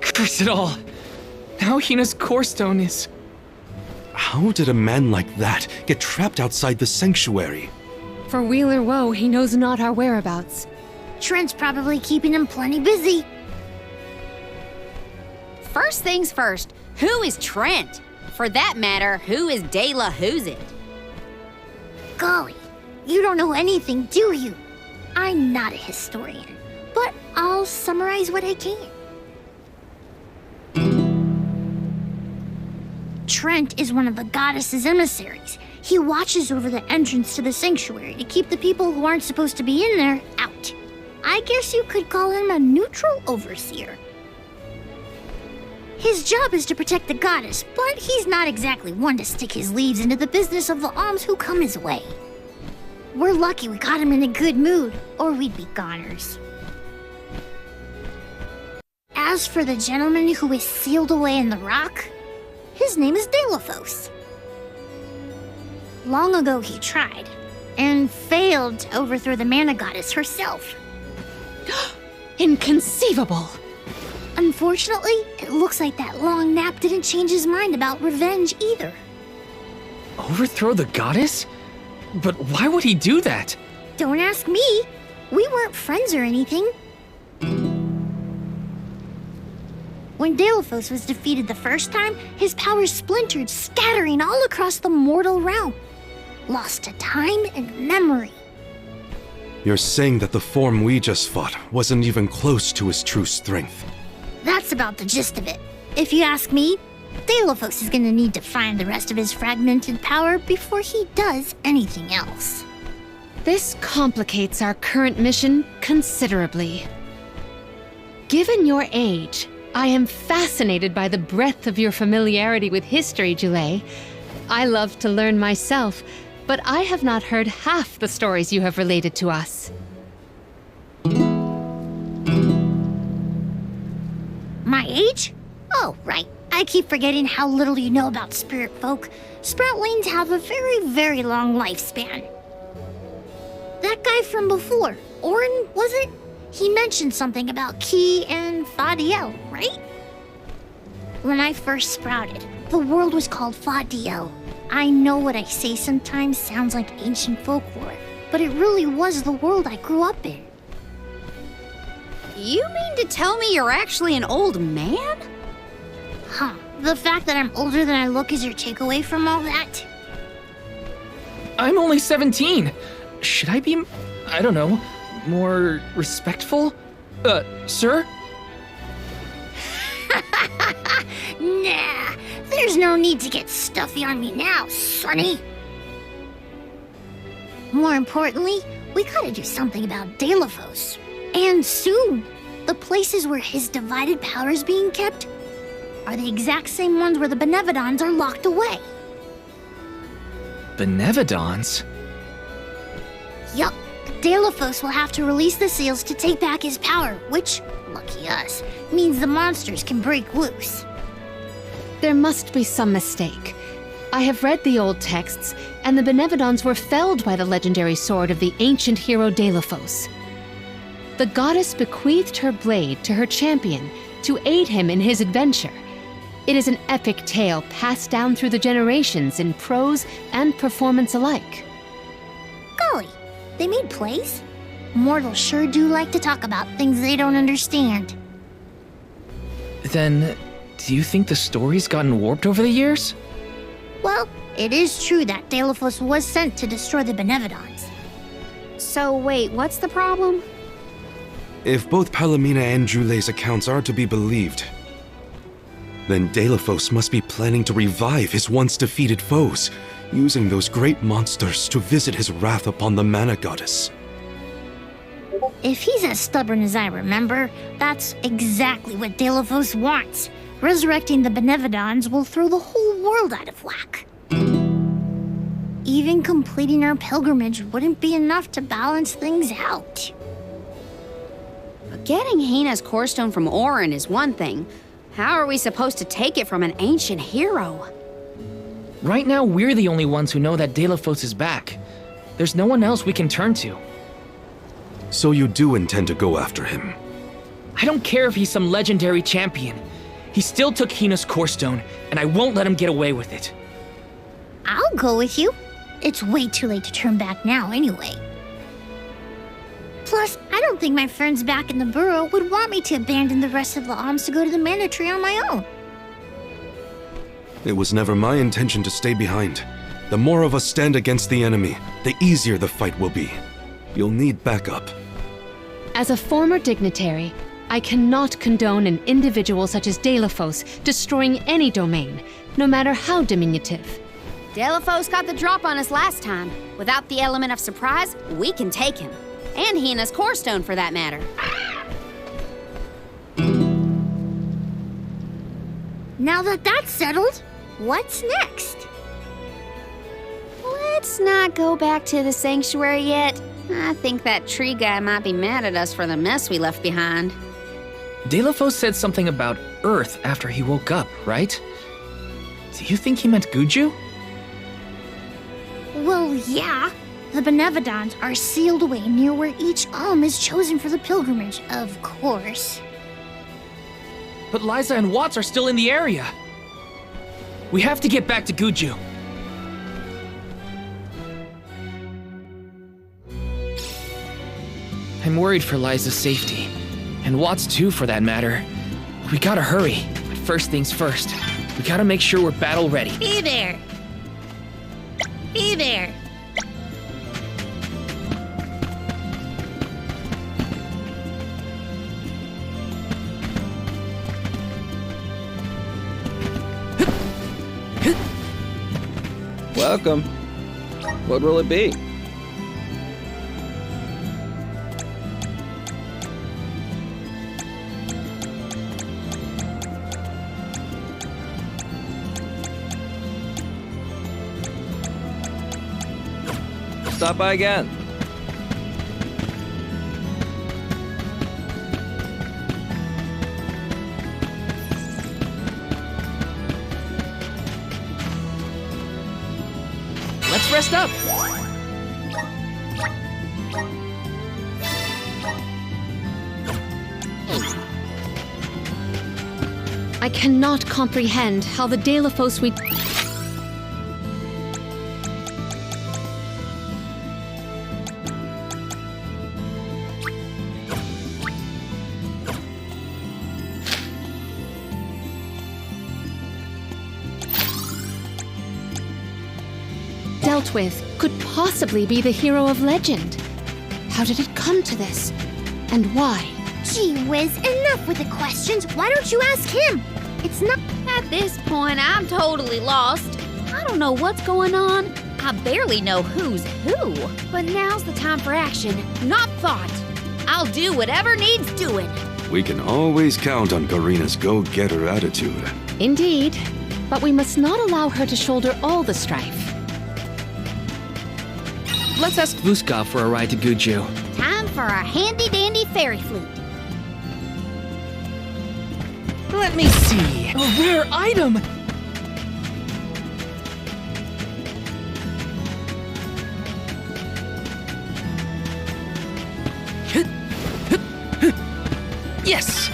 Curse it all! Now Hina's core stone is... How did a man like that get trapped outside the sanctuary? For Wheeler Woe, he knows not our whereabouts. Trent's probably keeping him plenty busy. First things first, who is Trent? For that matter, who is De La Who's It? Golly, you don't know anything, do you? I'm not a historian, but I'll summarize what I can. Trent is one of the goddess's emissaries. He watches over the entrance to the sanctuary to keep the people who aren't supposed to be in there out. I guess you could call him a neutral overseer. His job is to protect the goddess, but he's not exactly one to stick his leaves into the business of the alms who come his way. We're lucky we got him in a good mood, or we'd be goners. As for the gentleman who is sealed away in the rock, his name is Delaphos. Long ago he tried, and failed to overthrow the mana goddess herself. Inconceivable! Unfortunately, it looks like that long nap didn't change his mind about revenge either. Overthrow the goddess? But why would he do that? Don't ask me. We weren't friends or anything. When Delaphos was defeated the first time, his powers splintered, scattering all across the mortal realm. Lost to time and memory. You're saying that the form we just fought wasn't even close to his true strength. That's about the gist of it. If you ask me, Delaphos is gonna need to find the rest of his fragmented power before he does anything else. This complicates our current mission considerably. Given your age, I am fascinated by the breadth of your familiarity with history, Jule. I love to learn myself, but I have not heard half the stories you have related to us. My age? Oh, right. I keep forgetting how little you know about spirit folk. Sproutlings have a very, very long lifespan. That guy from before, Orin, was it? He mentioned something about Ki and Fadiel, right? When I first sprouted, the world was called Fadiel. I know what I say sometimes sounds like ancient folklore, but it really was the world I grew up in. You mean to tell me you're actually an old man? Huh. The fact that I'm older than I look is your takeaway from all that? I'm only 17. Should I be, I don't know, more respectful? Sir? Nah, there's no need to get stuffy on me now, Sonny. More importantly, we gotta do something about Delaphos. And soon. The places where his divided power is being kept are the exact same ones where the Benevodons are locked away. Benevodons? Yup. Delaphos will have to release the seals to take back his power, which, lucky us, means the monsters can break loose. There must be some mistake. I have read the old texts, and the Benevodons were felled by the legendary sword of the ancient hero Delaphos. The goddess bequeathed her blade to her champion to aid him in his adventure. It is an epic tale passed down through the generations in prose and performance alike. Golly, they made plays? Mortals sure do like to talk about things they don't understand. Then, do you think the story's gotten warped over the years? Well, it is true that Delaphos was sent to destroy the Benevodons. So wait, what's the problem? If both Palomina and Jule's accounts are to be believed, then Delaphos must be planning to revive his once defeated foes, using those great monsters to visit his wrath upon the mana goddess. If he's as stubborn as I remember, that's exactly what Delaphos wants. Resurrecting the Benevodons will throw the whole world out of whack. Even completing our pilgrimage wouldn't be enough to balance things out. But getting Hina's core stone from Orin is one thing. How are we supposed to take it from an ancient hero? Right now, we're the only ones who know that Delaphos is back. There's no one else we can turn to. So you do intend to go after him? I don't care if he's some legendary champion. He still took Hina's core stone, and I won't let him get away with it. I'll go with you. It's way too late to turn back now anyway. Plus, I don't think my friends back in the burrow would want me to abandon the rest of the alms to go to the mana tree on my own. It was never my intention to stay behind. The more of us stand against the enemy, the easier the fight will be. You'll need backup. As a former dignitary, I cannot condone an individual such as Delaphos destroying any domain, no matter how diminutive. Delaphos got the drop on us last time. Without the element of surprise, we can take him. And Hina's core stone, for that matter. Now that that's settled, what's next? Let's not go back to the sanctuary yet. I think that tree guy might be mad at us for the mess we left behind. Delafos said something about Earth after he woke up, right? Do you think he meant Guju? Well, yeah. The Benevodons are sealed away near where each alm is chosen for the pilgrimage, of course. But Liza and Watts are still in the area. We have to get back to Guju. I'm worried for Liza's safety. And Watts too, for that matter. We gotta hurry. But first things first. We gotta make sure we're battle ready. Hey there! Hey there! Welcome. What will it be? Stop by again. Let's rest up. I cannot comprehend how the Delafos we... dealt with could possibly be the hero of legend. How did it come to this? And why? Gee whiz, enough with the questions. Why don't you ask him? It's not... At this point, I'm totally lost. I don't know what's going on. I barely know who's who. But now's the time for action, not thought. I'll do whatever needs doing. We can always count on Karina's go-getter attitude. Indeed. But we must not allow her to shoulder all the strife. Let's ask Vuskov for a ride to Guju. Time for a handy-dandy fairy fleet. Let me see. A rare item! Yes!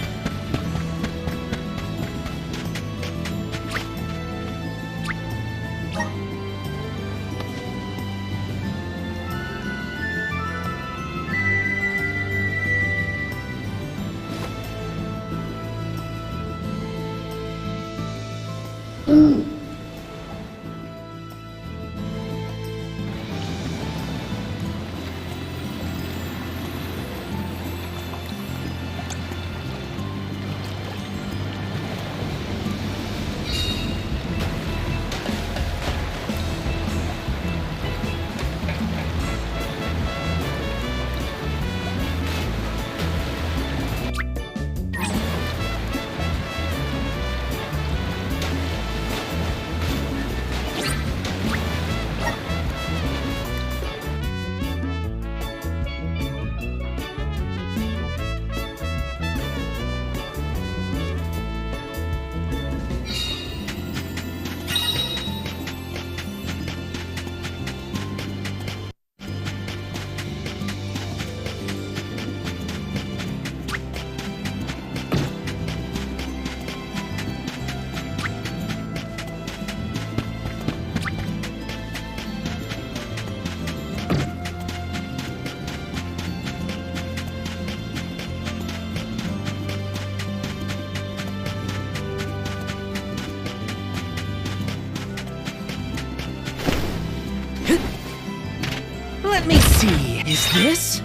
Let me see. Is this?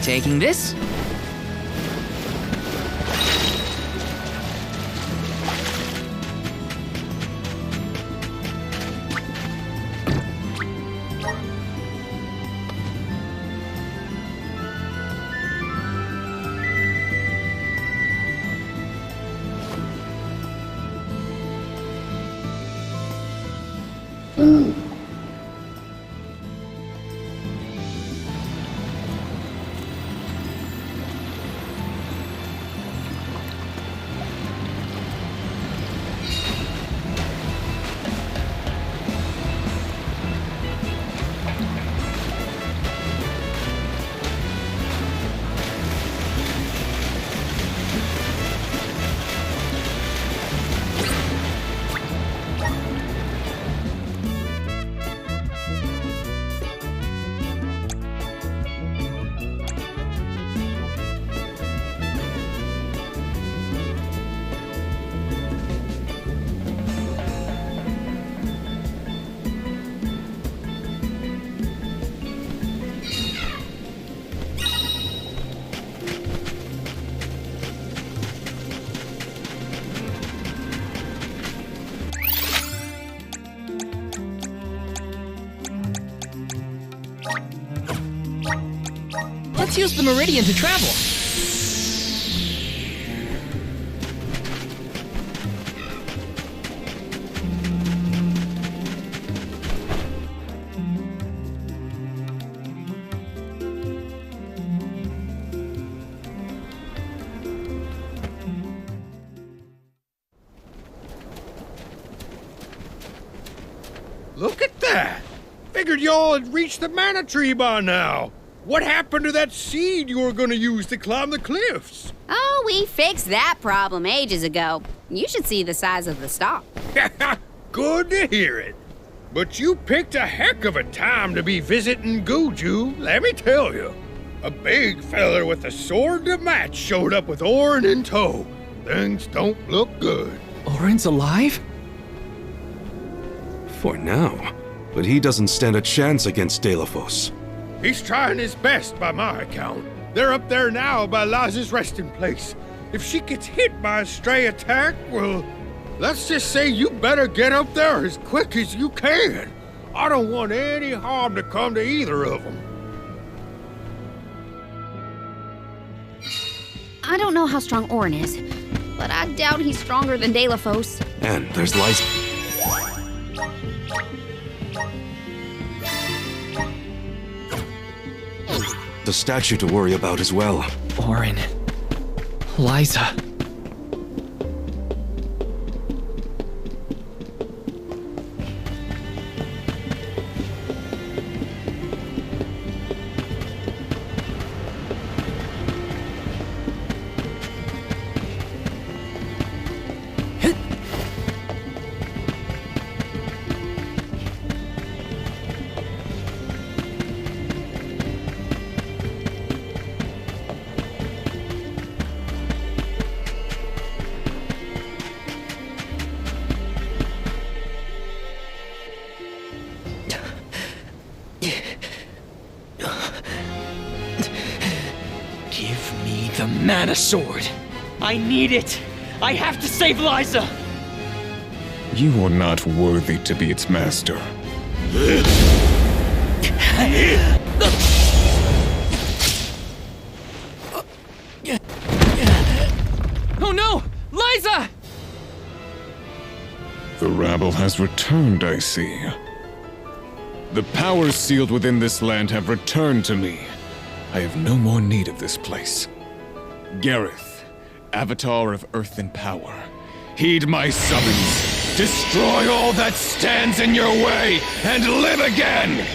Taking this? Let's use the meridian to travel. Look at that! Figured y'all had reached the mana tree by now. What happened to that seed you were gonna use to climb the cliffs? Oh, we fixed that problem ages ago. You should see the size of the stalk. Good to hear it. But you picked a heck of a time to be visiting Guju, let me tell you. A big feller with a sword to match showed up with Orin in tow. Things don't look good. Orin's alive? For now. But he doesn't stand a chance against Delafos. He's trying his best by my account. They're up there now by Liza's resting place. If she gets hit by a stray attack, well, let's just say you better get up there as quick as you can. I don't want any harm to come to either of them. I don't know how strong Orin is, but I doubt he's stronger than Delafos. And there's Liza. The statue to worry about as well. Orin. Liza. The mana sword. I need it. I have to save Liza. You are not worthy to be its master. Oh no! Liza! The rabble has returned, I see. The powers sealed within this land have returned to me. I have no more need of this place. Gareth, Avatar of Earth and Power, heed my summons. Destroy all that stands in your way and live again!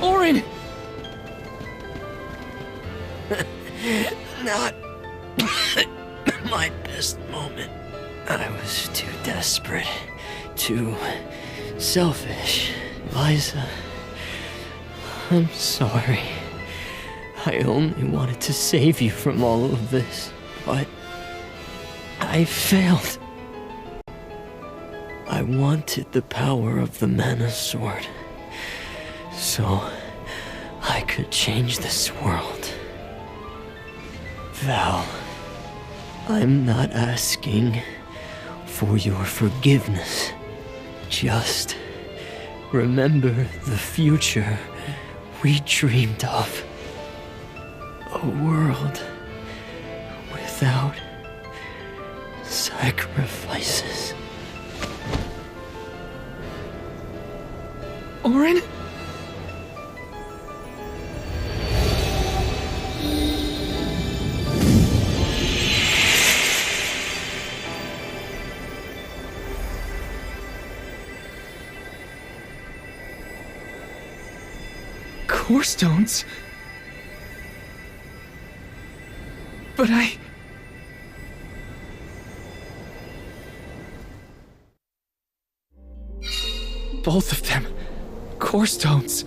Orin! Not my best moment. I was too desperate, too selfish. Liza, I'm sorry. I only wanted to save you from all of this, but I failed. I wanted the power of the mana sword, so I could change this world. Val, I'm not asking for your forgiveness. Just remember the future we dreamed of. A world without sacrifices. Orin? Core stones? But both of them. Core stones.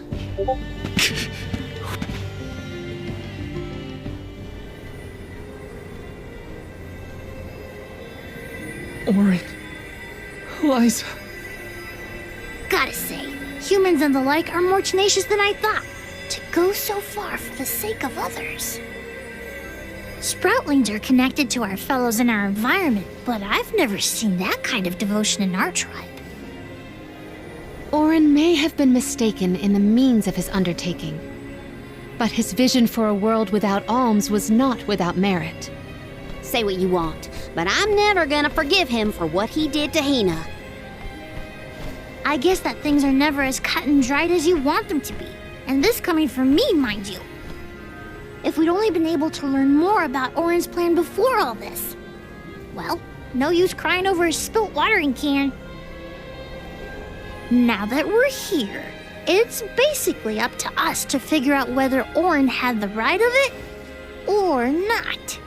Orin. Liza. Gotta say, humans and the like are more tenacious than I thought. to go so far for the sake of others. Sproutlings are connected to our fellows in our environment, but I've never seen that kind of devotion in our tribe. Orin may have been mistaken in the means of his undertaking, but his vision for a world without alms was not without merit. Say what you want, but I'm never gonna forgive him for what he did to Hina. I guess that things are never as cut and dried as you want them to be, and this coming from me, mind you. If we'd only been able to learn more about Orin's plan before all this. Well, no use crying over a spilt watering can. Now that we're here, it's basically up to us to figure out whether Orin had the right of it or not.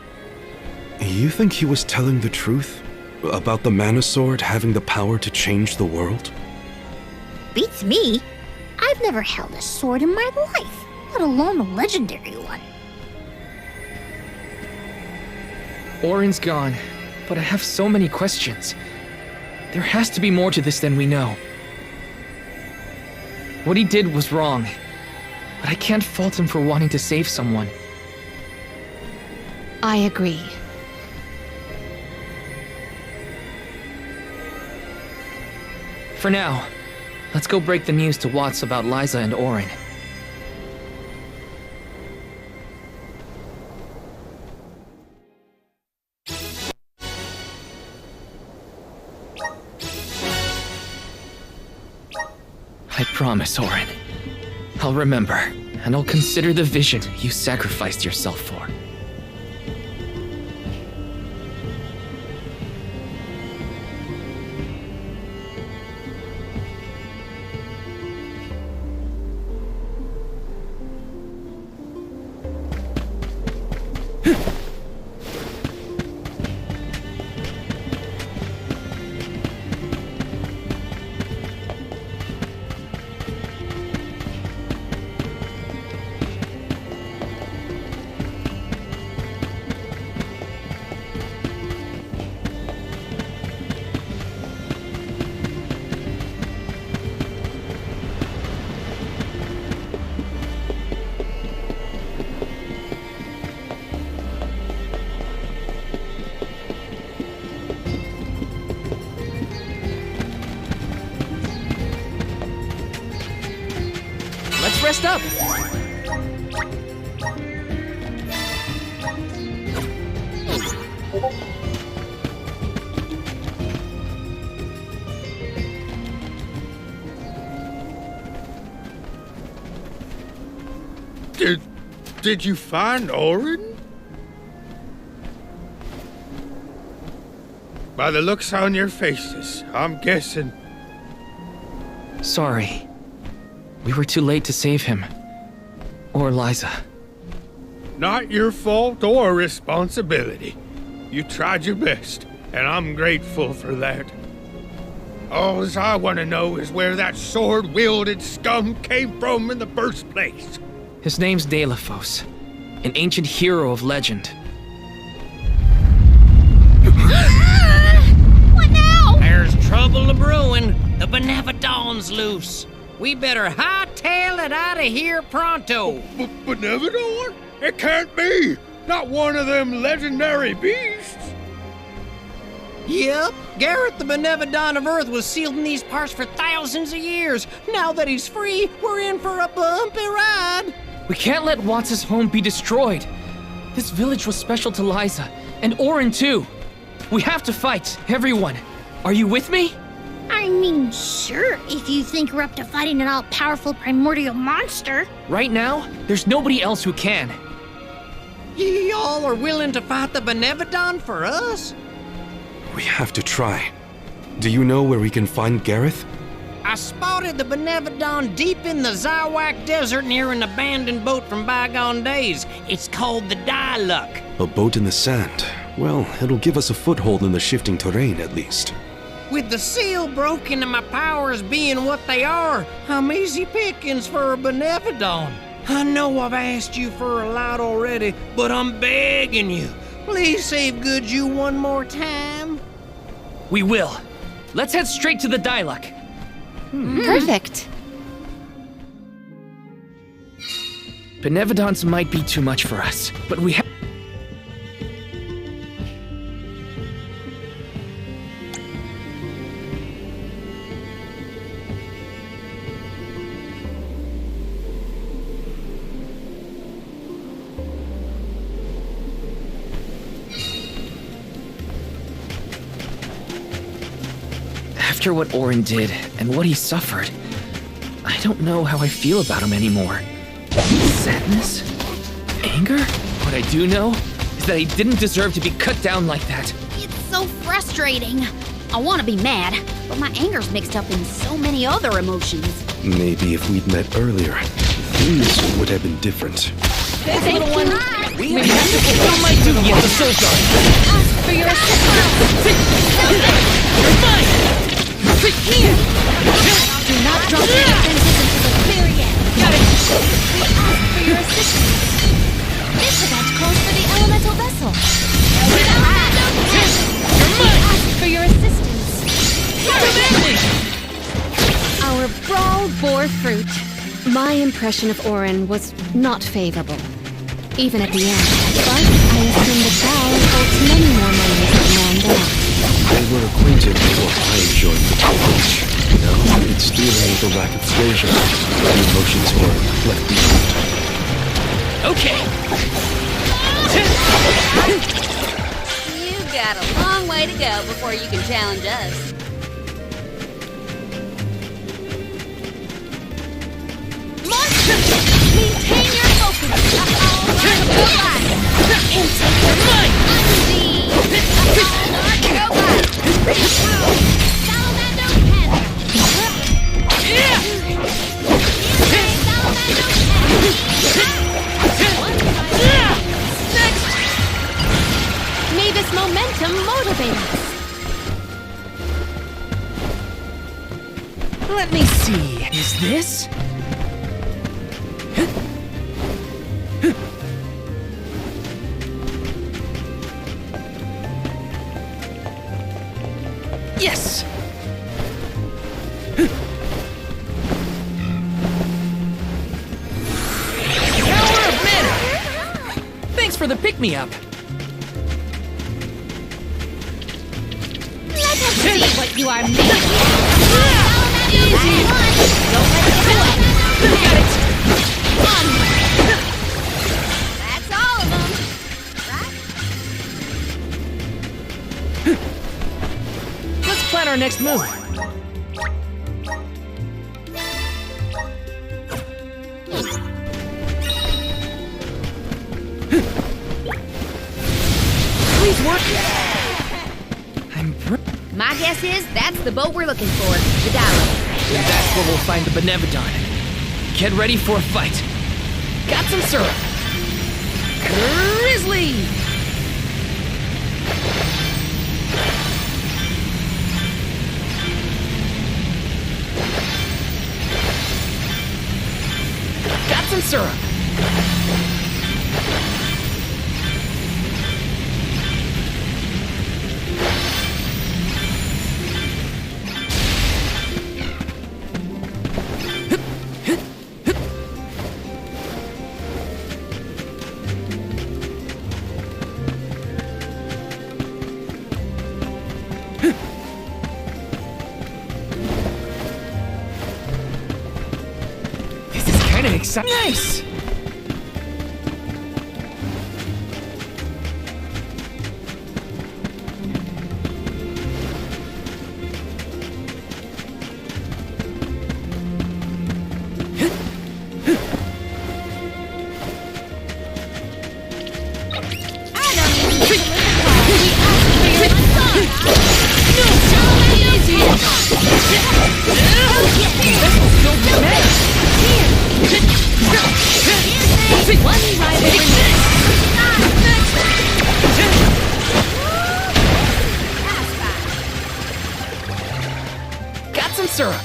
You think he was telling the truth? About the Mana Sword having the power to change the world? Beats me. I've never held a sword in my life, let alone a legendary one. Orin's gone, but I have so many questions. There has to be more to this than we know. What he did was wrong, but I can't fault him for wanting to save someone. I agree. For now, let's go break the news to Watts about Liza and Orin. I promise, Orin. I'll remember, and I'll consider the vision you sacrificed yourself for. Let's rest up! Did you find Orin? By the looks on your faces, I'm guessing. Sorry. We were too late to save him. Or Liza. Not your fault or responsibility. You tried your best, and I'm grateful for that. All I want to know is where that sword-wielded scum came from in the first place. His name's Delafos, an ancient hero of legend. What now? There's trouble a-brewing. The Benevodon's loose. We better hightail it out of here pronto. Benevodon? It can't be! Not one of them legendary beasts! Yep, Gareth the Benevodon of Earth was sealed in these parts for thousands of years. Now that he's free, we're in for a bumpy ride. We can't let Watts' home be destroyed. This village was special to Liza, and Orin too. We have to fight, everyone. Are you with me? I mean, sure, if you think we're up to fighting an all-powerful primordial monster. Right now, there's nobody else who can. Y'all are willing to fight the Benevodon for us? We have to try. Do you know where we can find Gareth? I spotted the Benevodon deep in the Zawak Desert near an abandoned boat from bygone days. It's called the Diluc. A boat in the sand. Well, it'll give us a foothold in the shifting terrain, at least. With the seal broken and my powers being what they are, I'm easy pickings for a Benevodon. I know I've asked you for a lot already, but I'm begging you. Please save Goodju one more time. We will. Let's head straight to the Diluc. Perfect. Benevodons might be too much for us, but we have. After what Orin did and what he suffered, I don't know how I feel about him anymore. Sadness? Anger? What I do know is that he didn't deserve to be cut down like that. It's so frustrating. I want to be mad, but my anger's mixed up in so many other emotions. Maybe if we'd met earlier, things would have been different. Thank you. We have to fulfill my duty as a soul guard. Ask for your assistance. You're mine! Here! Do not drop your defenses until the very end. Got it! We ask for your assistance. This event calls for the elemental vessel. You're We mine! ask for your assistance. Our brawl bore fruit. My impression of Orin was not favorable, even at the end. But I assume the Val holds many more memories of man than I. They were acquainted before I joined the pilgrimage. Now it's dealing with a lack of closure. The emotions were left behind. Okay! You got a long way to go before you can challenge us. Monster! Maintain your focus! And take your mind! Salamander Panda! May this momentum motivate us. Let me see. Is this? Yes! Power of mana! Thanks for the pick-me-up. Let us see what you are made of. Easy! Don't let it go. Got it! That's all of them. Right? Let's plan our next move. Please work. My guess is that's the boat we're looking for, the Dollar. And that's where we'll find the Benevodon. Get ready for a fight. Got some syrup. Grizzly! Got some syrup. This is kind of exciting. Nice! Got some syrup.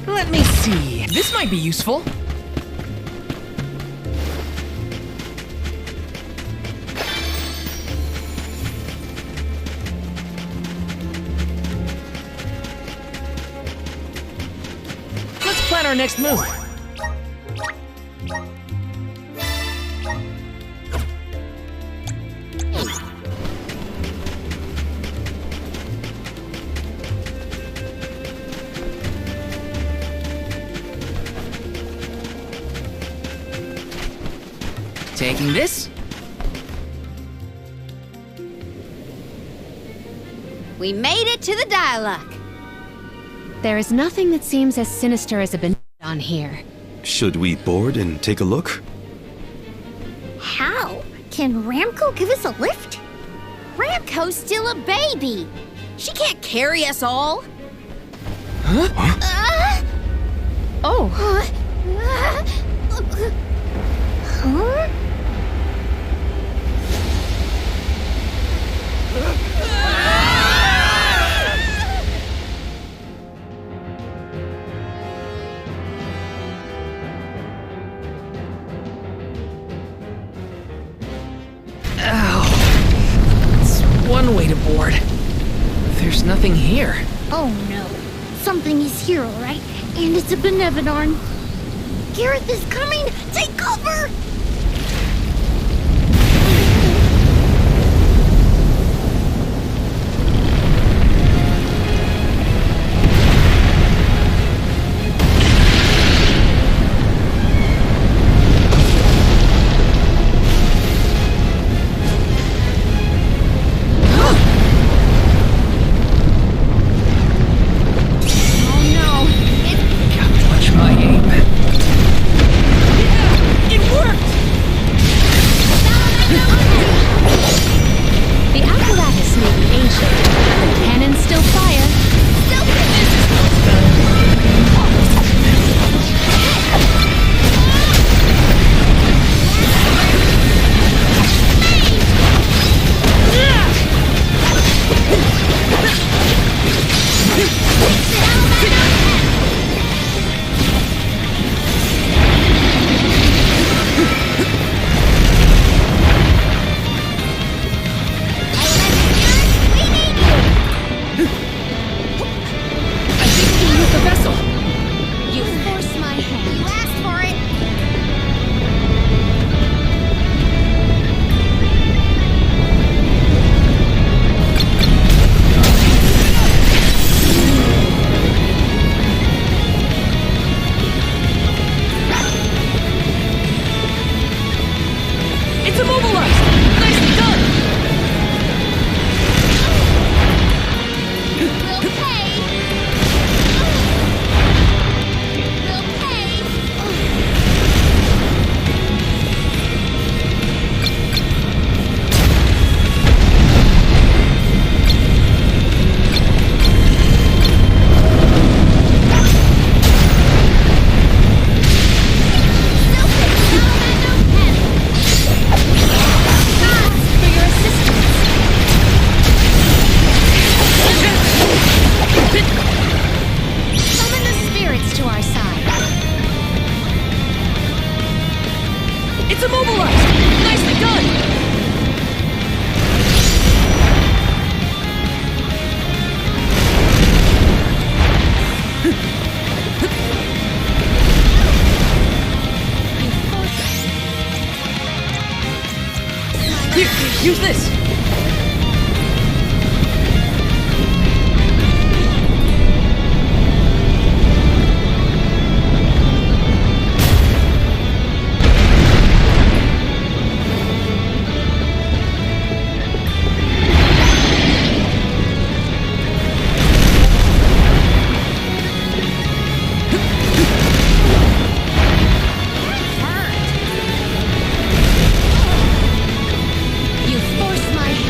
Let me see. This might be useful. our next move? Taking this? We made it to the dialogue. There is nothing that seems as sinister as a Benevodon here. Should we board and take a look? How? Can Ramco give us a lift? Ramco's still a baby. She can't carry us all. Oh. Huh? One way to board. There's nothing here. Oh no. Something is here, alright? And it's a Benevodon. Gareth is coming! Take cover! Use this! You forced my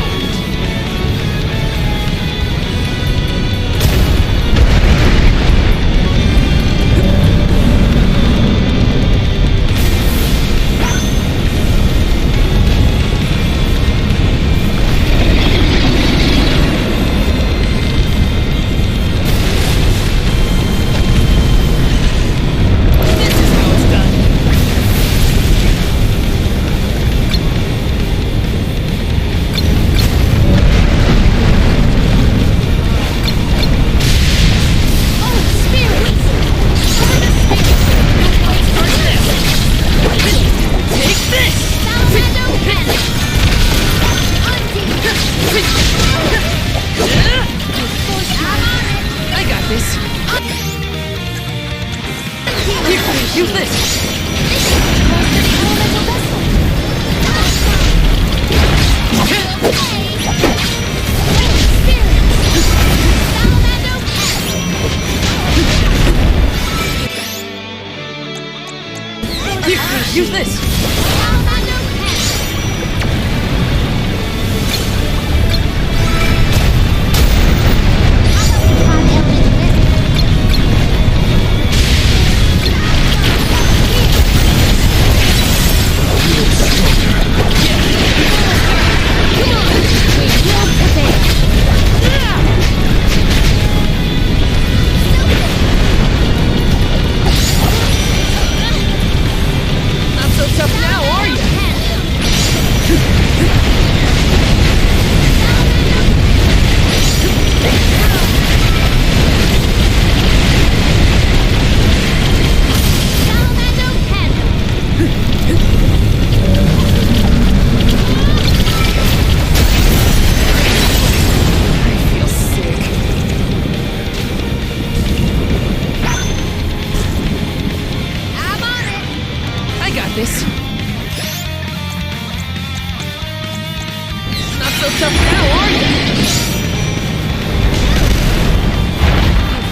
tough now, aren't you?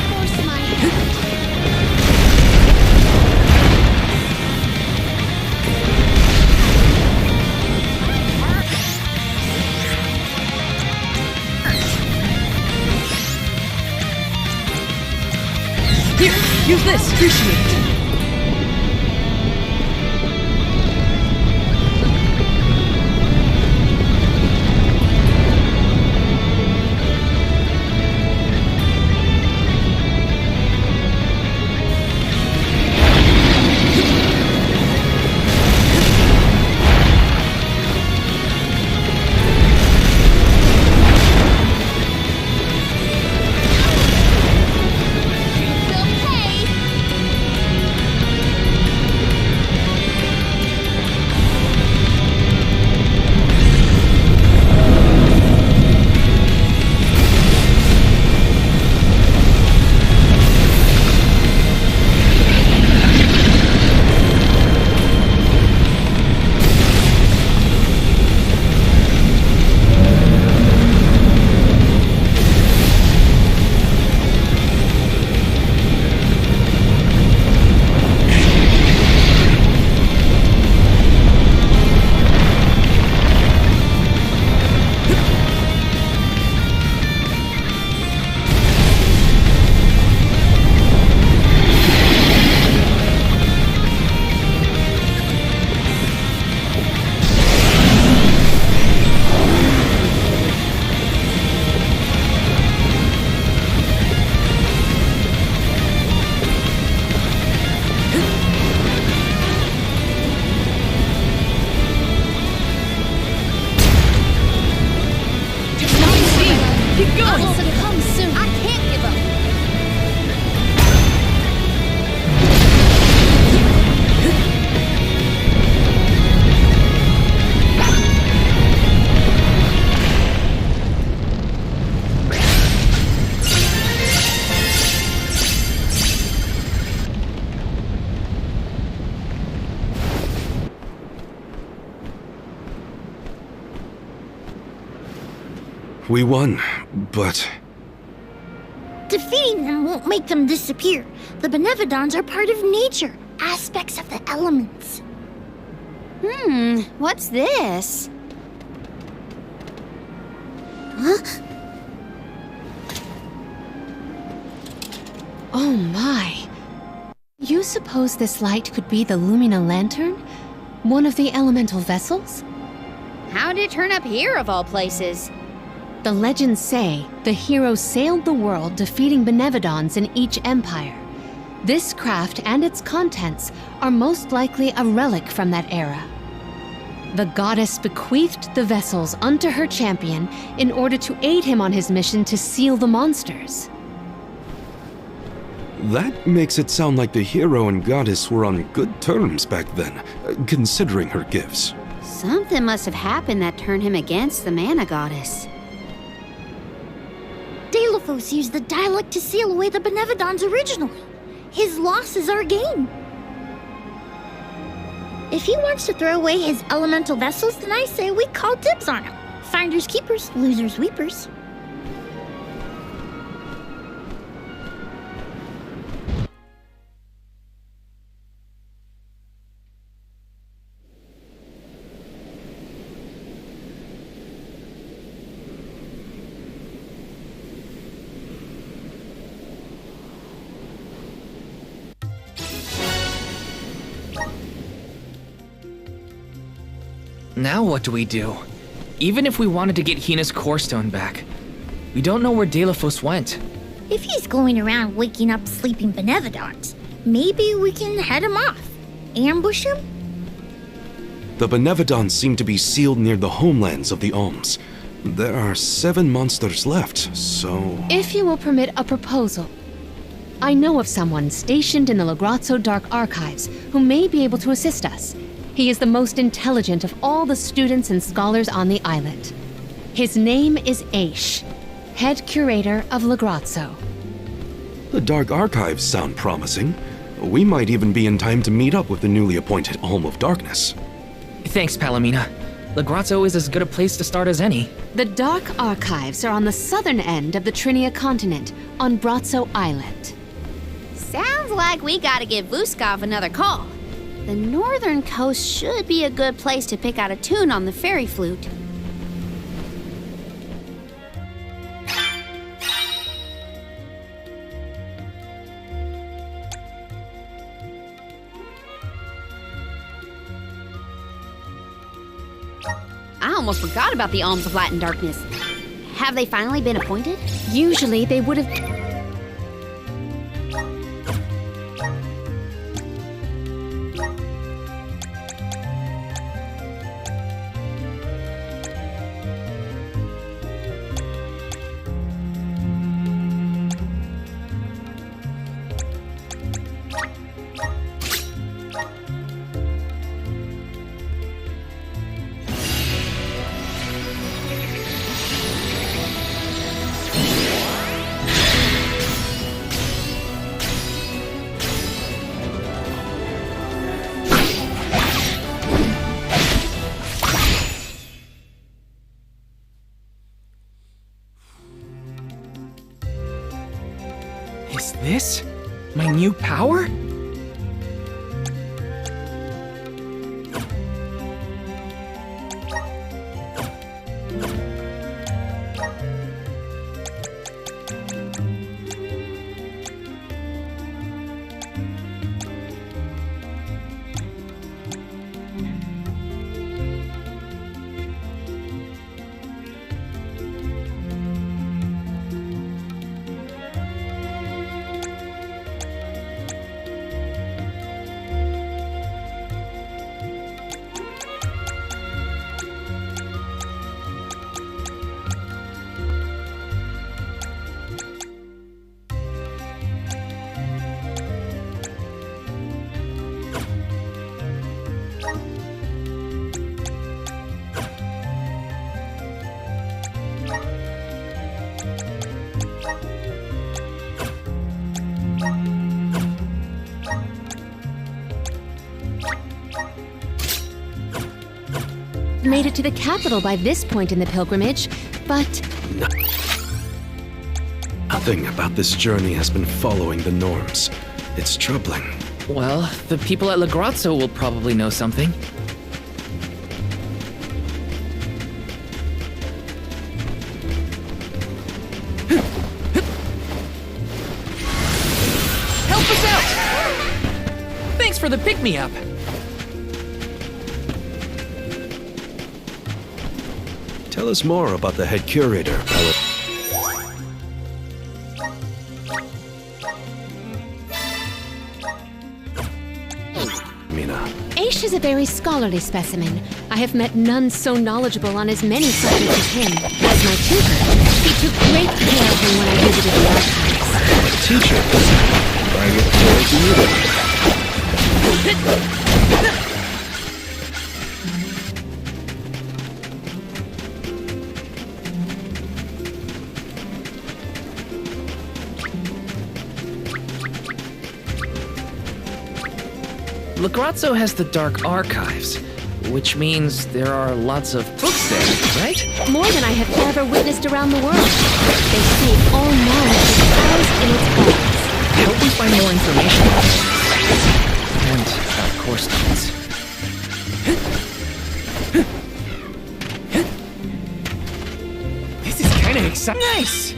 Force my hand. Here, use this. Appreciate it. We won, but... Defeating them won't make them disappear. The Benevodons are part of nature, aspects of the elements. What's this? Huh? Oh my. You suppose this light could be the Lumina Lantern? One of the elemental vessels? How'd it turn up here of all places? The legends say the hero sailed the world defeating Benevodons in each empire. This craft and its contents are most likely a relic from that era. The goddess bequeathed the vessels unto her champion in order to aid him on his mission to seal the monsters. That makes it sound like the hero and goddess were on good terms back then, considering her gifts. Something must have happened that turned him against the mana goddess. Deilophos used the dialect to seal away the Benevodons originally. His loss is our gain. If he wants to throw away his elemental vessels, then I say we call dibs on him. Finders keepers, losers weepers. Now what do we do? Even if we wanted to get Hina's core stone back, we don't know where Deilophos went. If he's going around waking up sleeping Benevodons, maybe we can head him off. Ambush him? The Benevodons seem to be sealed near the homelands of the Alms. There are 7 monsters left, so... If you will permit a proposal. I know of someone stationed in the Lagrazzo Dark Archives who may be able to assist us. He is the most intelligent of all the students and scholars on the islet. His name is Aish, head curator of Lagrazzo. The Dark Archives sound promising. We might even be in time to meet up with the newly appointed Alm of Darkness. Thanks, Palomina. Legrazzo is as good a place to start as any. The Dark Archives are on the southern end of the Trinia continent, on Brazzo Island. Sounds like we gotta give Vuskov another call. The northern coast should be a good place to pick out a tune on the fairy flute. I almost forgot about the Alms of Light and Darkness. Have they finally been appointed? Usually they would have... Is this my new power? Made it to the capital by this point in the pilgrimage, but... Nothing about this journey has been following the norms. It's troubling. Well, the people at Legrazzo will probably know something. Help us out! Thanks for the pick-me-up. Tell us more about the head curator, Mina. Aish is a very scholarly specimen. I have met none so knowledgeable on as many subjects as him. As my tutor, he took great care of me when I visited the archives. Teacher? I look forward to meeting you. Legrazzo has the Dark Archives, which means there are lots of books there, right? More than I have ever witnessed around the world. They say all knowledge is housed in its vaults. Help me find more information. And, of course, notes. This is kind of exciting. Nice!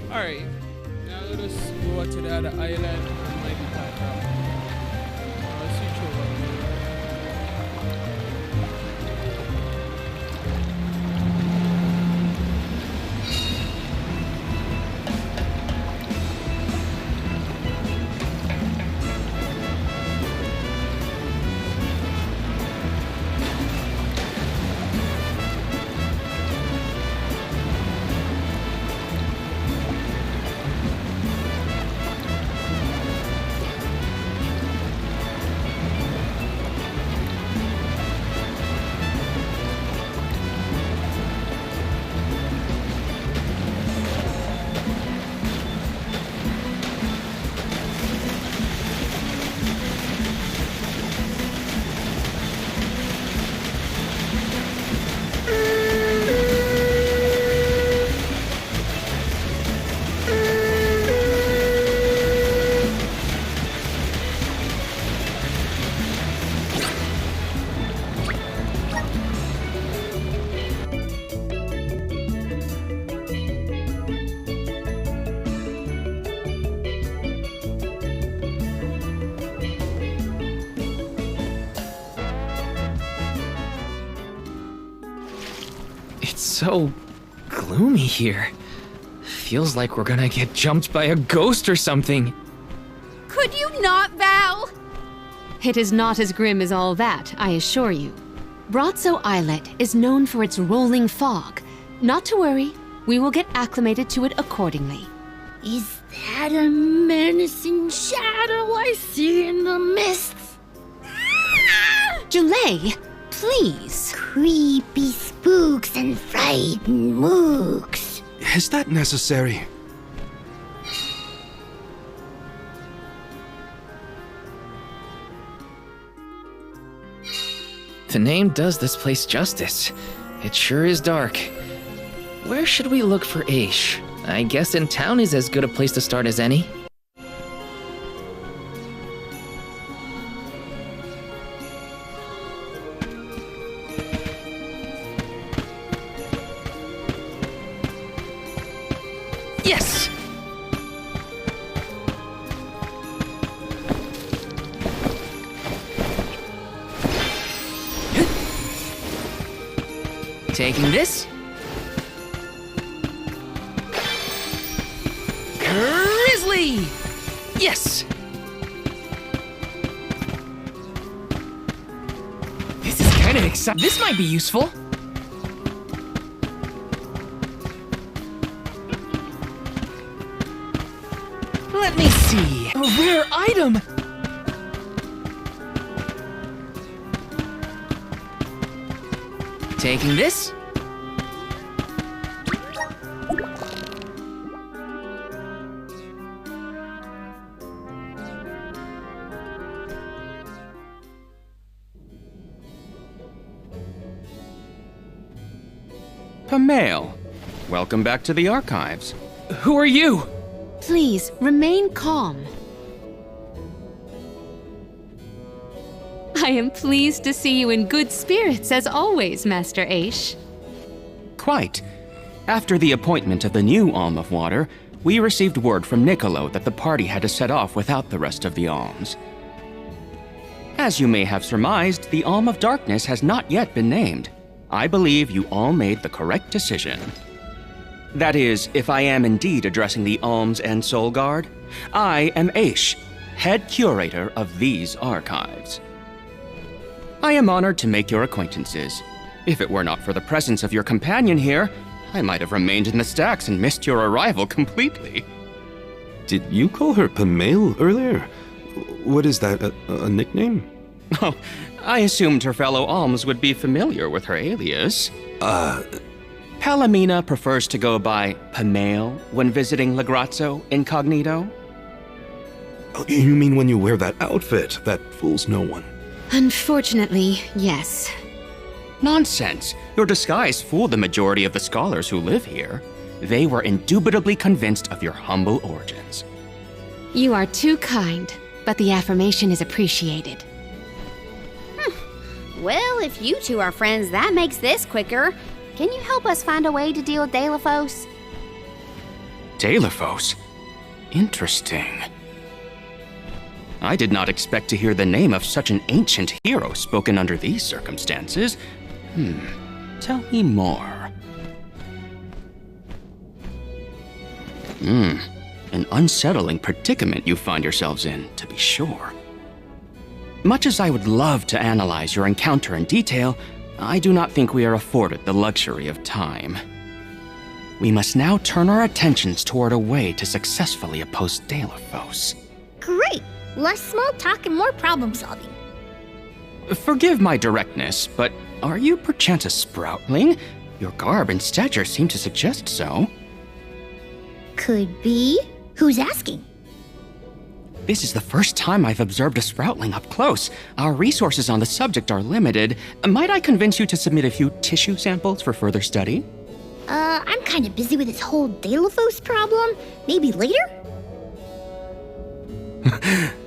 Alright, now let us go to the other island and maybe find out. Switch over. so gloomy here. Feels like we're gonna get jumped by a ghost or something. Could you not, Val? It is not as grim as all that, I assure you. Brazzo Islet is known for its rolling fog. Not to worry, we will get acclimated to it accordingly. Is that a menacing shadow I see in the mists? Julay, please. Creepy spooks and frightened mooks. Is that necessary? The name does this place justice. It sure is dark. Where should we look for Aish? I guess in town is as good a place to start as any. Yes! Taking this. Grizzly! Yes! This is kind of exciting. This might be useful. Let me see. A rare item! Taking this. Pamail, welcome back to the archives. Who are you? Please, remain calm. I am pleased to see you in good spirits as always, Master Aish. Quite. After the appointment of the new Alm of Water, we received word from Niccolo that the party had to set off without the rest of the alms. As you may have surmised, the Alm of Darkness has not yet been named. I believe you all made the correct decision. That is, if I am indeed addressing the Alms and Soul Guard, I am Aish, head curator of these archives. I am honored to make your acquaintances. If it were not for the presence of your companion here, I might have remained in the stacks and missed your arrival completely. Did you call her Pamail earlier? What is that, a nickname? Oh, I assumed her fellow alms would be familiar with her alias. Palomina prefers to go by Pamail when visiting Legrazzo incognito. Oh, you mean when you wear that outfit that fools no one? Unfortunately, yes. Nonsense. Your disguise fooled the majority of the scholars who live here. They were indubitably convinced of your humble origins. You are too kind, but the affirmation is appreciated. Well, if you two are friends, that makes this quicker. Can you help us find a way to deal with Deilophos? Deilophos? Interesting. I did not expect to hear the name of such an ancient hero spoken under these circumstances. Tell me more. An unsettling predicament you find yourselves in, to be sure. Much as I would love to analyze your encounter in detail, I do not think we are afforded the luxury of time. We must now turn our attentions toward a way to successfully oppose Deilophos. Great! Less small talk and more problem solving. Forgive my directness, but are you perchance a sproutling? Your garb and stature seem to suggest so. Could be. Who's asking? This is the first time I've observed a sproutling up close. Our resources on the subject are limited. Might I convince you to submit a few tissue samples for further study? I'm kinda busy with this whole Deilophos problem. Maybe later?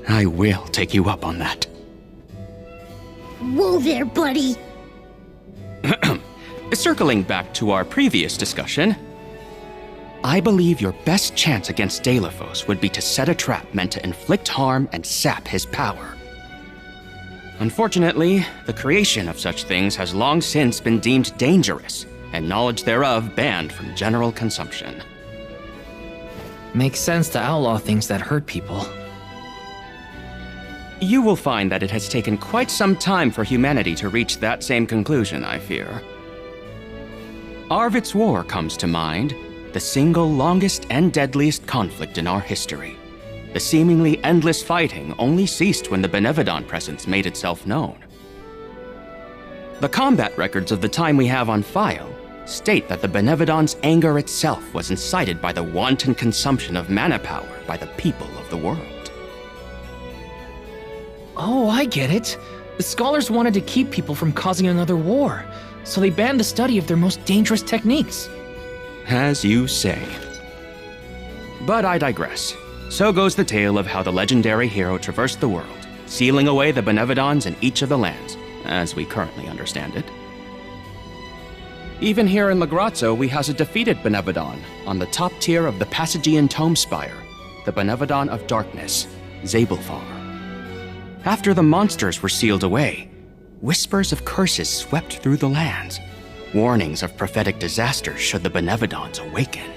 I will take you up on that. Whoa there, buddy! Circling back to our previous discussion, I believe your best chance against Deilophos would be to set a trap meant to inflict harm and sap his power. Unfortunately, the creation of such things has long since been deemed dangerous, and knowledge thereof banned from general consumption. Makes sense to outlaw things that hurt people. You will find that it has taken quite some time for humanity to reach that same conclusion, I fear. Arvid's War comes to mind, the single longest and deadliest conflict in our history. The seemingly endless fighting only ceased when the Benevodon presence made itself known. The combat records of the time we have on file state that the Benevodon's anger itself was incited by the wanton consumption of mana power by the people of the world. Oh, I get it. The scholars wanted to keep people from causing another war, so they banned the study of their most dangerous techniques. As you say. But I digress. So goes the tale of how the legendary hero traversed the world, sealing away the Benevodons in each of the lands, as we currently understand it. Even here in Legrazzo, we has a defeated Benevodon on the top tier of the Passagian Tome Spire, the Benevodon of Darkness, Zabelfar. After the monsters were sealed away, whispers of curses swept through the lands, warnings of prophetic disaster should the Benevodons awaken.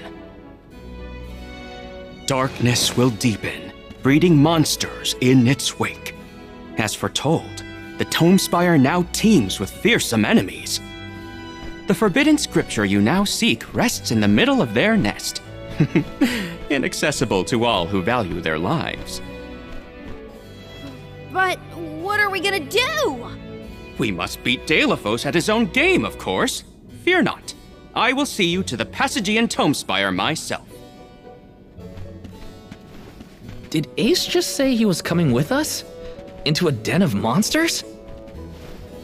Darkness will deepen, breeding monsters in its wake. As foretold, the Tome Spire now teems with fearsome enemies. The forbidden scripture you now seek rests in the middle of their nest, inaccessible to all who value their lives. But what are we gonna do? We must beat Delafos at his own game, of course. Fear not. I will see you to the Passagian Tome Spire myself. Did Ace just say he was coming with us? Into a den of monsters?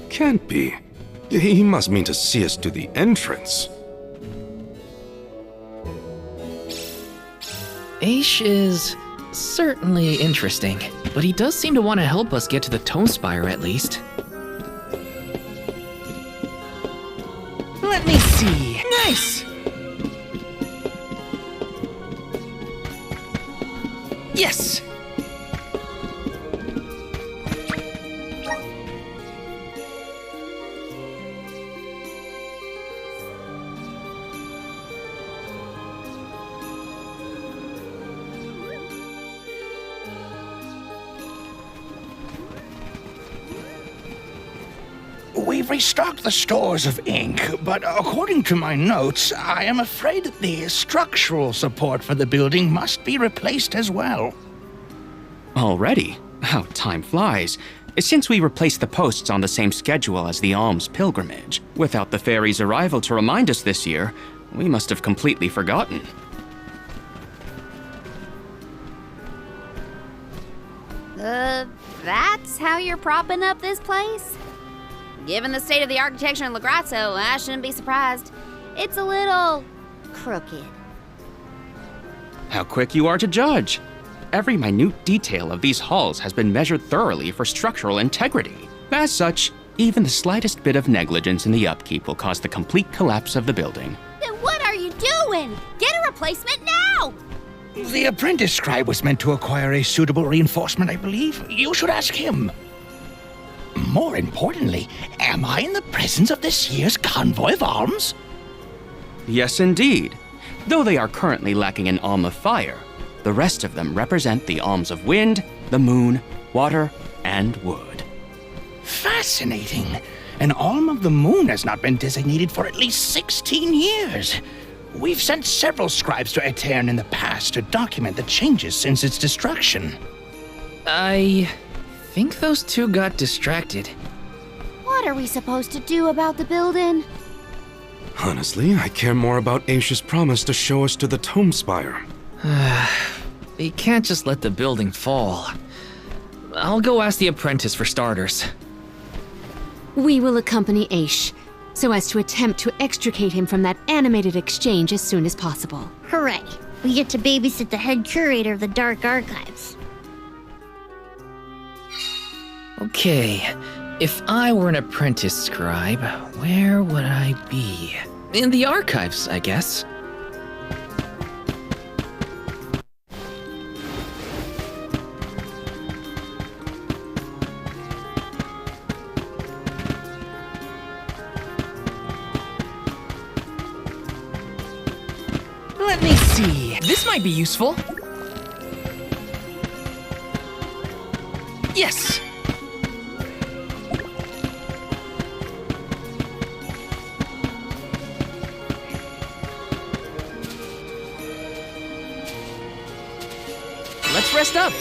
Can't be. He must mean to see us to the entrance. Ace is certainly interesting, but he does seem to want to help us get to the Tome Spire at least. Let me see. Nice! Yes! We've restocked the stores of ink, but according to my notes, I am afraid that the structural support for the building must be replaced as well. Already? How time flies. Since we replaced the posts on the same schedule as the Alms pilgrimage, without the fairy's arrival to remind us this year, we must have completely forgotten. That's how you're propping up this place? Given the state of the architecture in Legrazzo, I shouldn't be surprised. It's a little crooked. How quick you are to judge. Every minute detail of these halls has been measured thoroughly for structural integrity. As such, even the slightest bit of negligence in the upkeep will cause the complete collapse of the building. Then what are you doing? Get a replacement now! The apprentice scribe was meant to acquire a suitable reinforcement, I believe. You should ask him. More importantly, am I in the presence of this year's Convoy of Alms? Yes, indeed. Though they are currently lacking an Alm of Fire, the rest of them represent the Alms of Wind, the Moon, Water, and Wood. Fascinating. An Alm of the Moon has not been designated for at least 16 years. We've sent several scribes to Aetern in the past to document the changes since its destruction. I think those two got distracted. What are we supposed to do about the building? Honestly, I care more about Aisha's promise to show us to the Tome Spire. They can't just let the building fall. I'll go ask the apprentice for starters. We will accompany Aish, so as to attempt to extricate him from that animated exchange as soon as possible. Hooray! We get to babysit the head curator of the Dark Archives. Okay, if I were an apprentice scribe, where would I be? In the archives, I guess. might be useful. Yes! Let's rest up.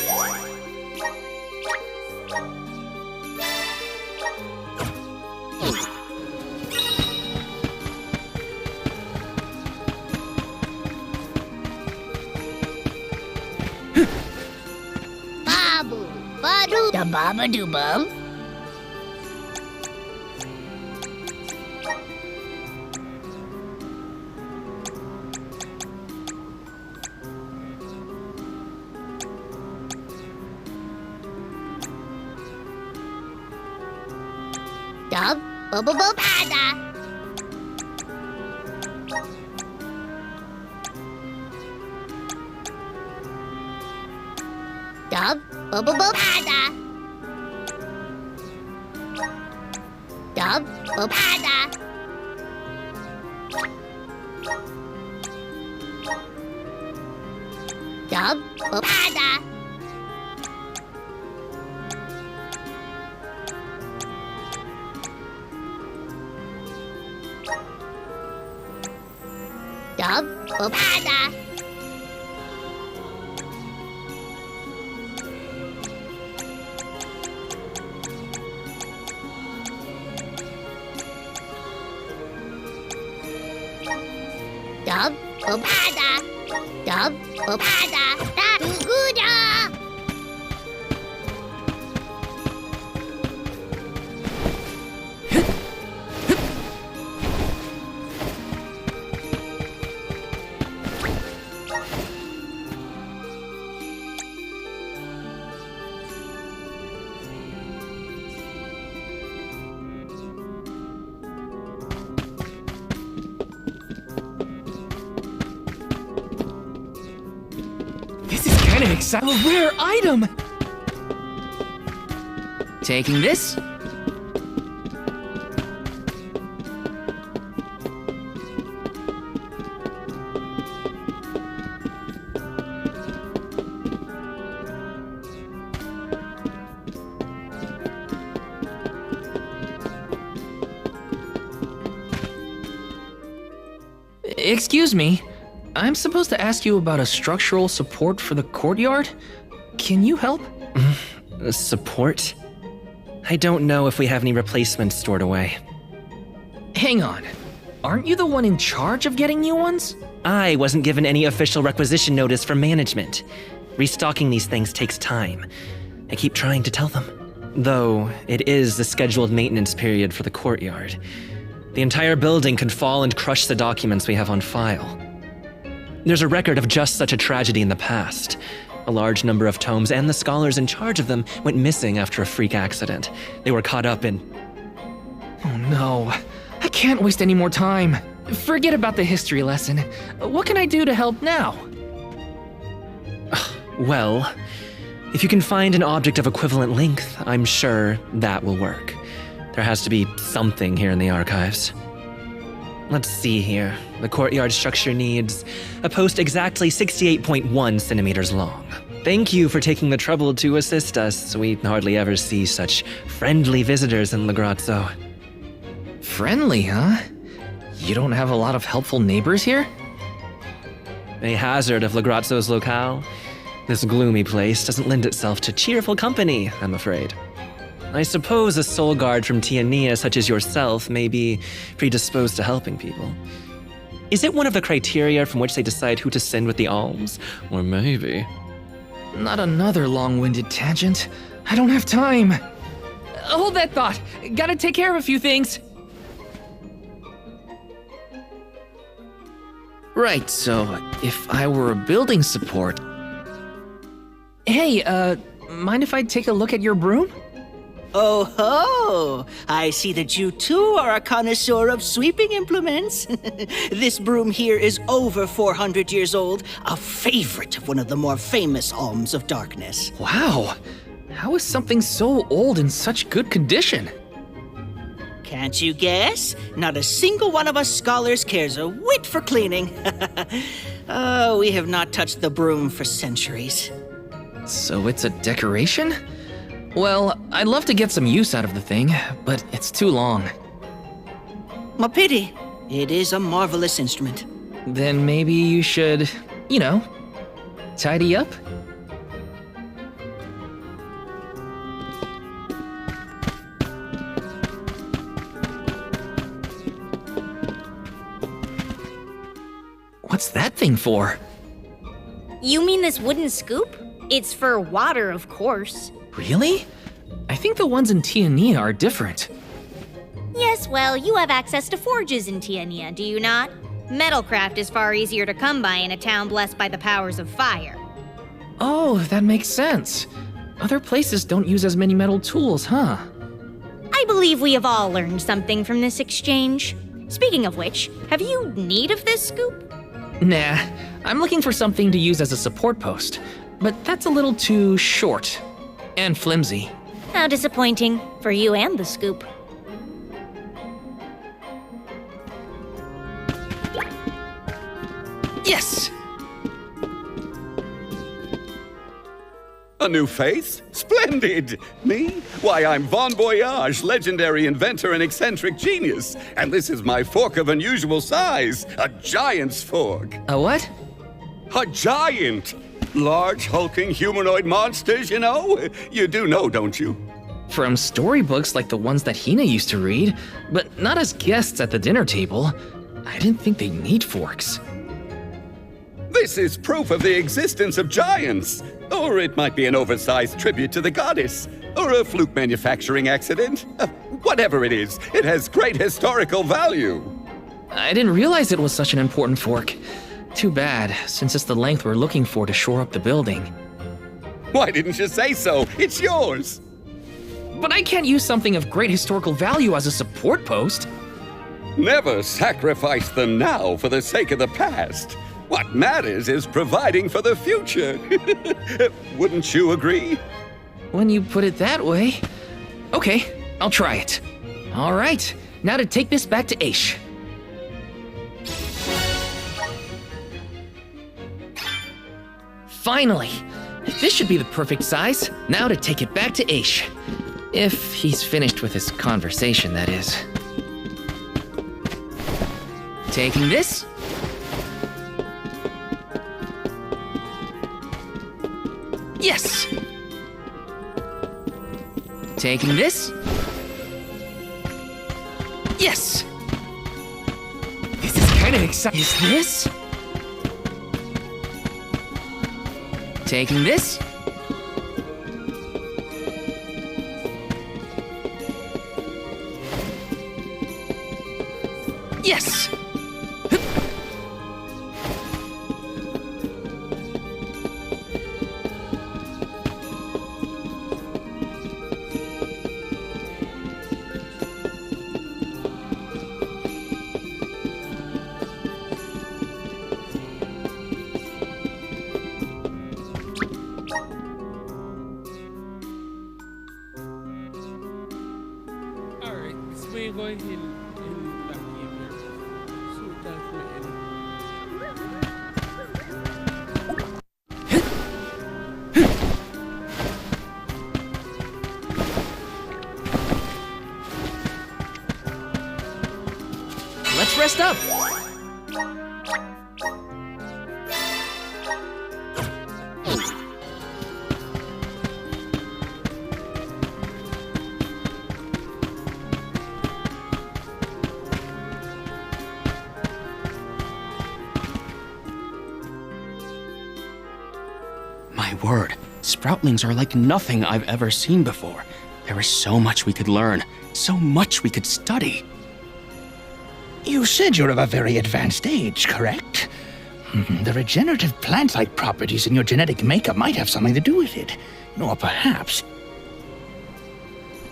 Babu, badu, da baba do bum. Dub, bubble bada. Dub, bubble bada. Dub, bada. Dub, bada. Dub, bada. Dub, bada. Dub, bada. Da, guda. An exciting rare item! Taking this. Excuse me. I'm supposed to ask you about a structural support for the courtyard? Can you help? Support? I don't know if we have any replacements stored away. Hang on. Aren't you the one in charge of getting new ones? I wasn't given any official requisition notice from management. Restocking these things takes time. I keep trying to tell them. Though, it is the scheduled maintenance period for the courtyard. The entire building could fall and crush the documents we have on file. There's a record of just such a tragedy in the past. A large number of tomes and the scholars in charge of them went missing after a freak accident. They were caught up in... Oh no, I can't waste any more time. Forget about the history lesson. What can I do to help now? Well, if you can find an object of equivalent length, I'm sure that will work. There has to be something here in the archives. Let's see here. The courtyard structure needs a post exactly 68.1 centimeters long. Thank you for taking the trouble to assist us. We hardly ever see such friendly visitors in Legrazzo. Friendly, huh? You don't have a lot of helpful neighbors here? A hazard of Legrazzo's locale. This gloomy place doesn't lend itself to cheerful company, I'm afraid. I suppose a soul guard from Tiania such as yourself may be predisposed to helping people. Is it one of the criteria from which they decide who to send with the alms? Or maybe... Not another long-winded tangent. I don't have time. Hold that thought. Gotta take care of a few things. Right, so if I were a building support... Hey, mind if I take a look at your broom? Oh ho! I see that you too are a connoisseur of sweeping implements. This broom here is over 400 years old, a favorite of one of the more famous alms of darkness. Wow! How is something so old in such good condition? Can't you guess? Not a single one of us scholars cares a whit for cleaning. Oh, we have not touched the broom for centuries. So it's a decoration? Well, I'd love to get some use out of the thing, but it's too long. A pity. It is a marvelous instrument. Then maybe you should, tidy up? What's that thing for? You mean this wooden scoop? It's for water, of course. Really? I think the ones in Tiania are different. Yes, well, you have access to forges in Tiania, do you not? Metalcraft is far easier to come by in a town blessed by the powers of fire. Oh, that makes sense. Other places don't use as many metal tools, huh? I believe we have all learned something from this exchange. Speaking of which, have you need of this scoop? Nah, I'm looking for something to use as a support post, but that's a little too short and flimsy. How disappointing for you and the scoop. Yes! A new face? Splendid! Me? Why, I'm Bon Voyage, legendary inventor and eccentric genius. And this is my fork of unusual size, a giant's fork. A what? A giant! Large, hulking humanoid monsters, you know? You do know, don't you? From storybooks like the ones that Hina used to read, but not as guests at the dinner table. I didn't think they'd need forks. This is proof of the existence of giants. Or it might be an oversized tribute to the goddess. Or a fluke manufacturing accident. Whatever it is, it has great historical value. I didn't realize it was such an important fork. Too bad, since it's the length we're looking for to shore up the building. Why didn't you say so? It's yours. But I can't use something of great historical value as a support post. Never sacrifice them now for the sake of the past. What matters is providing for the future. Wouldn't you agree? When you put it that way. Okay, I'll try it. All right, now to take this back to Aish. Finally! This should be the perfect size. Now to take it back to Aish. If he's finished with his conversation, that is. Taking this. Yes! Taking this. Yes! This is kind of exciting. Is this? Taking this. Yes! Let's rest up. My word, Sproutlings are like nothing I've ever seen before. There is so much we could learn, so much we could study. You said you're of a very advanced age, correct? The regenerative plant-like properties in your genetic makeup might have something to do with it. Or perhaps...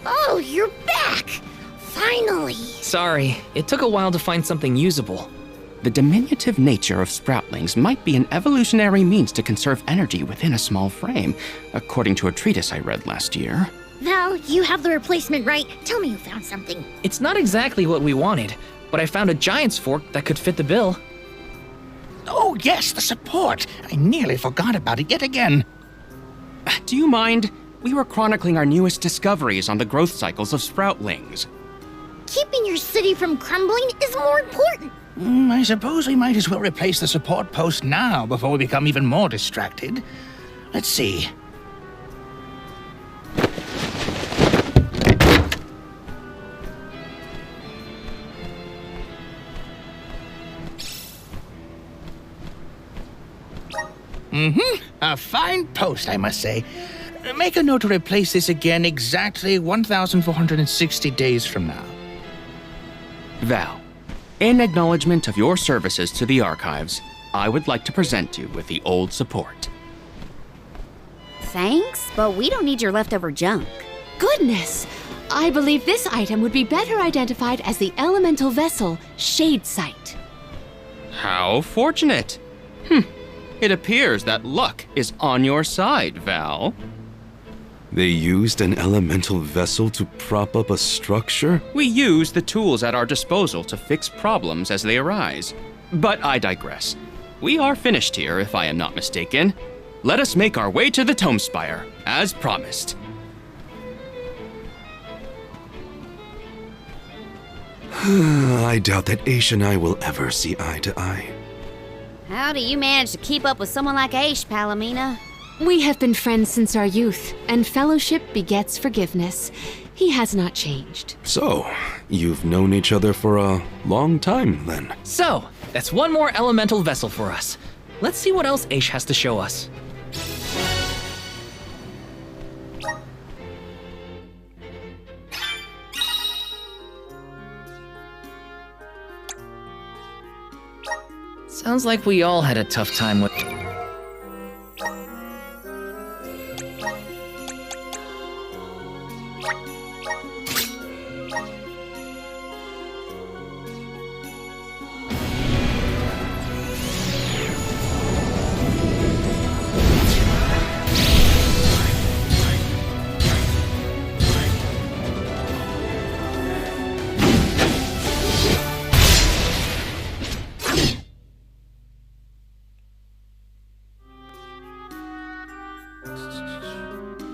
Oh, you're back! Finally! Sorry, it took a while to find something usable. The diminutive nature of Sproutlings might be an evolutionary means to conserve energy within a small frame, according to a treatise I read last year. Val, you have the replacement, right? Tell me you found something. It's not exactly what we wanted, but I found a giant's fork that could fit the bill. Oh, yes, the support. I nearly forgot about it yet again. Do you mind? We were chronicling our newest discoveries on the growth cycles of sproutlings. Keeping your city from crumbling is more important. I suppose we might as well replace the support post now before we become even more distracted. Let's see. A fine post, I must say. Make a note to replace this again exactly 1,460 days from now. Val, in acknowledgement of your services to the archives, I would like to present you with the old support. Thanks, but we don't need your leftover junk. Goodness! I believe this item would be better identified as the elemental vessel Shade Sight. How fortunate! It appears that luck is on your side, Val. They used an elemental vessel to prop up a structure? We use the tools at our disposal to fix problems as they arise. But I digress. We are finished here, if I am not mistaken. Let us make our way to the Tome Spire, as promised. I doubt that Aish and I will ever see eye to eye. How do you manage to keep up with someone like Aish, Palomina? We have been friends since our youth, and fellowship begets forgiveness. He has not changed. So, you've known each other for a long time, then? So, that's one more elemental vessel for us. Let's see what else Aish has to show us. Sounds like we all had a tough time with...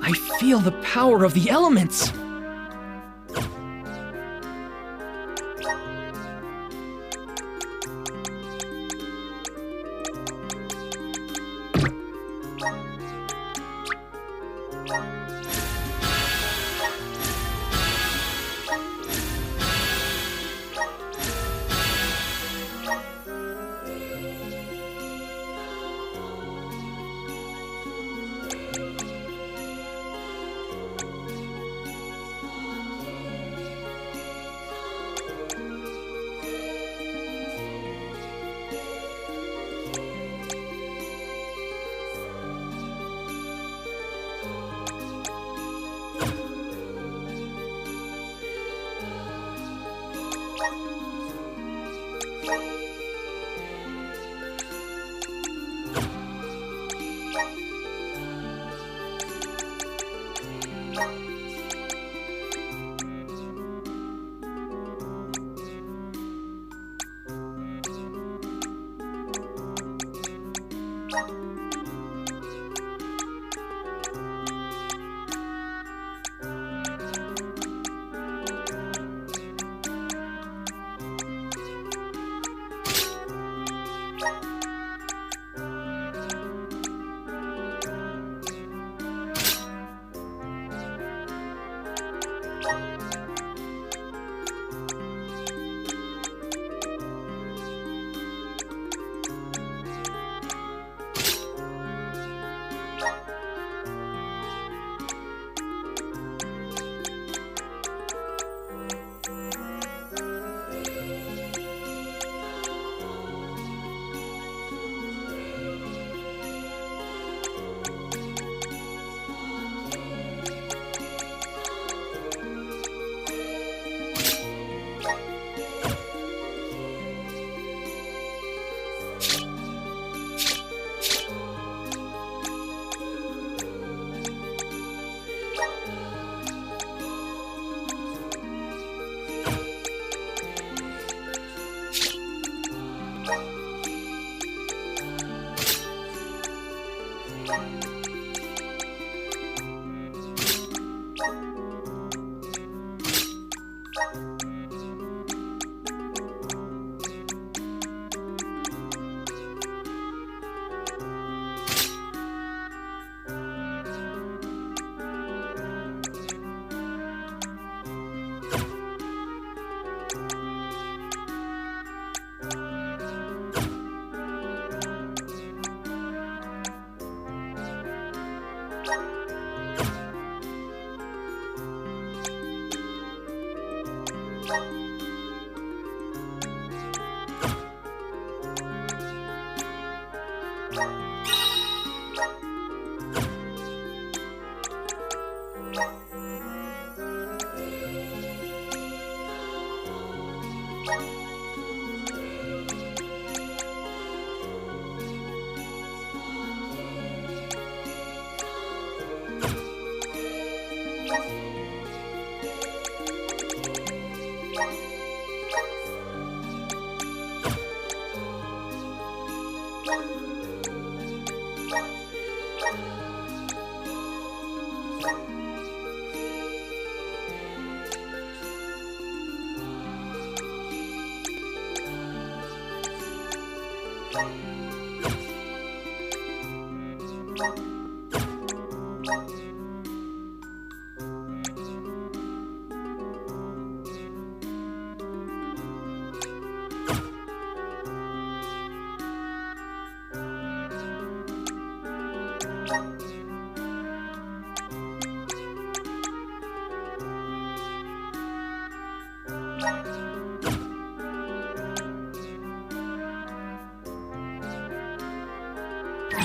I feel the power of the elements!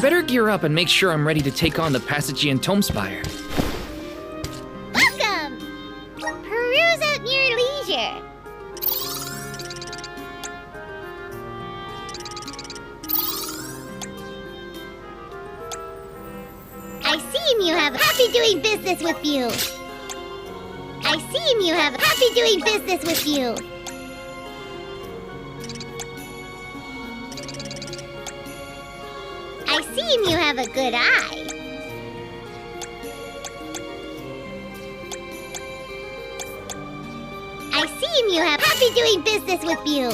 Better gear up and make sure I'm ready to take on the Passagean Tomespire. Welcome! Peruse at your leisure. I seem you have happy doing business with you. I seem you have happy doing business with you. I seem you have a good eye. I seem you have happy doing business with you.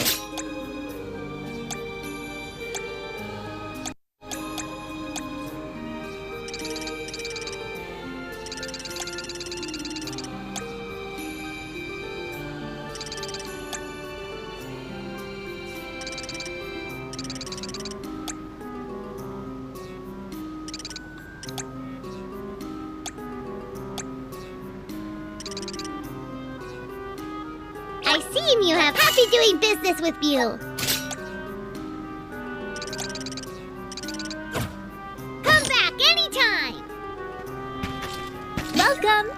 I seem you have happy doing business with you. Come back anytime. Welcome.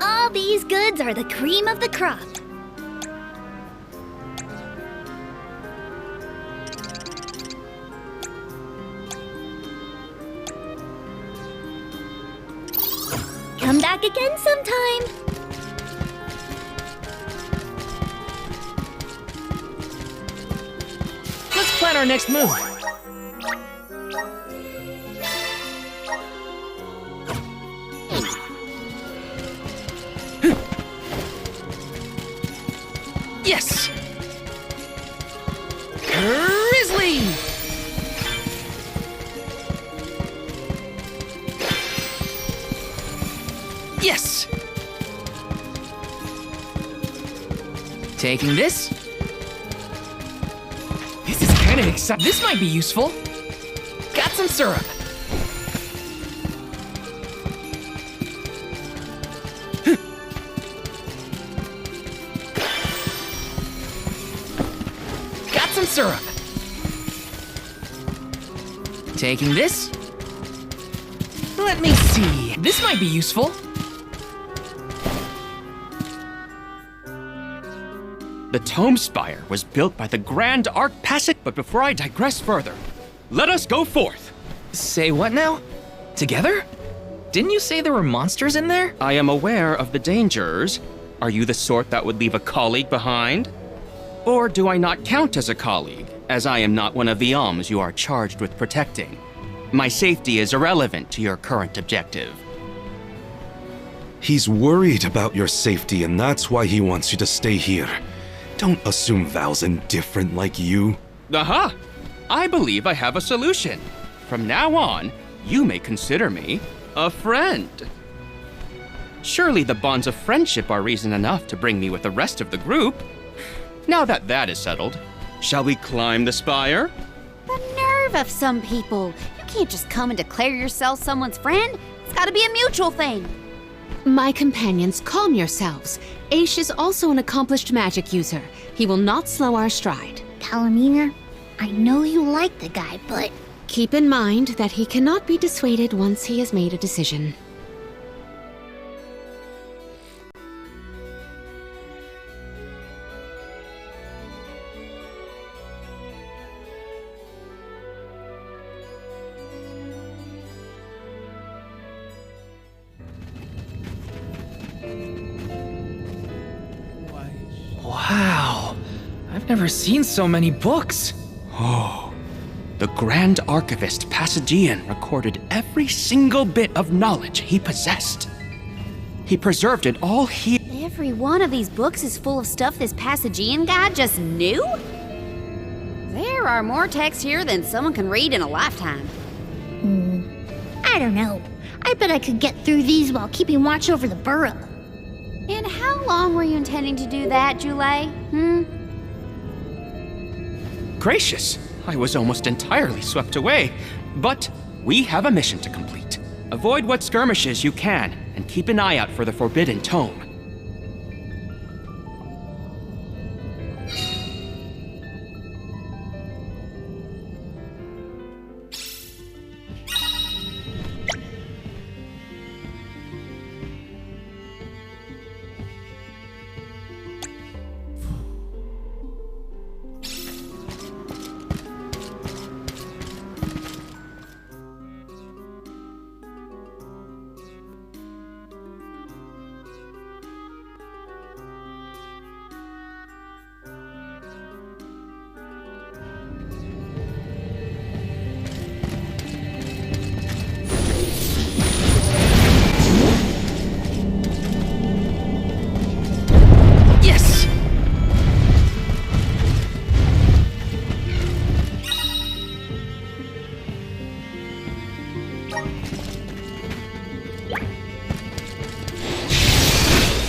All these goods are the cream of the crop. Come back again sometime. Let's plan our next move. Yes! Grizzly! Yes! Taking this. This is kind of exciting. This might be useful. Got some syrup. Got some syrup. Taking this. Let me see. This might be useful. The Tomespire was built by the Grand Archpasic, but before I digress further, let us go forth. Say what now? Together? Didn't you say there were monsters in there? I am aware of the dangers. Are you the sort that would leave a colleague behind? Or do I not count as a colleague, as I am not one of the alms you are charged with protecting? My safety is irrelevant to your current objective. He's worried about your safety, and that's why he wants you to stay here. Don't assume Val's indifferent like you. Aha! I believe I have a solution. From now on, you may consider me a friend. Surely the bonds of friendship are reason enough to bring me with the rest of the group. Now that that is settled, shall we climb the spire? The nerve of some people. You can't just come and declare yourself someone's friend. It's gotta be a mutual thing. My companions, calm yourselves. Aish is also an accomplished magic user. He will not slow our stride. Palomina, I know you like the guy, but... Keep in mind that he cannot be dissuaded once he has made a decision. Wow. I've never seen so many books. Oh. The Grand Archivist Passagian recorded every single bit of knowledge he possessed. He preserved it all here. Every one of these books is full of stuff this Passagian guy just knew? There are more texts here than someone can read in a lifetime. I don't know. I bet I could get through these while keeping watch over the burrow. And how long were you intending to do that, Jule? Gracious, I was almost entirely swept away. But we have a mission to complete. Avoid what skirmishes you can, and keep an eye out for the Forbidden Tome.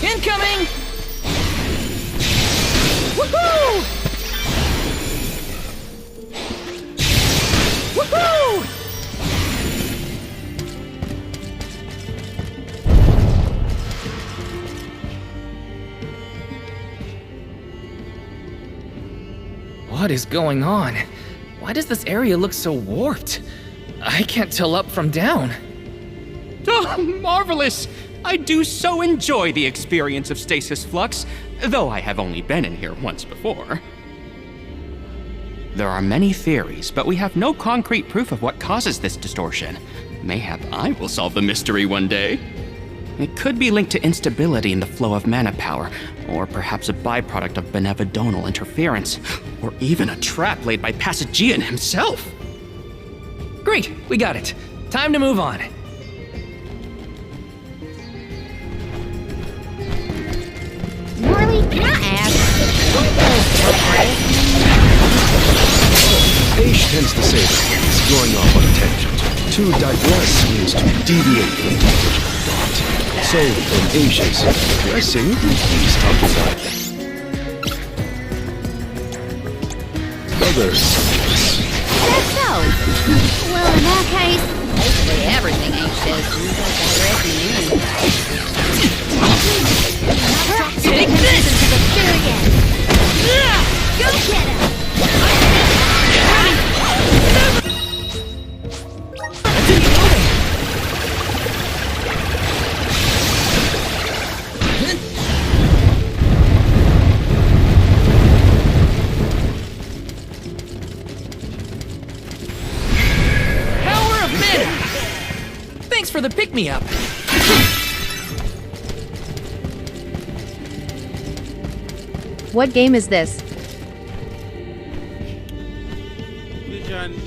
Incoming! Woohoo! Woohoo! What is going on? Why does this area look so warped? I can't tell up from down. Oh, marvelous! I do so enjoy the experience of stasis flux, though I have only been in here once before. There are many theories, but we have no concrete proof of what causes this distortion. Mayhap I will solve the mystery one day. It could be linked to instability in the flow of mana power, or perhaps a byproduct of benevodonal interference, or even a trap laid by Passagian himself. Great, we got it. Time to move on. Morley, can I ask? Aish tends to say that he's going off on a tangent. To digress means to deviate from the original thought. So, when Aish is digressing, he's talking about other subjects. That's so. Well, in that case, basically everything H says ends up digressing in. Take this! Go get him! Power of mana! Thanks for the pick-me-up. What game is this?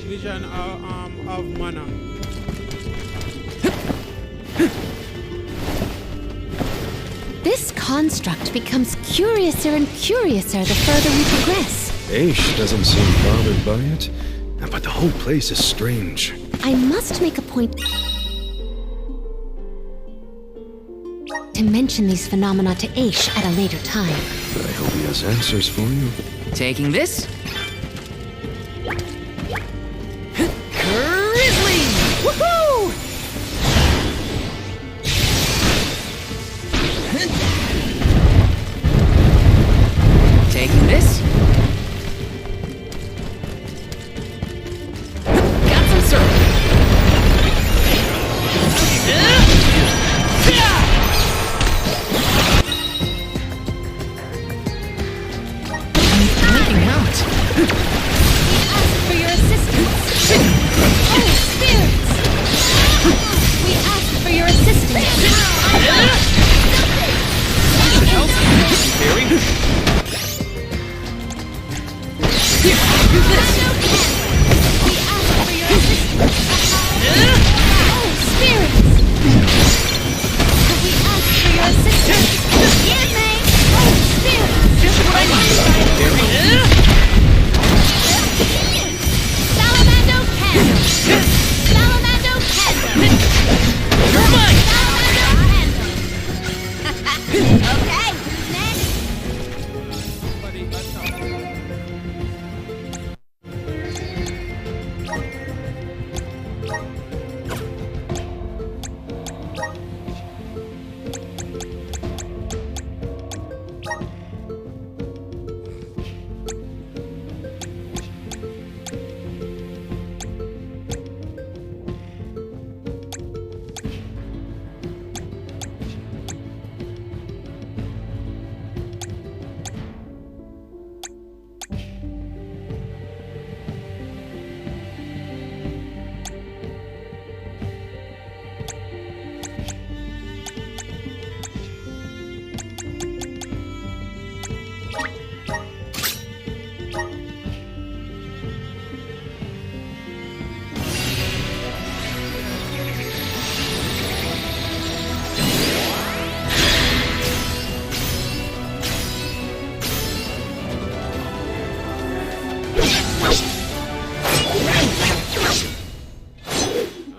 Vision of mana. construct becomes curiouser and curiouser the further we progress. Aish doesn't seem bothered by it, but the whole place is strange. I must make a point to mention these phenomena to Aish at a later time. I hope he has answers for you. Taking this. Grizzly! Woohoo! Taking this. Got some syrup. Blinking out. For your assistance. Oh, spirits! We ask for your assistance. Barry? Here, use this. We ask for your assistance. Oh, spirits! We ask for your assistance. Yeah, mate! Oh, spirits! Just what I need, Barry. Salamando candle! Salamando candle! You're mine! Salamando candle! Okay, who's next? Somebody attack.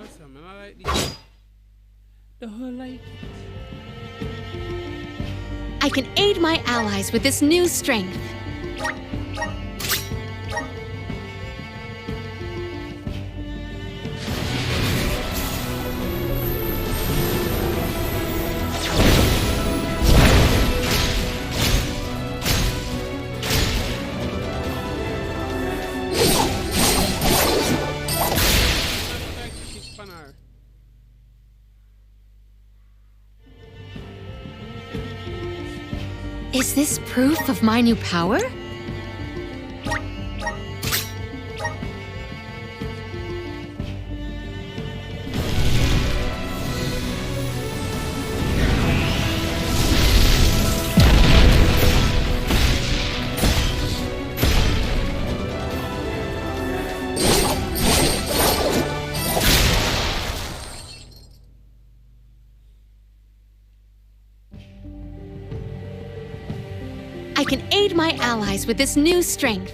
Awesome, and I like this. The whole like. I can aid my allies with this new strength. Spanner. Is this proof of my new power? I can aid my allies with this new strength.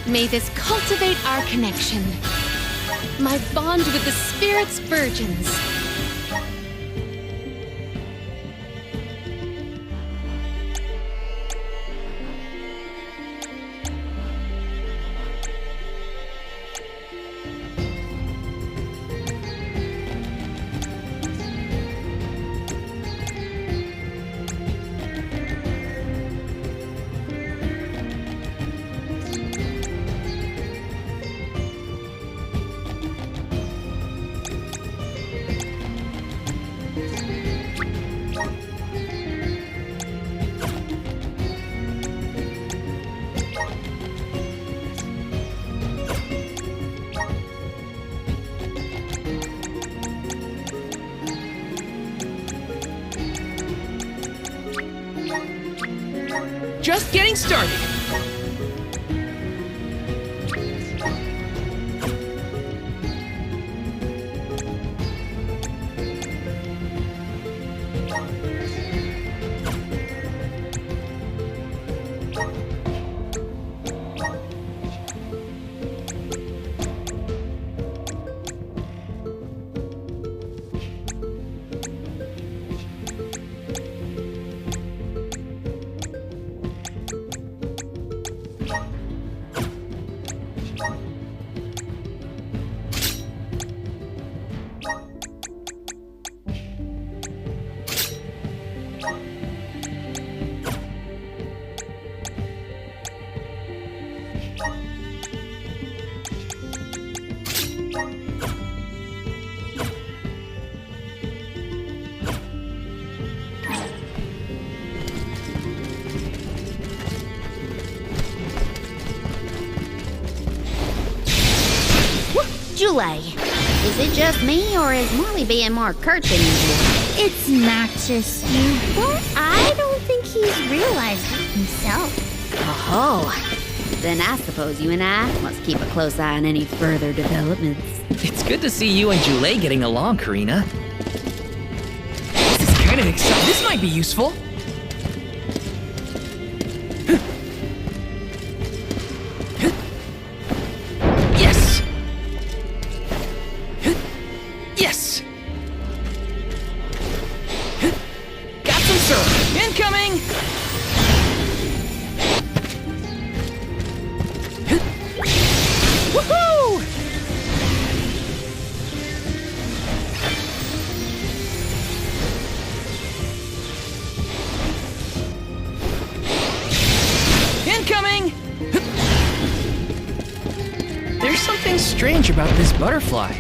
May this cultivate our connection. My bond with the Spirit's virgins. Just getting started. Jule, is it just me, or is Marley being more curt than usual? It's not just you, but I don't think he's realized it himself. Oh, then I suppose you and I must keep a close eye on any further developments. It's good to see you and Jule getting along, Karina. This is kind of exciting. This might be useful. Yes! Yes! Got some syrup. Incoming! Woohoo! Incoming! There's something strange about this butterfly.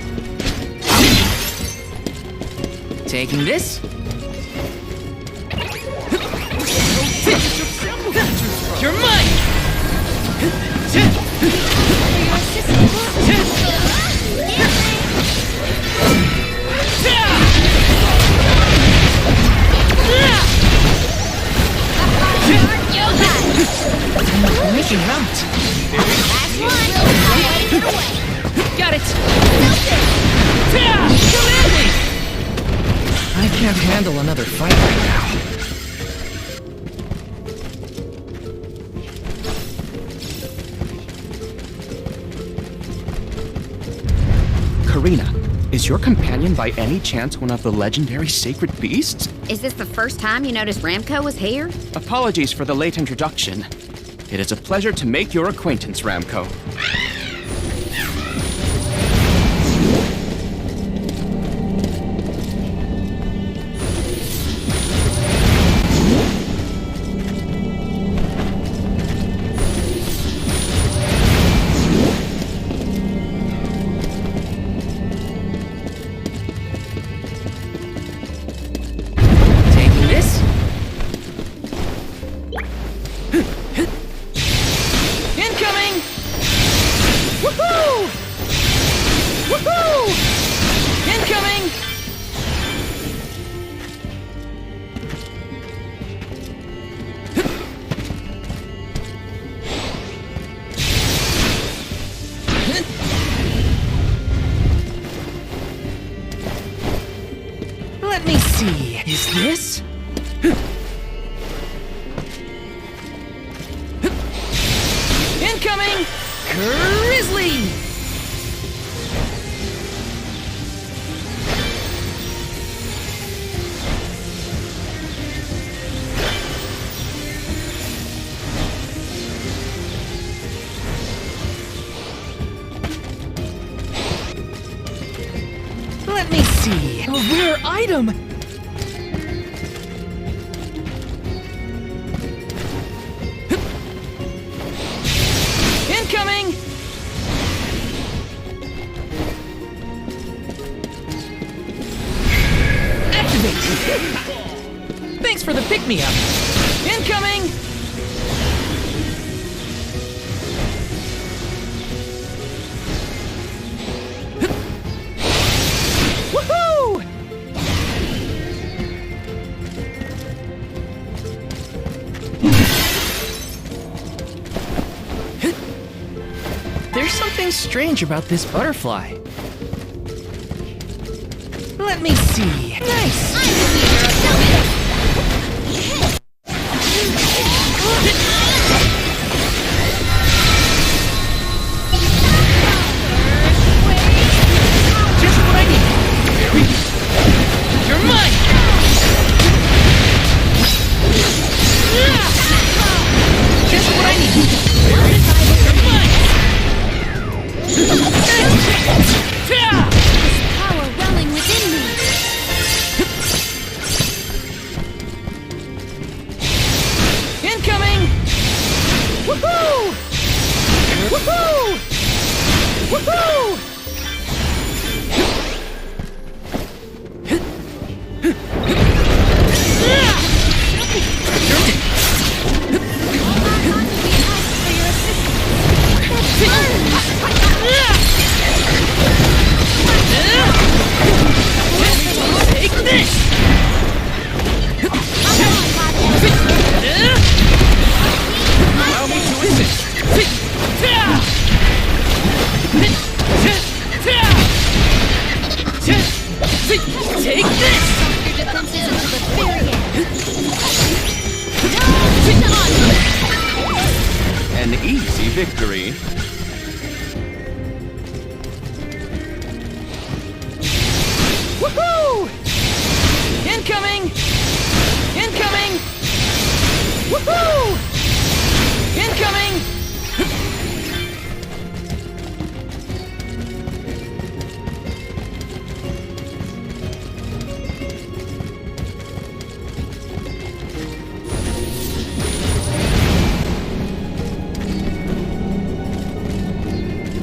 Taking this. You're mine! I'm making out. Got it! Command me! I can't handle another fight right now. Karina, is your companion by any chance one of the legendary sacred beasts? Is this the first time you noticed Ramco was here? Apologies for the late introduction. It is a pleasure to make your acquaintance, Ramco. Taking this. Incoming! Woohoo! Woohoo! Incoming! Let me see. Is this? Incoming! Grizzly! Let me see. A rare item! Incoming! Activate! Thanks for the pick-me-up. Incoming! Woohoo! There's something strange about this butterfly. Let me see. Nice! Just what I need. You're mine! Just what I need. You're mine! Power welling within me. Incoming! Woohoo! Woohoo! Woohoo! Take this! Allow me to assist. Take this! Your defenses until the very end. An easy victory. Woohoo! Incoming! Incoming! Woohoo! Incoming!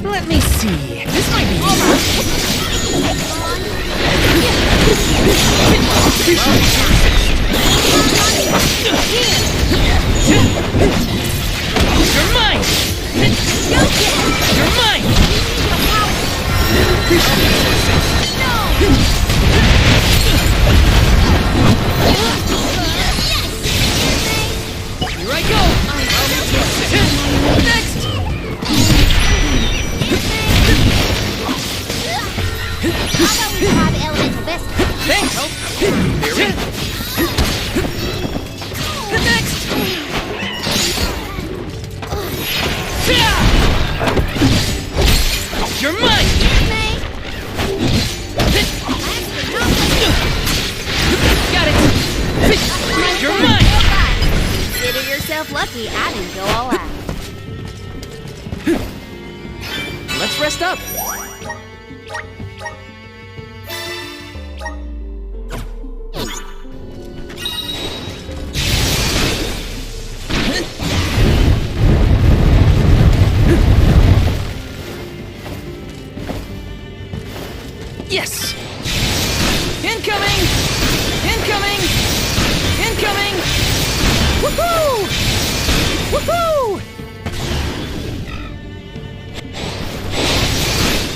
Let me see. This might be You're mine! You're mine! Here I go! Next! Thanks! Next! You're mine! Got it! You're mine! Consider yourself lucky I didn't go all out. Let's rest up. Yes! Incoming! Incoming! Incoming! Woohoo! Woohoo!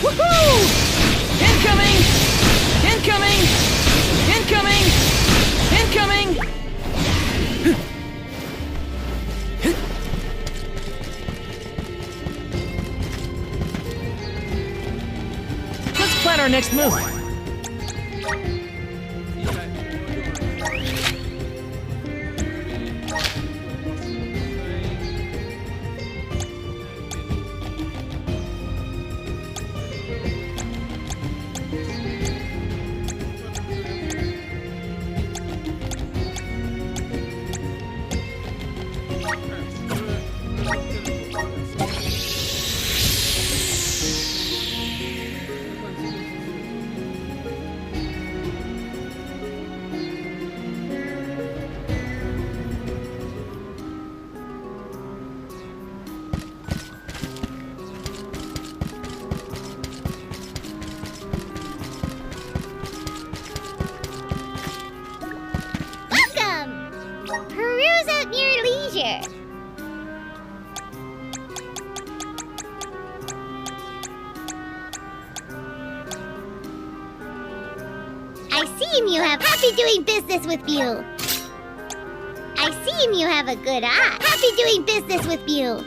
Woohoo! Incoming! Incoming! Incoming! Incoming! Let's plan our next move. I see you have happy doing business with you. I see seem you have a good eye. Happy doing business with you.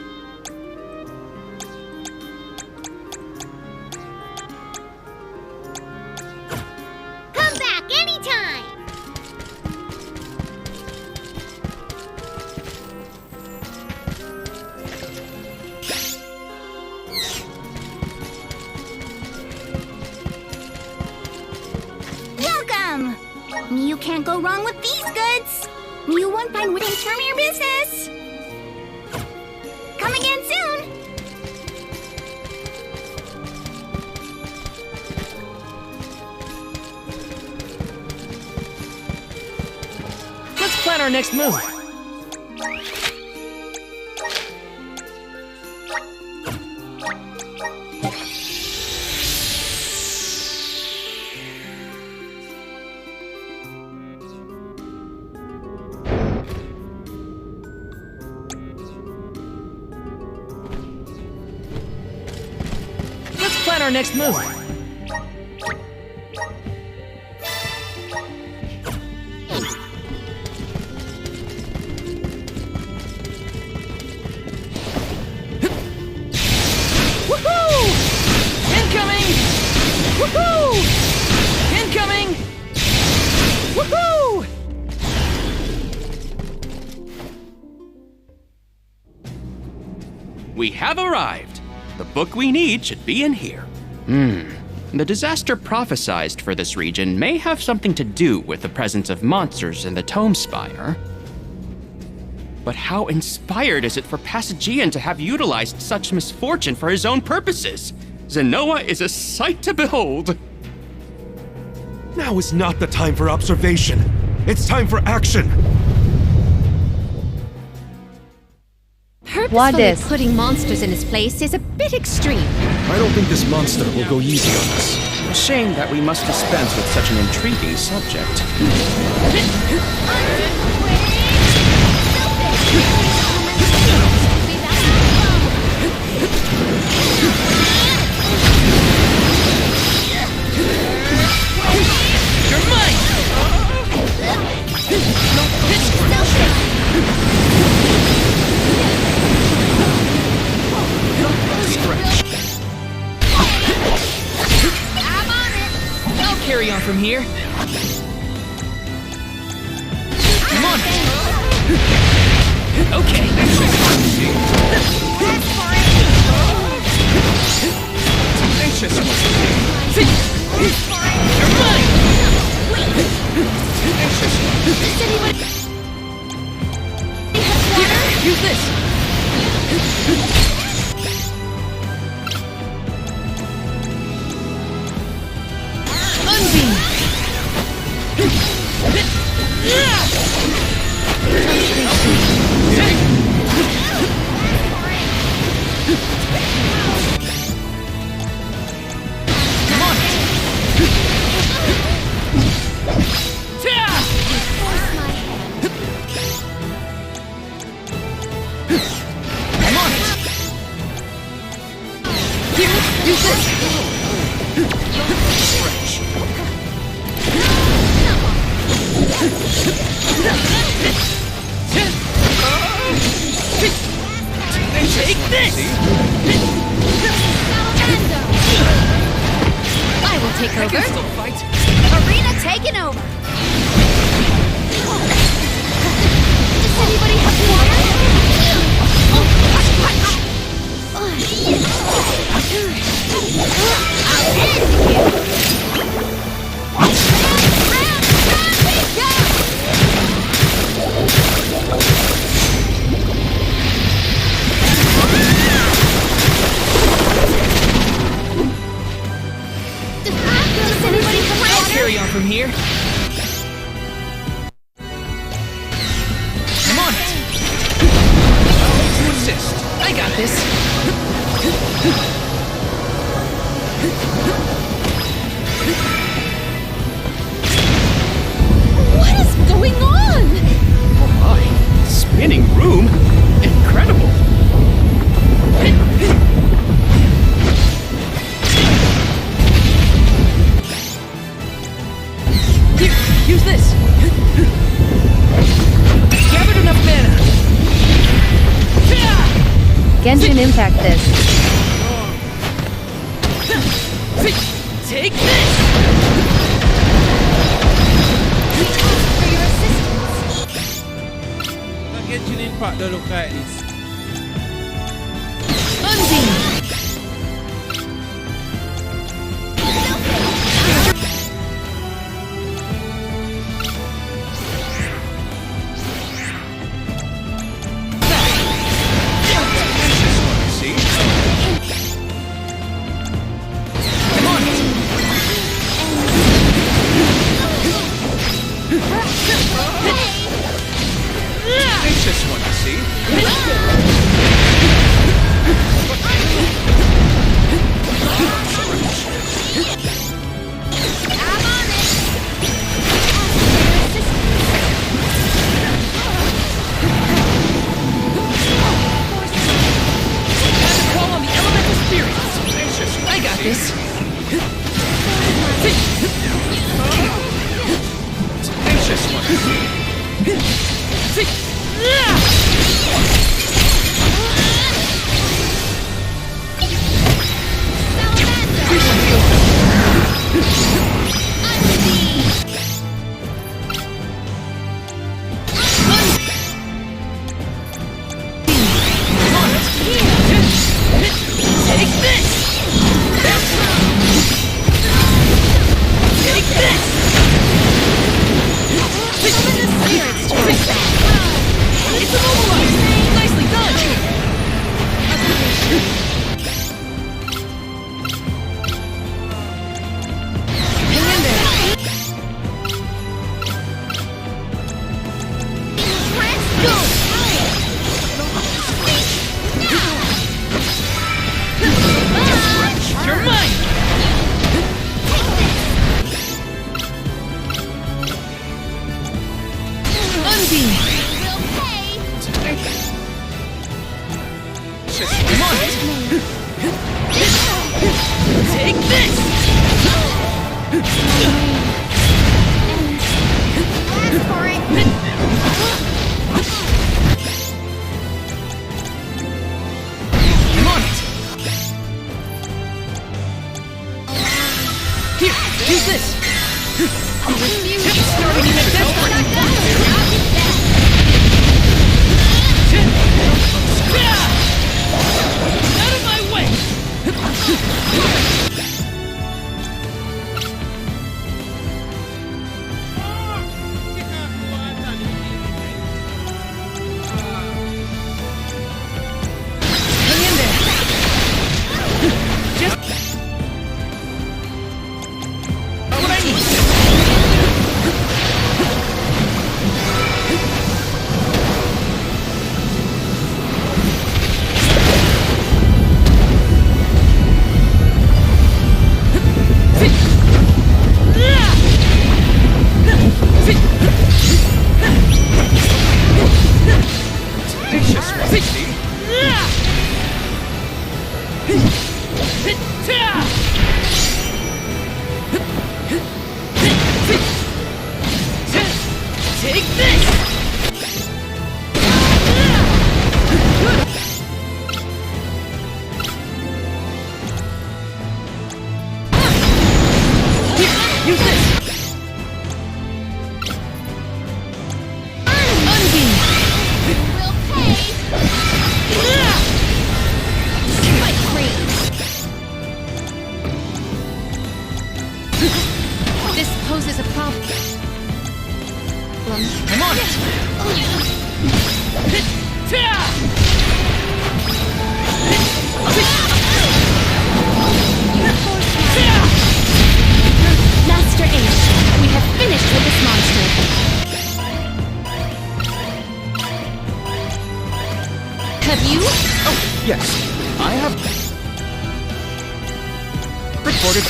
Come back anytime. Welcome! You can't go wrong with these goods. You won't find what can charm your business. Come again soon. Let's plan our next move. Let's plan our next move. Woohoo! Incoming! Woohoo! Incoming! Woohoo! We have arrived. The book we need should be in here. The disaster prophesized for this region may have something to do with the presence of monsters in the Tome Spire. But how inspired is it for Passagian to have utilized such misfortune for his own purposes? Zenoa is a sight to behold. Now is not the time for observation. It's time for action. Purposefully putting monsters in his place is a bit extreme. I don't think this monster will go easy on us. A shame that we must dispense with such an intriguing subject. You're mine! I'll carry on from here. Come on! Okay. Anxious. You're mine! Does anybody have water? Use this. Come on! Come on! Here, use this! Stretch. Take this! I will take over. Still fight. Arena taken over. Does anybody have water? I'll end you. I'll carry on from here. Come on! To assist. I got this. What is going on? Oh my, spinning room? Incredible! Here, use this. Gathered enough mana. Genshin Impact this. Take this! Genshin Impact don't look like this.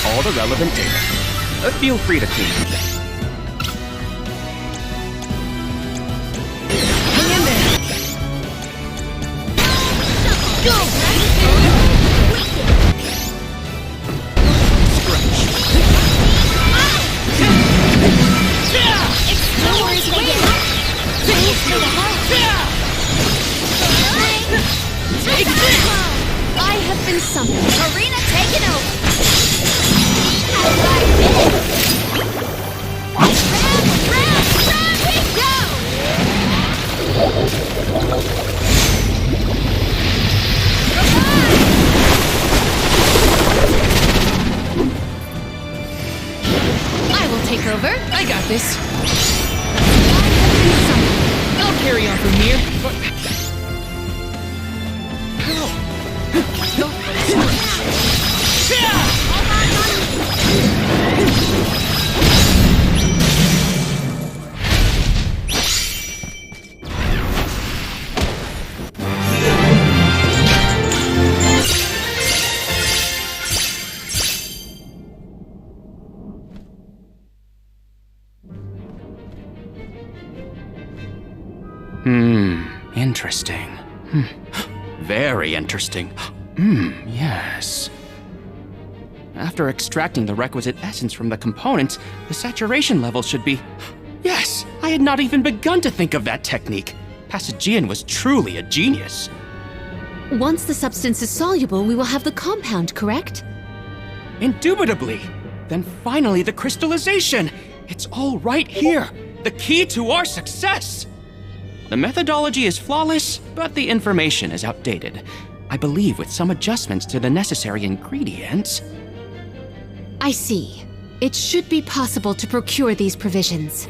All the relevant data. Feel free to clean. Hang in there. Go! No worries if I get hurt. Thanks for the help. Take this! I have been summoned. Arena taken over. Round, we go! I will take over. I got this. I'll carry on from here, but... Interesting. Very interesting. Yes. After extracting the requisite essence from the components, the saturation level should be... Yes! I had not even begun to think of that technique. Passagian was truly a genius. Once the substance is soluble, we will have the compound, correct? Indubitably. Then finally the crystallization. It's all right here. The key to our success. The methodology is flawless, but the information is outdated. I believe with some adjustments to the necessary ingredients... I see. It should be possible to procure these provisions.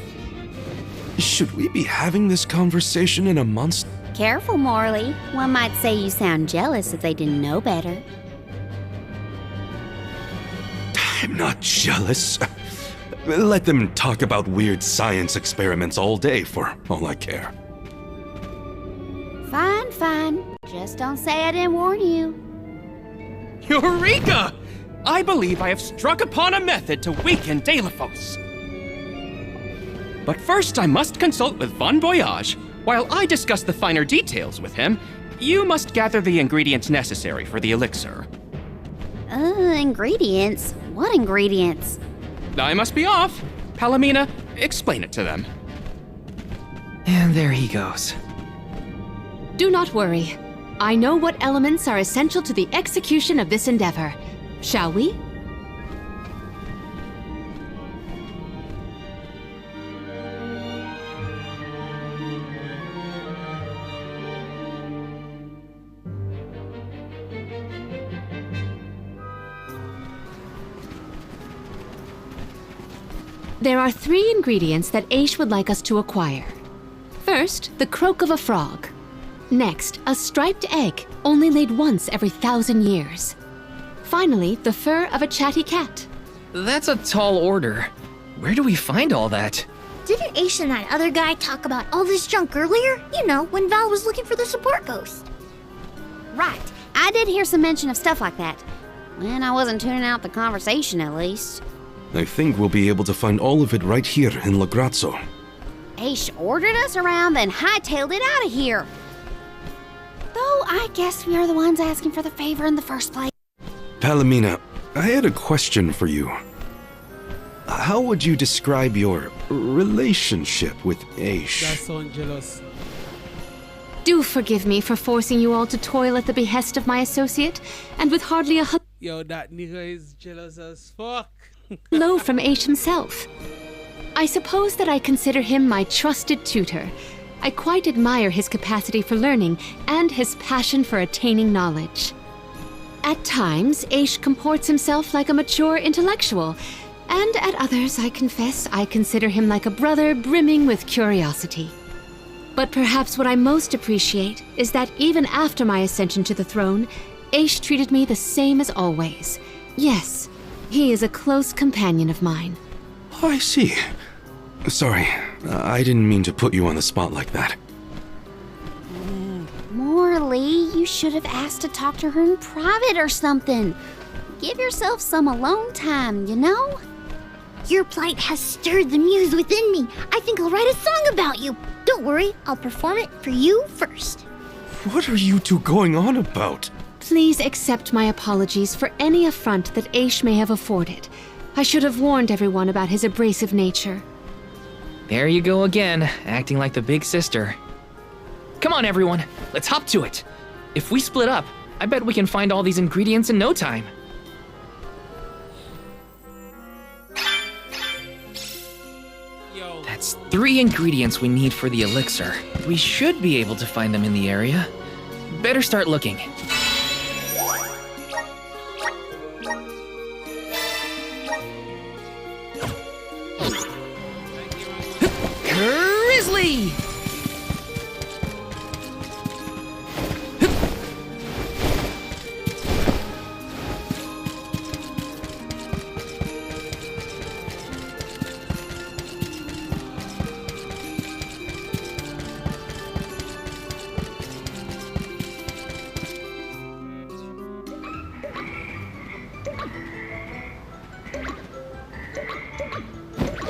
Should we be having this conversation in a monster? Careful, Morley. One might say you sound jealous if they didn't know better. I'm not jealous. Let them talk about weird science experiments all day for all I care. Fine, fine. Just don't say I didn't warn you. Eureka! I believe I have struck upon a method to weaken Deilephos. But first I must consult with Bon Voyage. While I discuss the finer details with him, you must gather the ingredients necessary for the elixir. Ingredients? What ingredients? I must be off. Palomina, explain it to them. And there he goes. Do not worry. I know what elements are essential to the execution of this endeavor. Shall we? There are 3 ingredients that Aish would like us to acquire. First, the croak of a frog. Next, a striped egg, only laid once every 1,000 years. Finally, the fur of a chatty cat. That's a tall order. Where do we find all that? Didn't Aish and that other guy talk about all this junk earlier? You know, when Val was looking for the support ghost. Right. I did hear some mention of stuff like that. When I wasn't tuning out the conversation, at least. I think we'll be able to find all of it right here in La Grazzo. Aish ordered us around, then hightailed it out of here. Though I guess we are the ones asking for the favor in the first place. Palomina, I had a question for you. How would you describe your relationship with Aish? That sounds jealous. Do forgive me for forcing you all to toil at the behest of my associate, and with hardly a Yo, that nigga is jealous as fuck. hello from Aish himself. I suppose that I consider him my trusted tutor. I quite admire his capacity for learning and his passion for attaining knowledge. At times, Aish comports himself like a mature intellectual, and at others, I confess, I consider him like a brother brimming with curiosity. But perhaps what I most appreciate is that even after my ascension to the throne, Aish treated me the same as always. Yes, he is a close companion of mine. Oh, I see. Sorry, I didn't mean to put you on the spot like that. Morley, you should have asked to talk to her in private or something. Give yourself some alone time, you know? Your plight has stirred the muse within me. I think I'll write a song about you. Don't worry, I'll perform it for you first. What are you two going on about? Please accept my apologies for any affront that Aish may have afforded. I should have warned everyone about his abrasive nature. There you go again, acting like the big sister. Come on, everyone, let's hop to it. If we split up, I bet we can find all these ingredients in no time. Yo. That's 3 ingredients we need for the elixir. We should be able to find them in the area. Better start looking. Grizzly!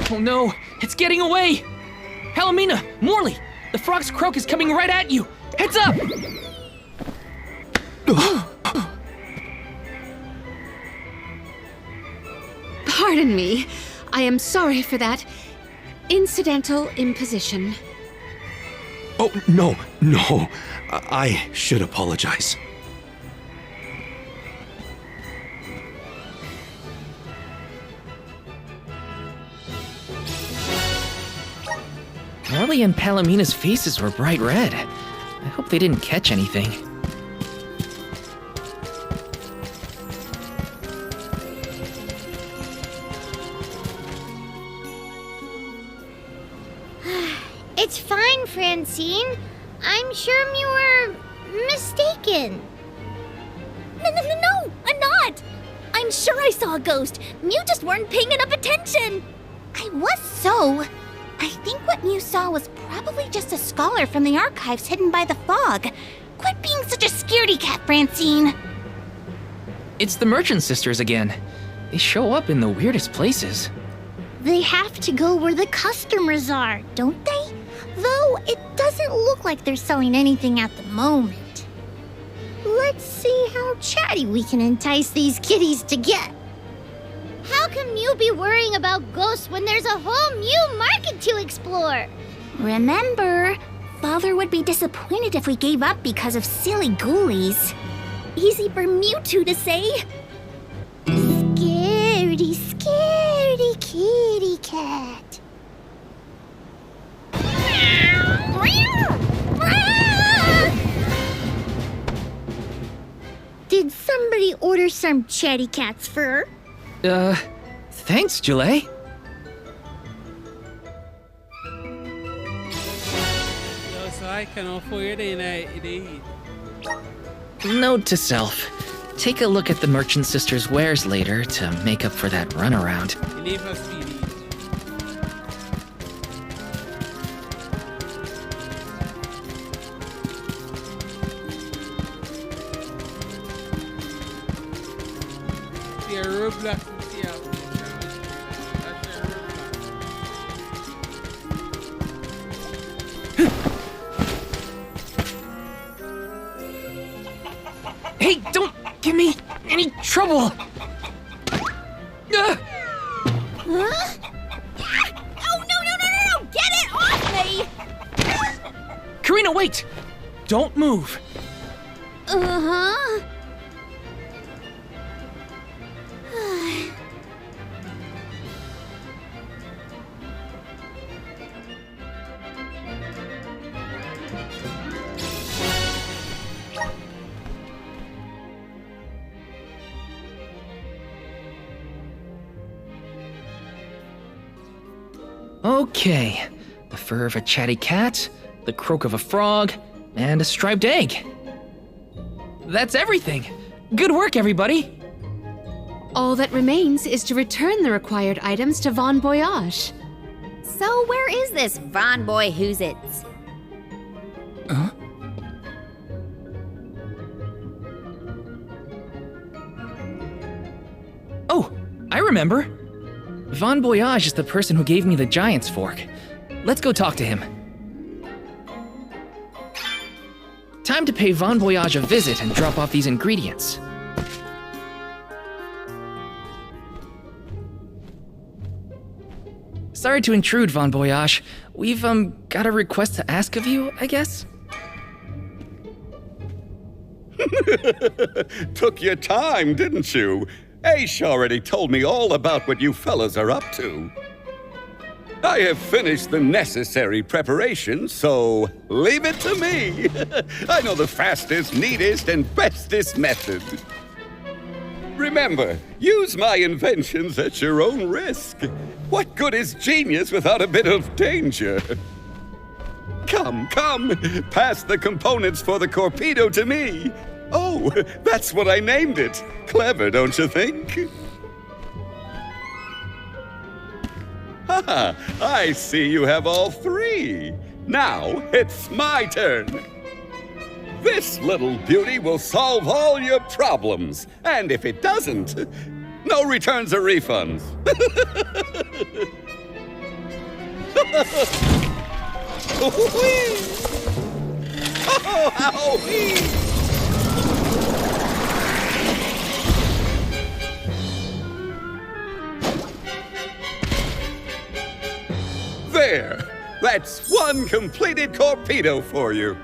Oh no, it's getting away! Palomina, Morley, the frog's croak is coming right at you! Heads up! Pardon me. I am sorry for that incidental imposition. Oh, no. I should apologize. Morley and Palomina's faces were bright red. I hope they didn't catch anything. It's fine, Francine. I'm sure you were mistaken. No, I'm not. I'm sure I saw a ghost. You just weren't paying enough attention. I was so. I think what you saw was probably just a scholar from the archives hidden by the fog. Quit being such a scaredy cat, Francine. It's the Merchant Sisters again. They show up in the weirdest places. They have to go where the customers are, don't they? Though it doesn't look like they're selling anything at the moment. Let's see how chatty we can entice these kitties to get. How can you be worrying about ghosts when there's a whole new market to explore? Remember, Father would be disappointed if we gave up because of silly ghoulies. Easy for Mewtwo to say. Scaredy, scaredy kitty cat. Did somebody order some chatty cat's fur? Thanks, Julie. Yo, so I can afford it. Note to self. Take a look at the Merchant Sisters' wares later to make up for that runaround. Leave us be. Roblox. Hey, don't give me any trouble! Huh? Oh, no! Get it off me! Karina, wait! Don't move! Uh-huh. Okay, the fur of a chatty cat, the croak of a frog, and a striped egg. That's everything! Good work, everybody! All that remains is to return the required items to Von Voyage. So where is this Von Boy Who's-Its? Huh? Oh, I remember! Von Voyage is the person who gave me the Giant's Fork. Let's go talk to him. Time to pay Von Voyage a visit and drop off these ingredients. Sorry to intrude, Von Voyage. We've, got a request to ask of you, I guess? Took your time, didn't you? Aish already told me all about what you fellas are up to. I have finished the necessary preparation, so leave it to me. I know the fastest, neatest, and bestest method. Remember, use my inventions at your own risk. What good is genius without a bit of danger? Come, pass the components for the torpedo to me. Oh, that's what I named it. Clever, don't you think? Haha, I see you have all three. Now, it's my turn. This little beauty will solve all your problems. And if it doesn't, no returns or refunds. There! That's one completed torpedo for you.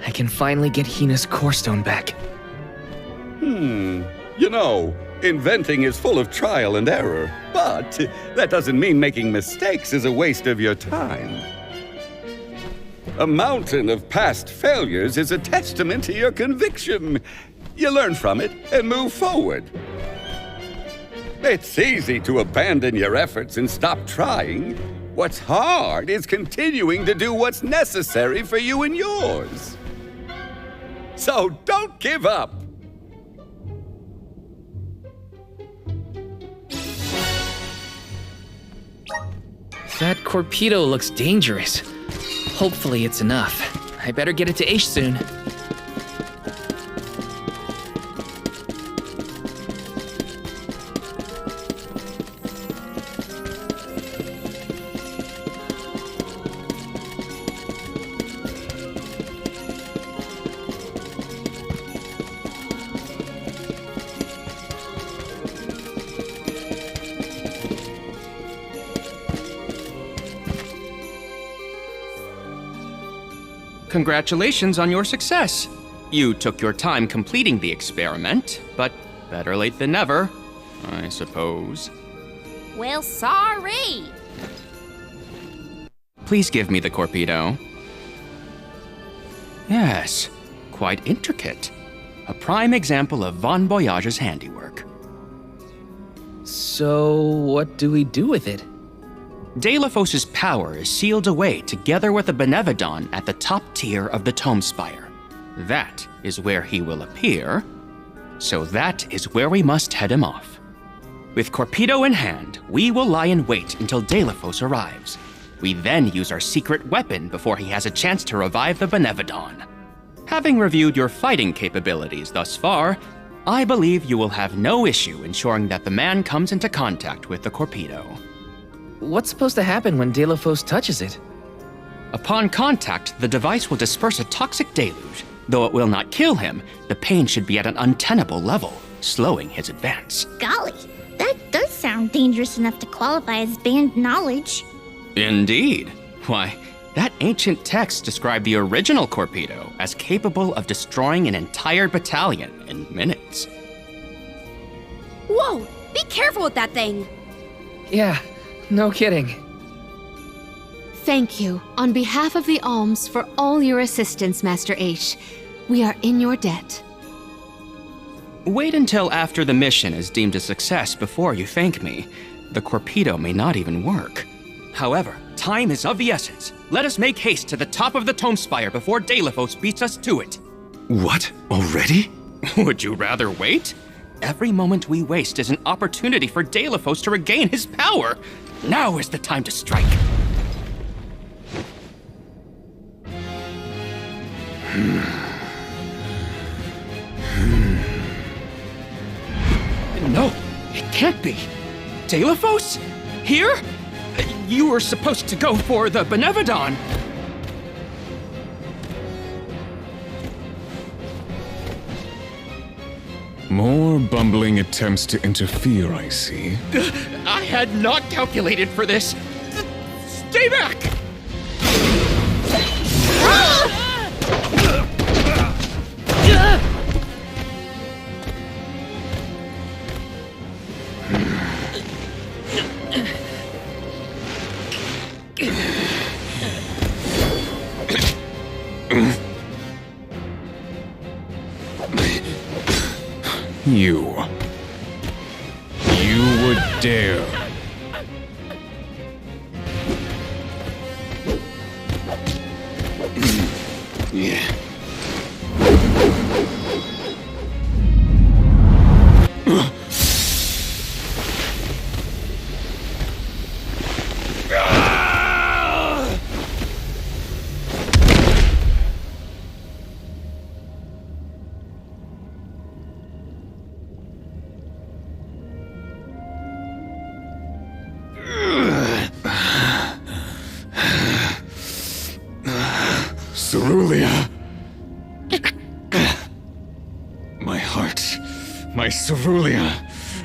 I can finally get Hina's core stone back. You know, inventing is full of trial and error, but that doesn't mean making mistakes is a waste of your time. A mountain of past failures is a testament to your conviction. You learn from it and move forward. It's easy to abandon your efforts and stop trying. What's hard is continuing to do what's necessary for you and yours. So don't give up. That torpedo looks dangerous. Hopefully it's enough. I better get it to Aish soon. Congratulations on your success. You took your time completing the experiment, but better late than never, I suppose. Well, sorry. Please give me the torpedo. Yes, quite intricate. A prime example of Von Voyage's handiwork. So, what do we do with it? Delafos's power is sealed away together with the Benevodon at the top tier of the Tome Spire. That is where he will appear, so that is where we must head him off. With torpedo in hand, we will lie in wait until Delafos arrives. We then use our secret weapon before he has a chance to revive the Benevodon. Having reviewed your fighting capabilities thus far, I believe you will have no issue ensuring that the man comes into contact with the torpedo. What's supposed to happen when Delafos touches it? Upon contact, the device will disperse a toxic deluge. Though it will not kill him, the pain should be at an untenable level, slowing his advance. Golly, that does sound dangerous enough to qualify as banned knowledge. Indeed. Why, that ancient text described the original torpedo as capable of destroying an entire battalion in minutes. Whoa! Be careful with that thing! Yeah, no kidding. Thank you, on behalf of the Alms, for all your assistance, Master Aish. We are in your debt. Wait until after the mission is deemed a success before you thank me. The torpedo may not even work. However, time is of the essence. Let us make haste to the top of the Tome Spire before Delafos beats us to it. What? Already? Would you rather wait? Every moment we waste is an opportunity for Delafos to regain his power. Now is the time to strike. No, it can't be. Delafos? Here? You were supposed to go for the Benevodon. More bumbling attempts to interfere, I see. I had not calculated for this. Stay back! You would dare. Yeah. Cerulia. My heart, my Cerulia,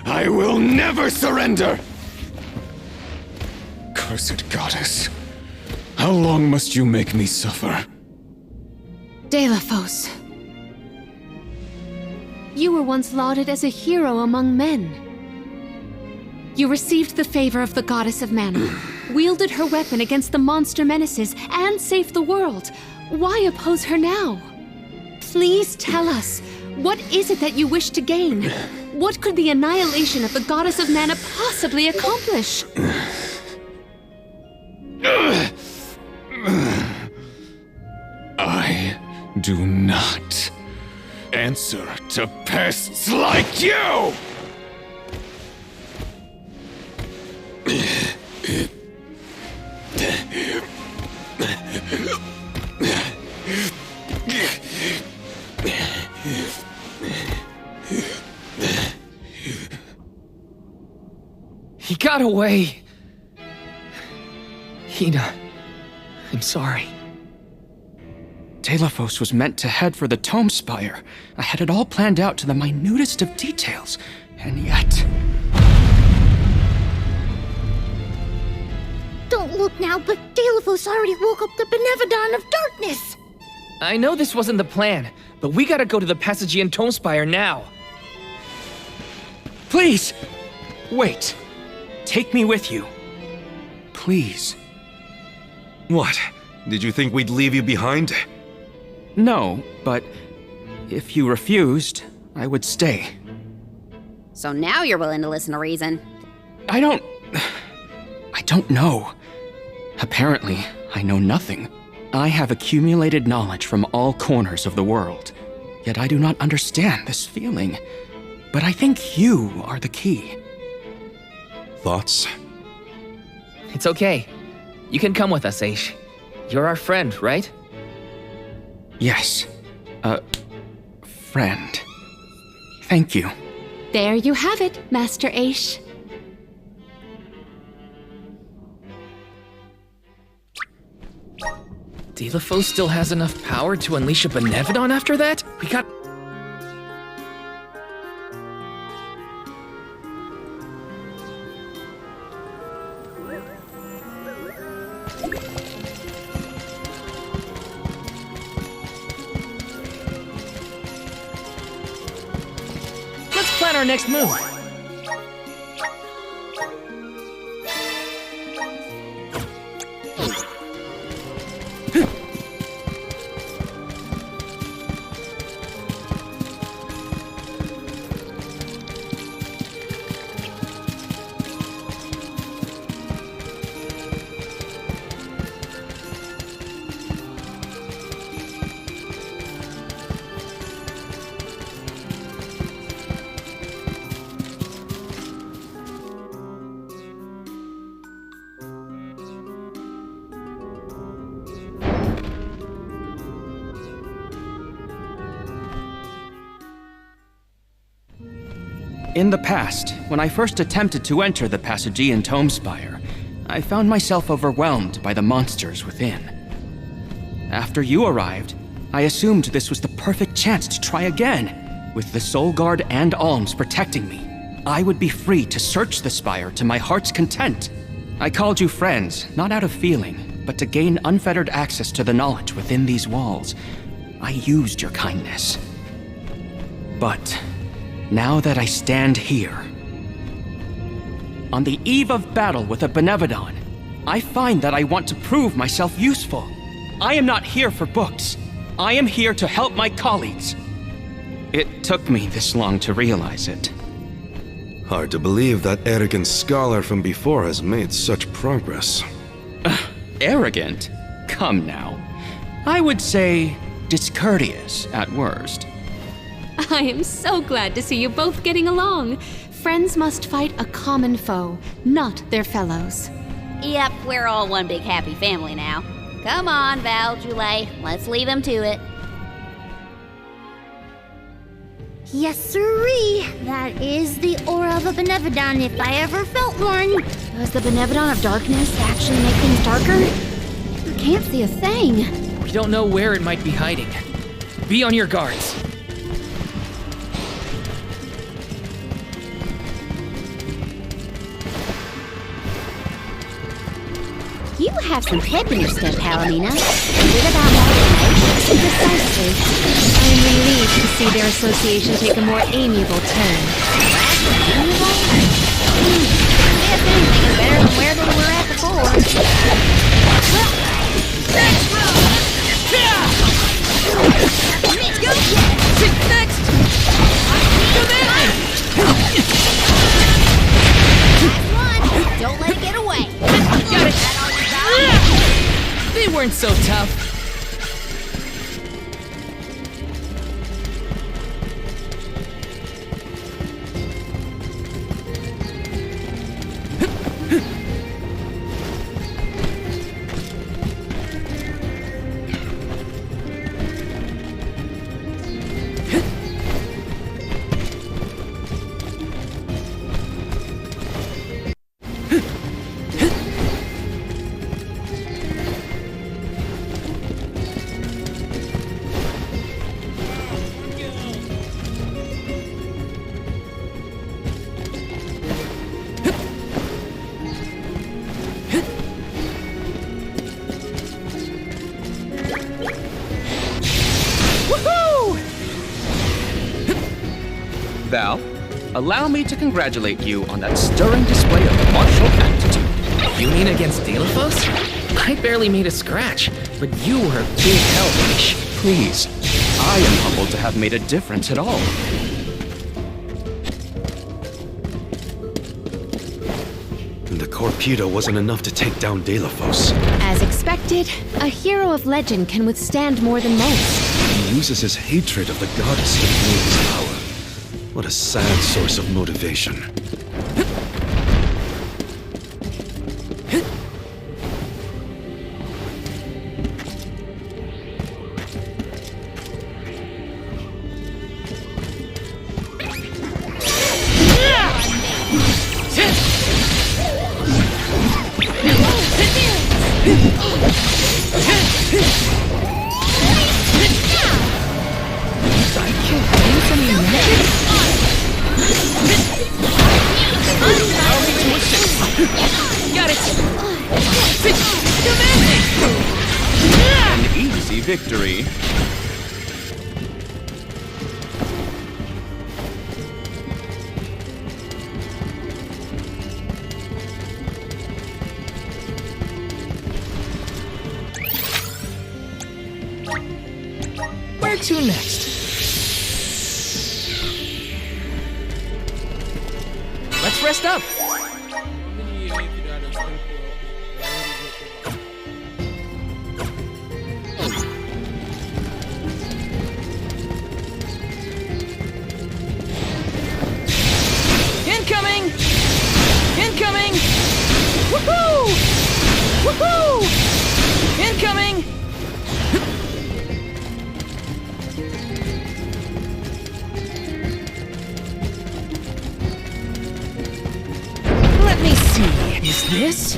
I will never surrender! Cursed goddess, how long must you make me suffer? Delaphos. You were once lauded as a hero among men. You received the favor of the goddess of mana, wielded her weapon against the monster menaces, and saved the world. Why oppose her now? Please tell us, what is it that you wish to gain? What could the annihilation of the goddess of mana possibly accomplish? I do not answer to pests like you! He got away. Hina, I'm sorry. Delaphos was meant to head for the Tome Spire. I had it all planned out to the minutest of details, and yet... Don't look now, but Delaphos already woke up the Benevodon of Darkness! I know this wasn't the plan, but we gotta go to the Passagean Tome Spire now. Please! Wait. Take me with you. Please. What? Did you think we'd leave you behind? No, but if you refused, I would stay. So now you're willing to listen to reason. I don't know. Apparently, I know nothing. I have accumulated knowledge from all corners of the world, yet I do not understand this feeling. But I think you are the key. Thoughts? It's okay. You can come with us, Aish. You're our friend, right? Yes. Friend. Thank you. There you have it, Master Aish. Delaphos still has enough power to unleash a Benevodon after that? We got... Let's plan our next move. In the past, when I first attempted to enter the Passagean Tome Spire, I found myself overwhelmed by the monsters within. After you arrived, I assumed this was the perfect chance to try again. With the Soul Guard and Alms protecting me, I would be free to search the Spire to my heart's content. I called you friends, not out of feeling, but to gain unfettered access to the knowledge within these walls. I used your kindness. But now that I stand here, on the eve of battle with a Benevodon, I find that I want to prove myself useful. I am not here for books. I am here to help my colleagues. It took me this long to realize it. Hard to believe that arrogant scholar from before has made such progress. Arrogant? Come now. I would say discourteous at worst. I am so glad to see you both getting along. Friends must fight a common foe, not their fellows. Yep, we're all one big happy family now. Come on, Val, Julie, let's leave him to it. Yes, sirree. That is the aura of a Benevodon if I ever felt one. Does the Benevodon of Darkness actually make things darker? I can't see a thing. We don't know where it might be hiding. Be on your guards. You have some pep in your step, Palomina. Is it about motivation? Precisely. I am relieved to see their association take a more amiable turn. If anything is better than where they were at before. Let's go! Next! Last one! Don't let it get away! Got it! They weren't so tough. Val, allow me to congratulate you on that stirring display of martial aptitude. You mean against Delphos? I barely made a scratch, but you were a big help, Ish. Please, I am humbled to have made a difference at all. The torpedo wasn't enough to take down Delphos. As expected, a hero of legend can withstand more than most. He uses his hatred of the goddess to fuel his power. What a sad source of motivation. Got it! An easy victory. Where to next? Let's rest up. Incoming! Incoming! Woohoo! Woohoo! Incoming! Let me see. Is this?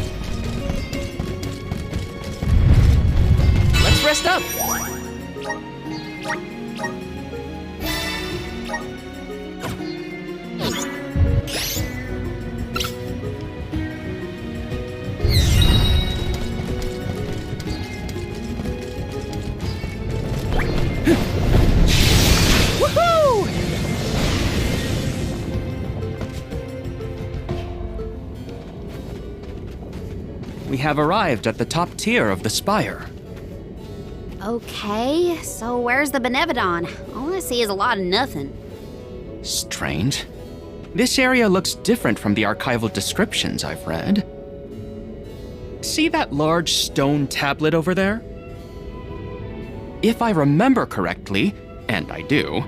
Let's rest up. Woohoo! We have arrived at the top tier of the spire. Okay, so where's the Benevodon? All I see is a lot of nothing. Strange. This area looks different from the archival descriptions I've read. See that large stone tablet over there? If I remember correctly, and I do,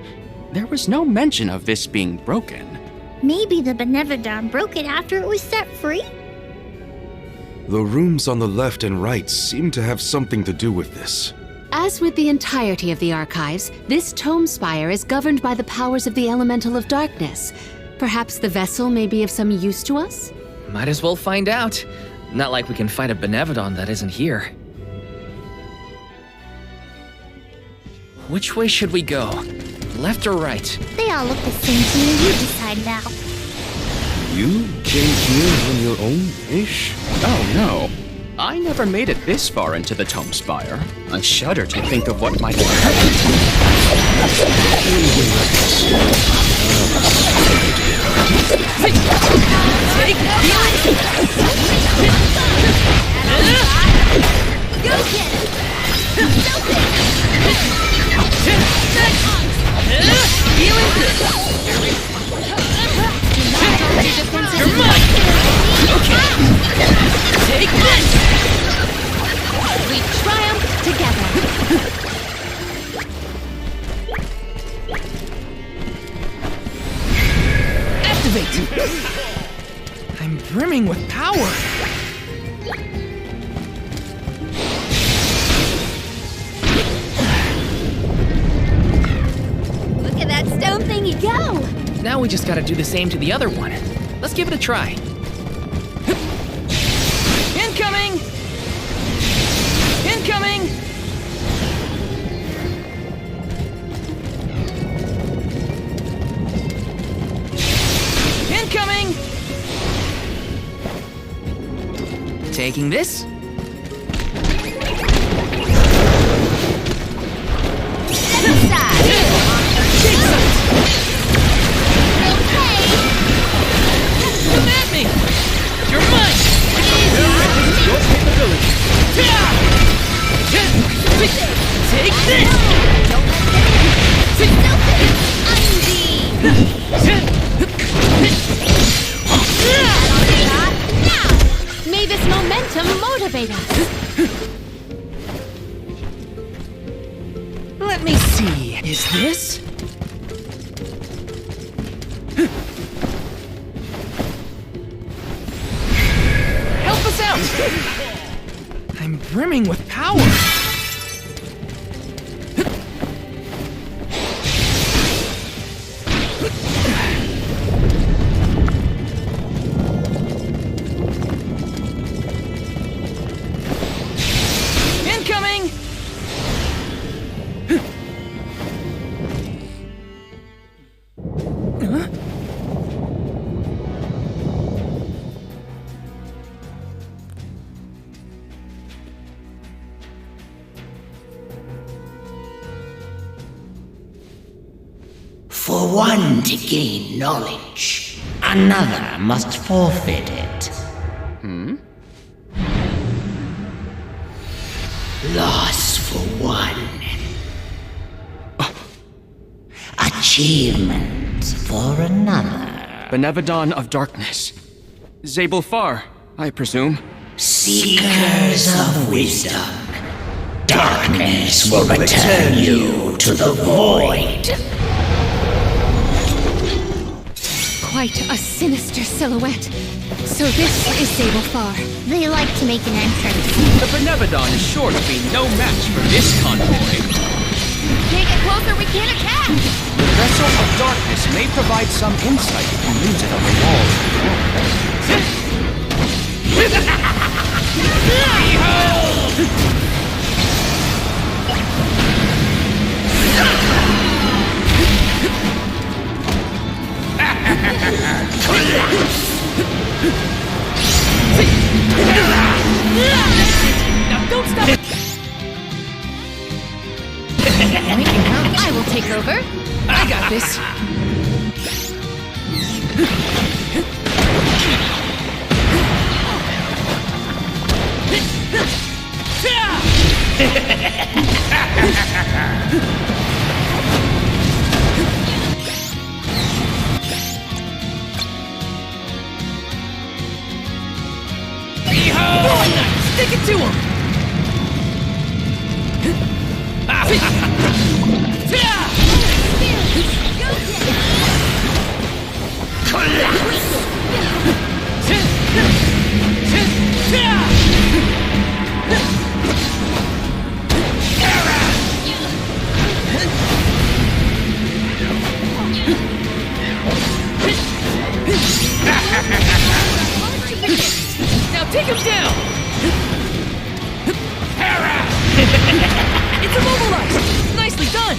there was no mention of this being broken. Maybe the Benevodon broke it after it was set free? The rooms on the left and right seem to have something to do with this. As with the entirety of the archives, this tome spire is governed by the powers of the Elemental of Darkness. Perhaps the vessel may be of some use to us? Might as well find out. Not like we can find a Benevodon that isn't here. Which way should we go? Left or right? They all look the same to me. You decide now. You came here on your own, Ish? Oh no. I never made it this far into the tome spire. I shudder to think of what might have happened to You're mine! Okay! Take this! We triumph together! Activate! I'm brimming with power! Look at that stone thingy go! Now we just gotta do the same to the other one. Let's give it a try. Incoming! Incoming! Incoming! Taking this. Step aside! Take some! Come at me! You're mine! Your capability! Take this! May this momentum motivate us! Let me see. Is this? Help us out! I'm brimming with power! Incoming! Huh? For one to gain knowledge, another must forfeit it. Loss for one. Achievement for another. Benevodon of Darkness. Zabel Far, I presume. Seekers of wisdom, darkness will return you to the void. Quite a sinister silhouette. So this is Zabel Far. They like to make an entrance. The Benevodon is sure to be no match for this convoy. Can't get closer, we can't attack! The Vessel of Darkness may provide some insight if you use it on the walls. Now don't stop it! I will take over. I got this. Stick it to him! Now take him down! It's immobilized! Nicely done!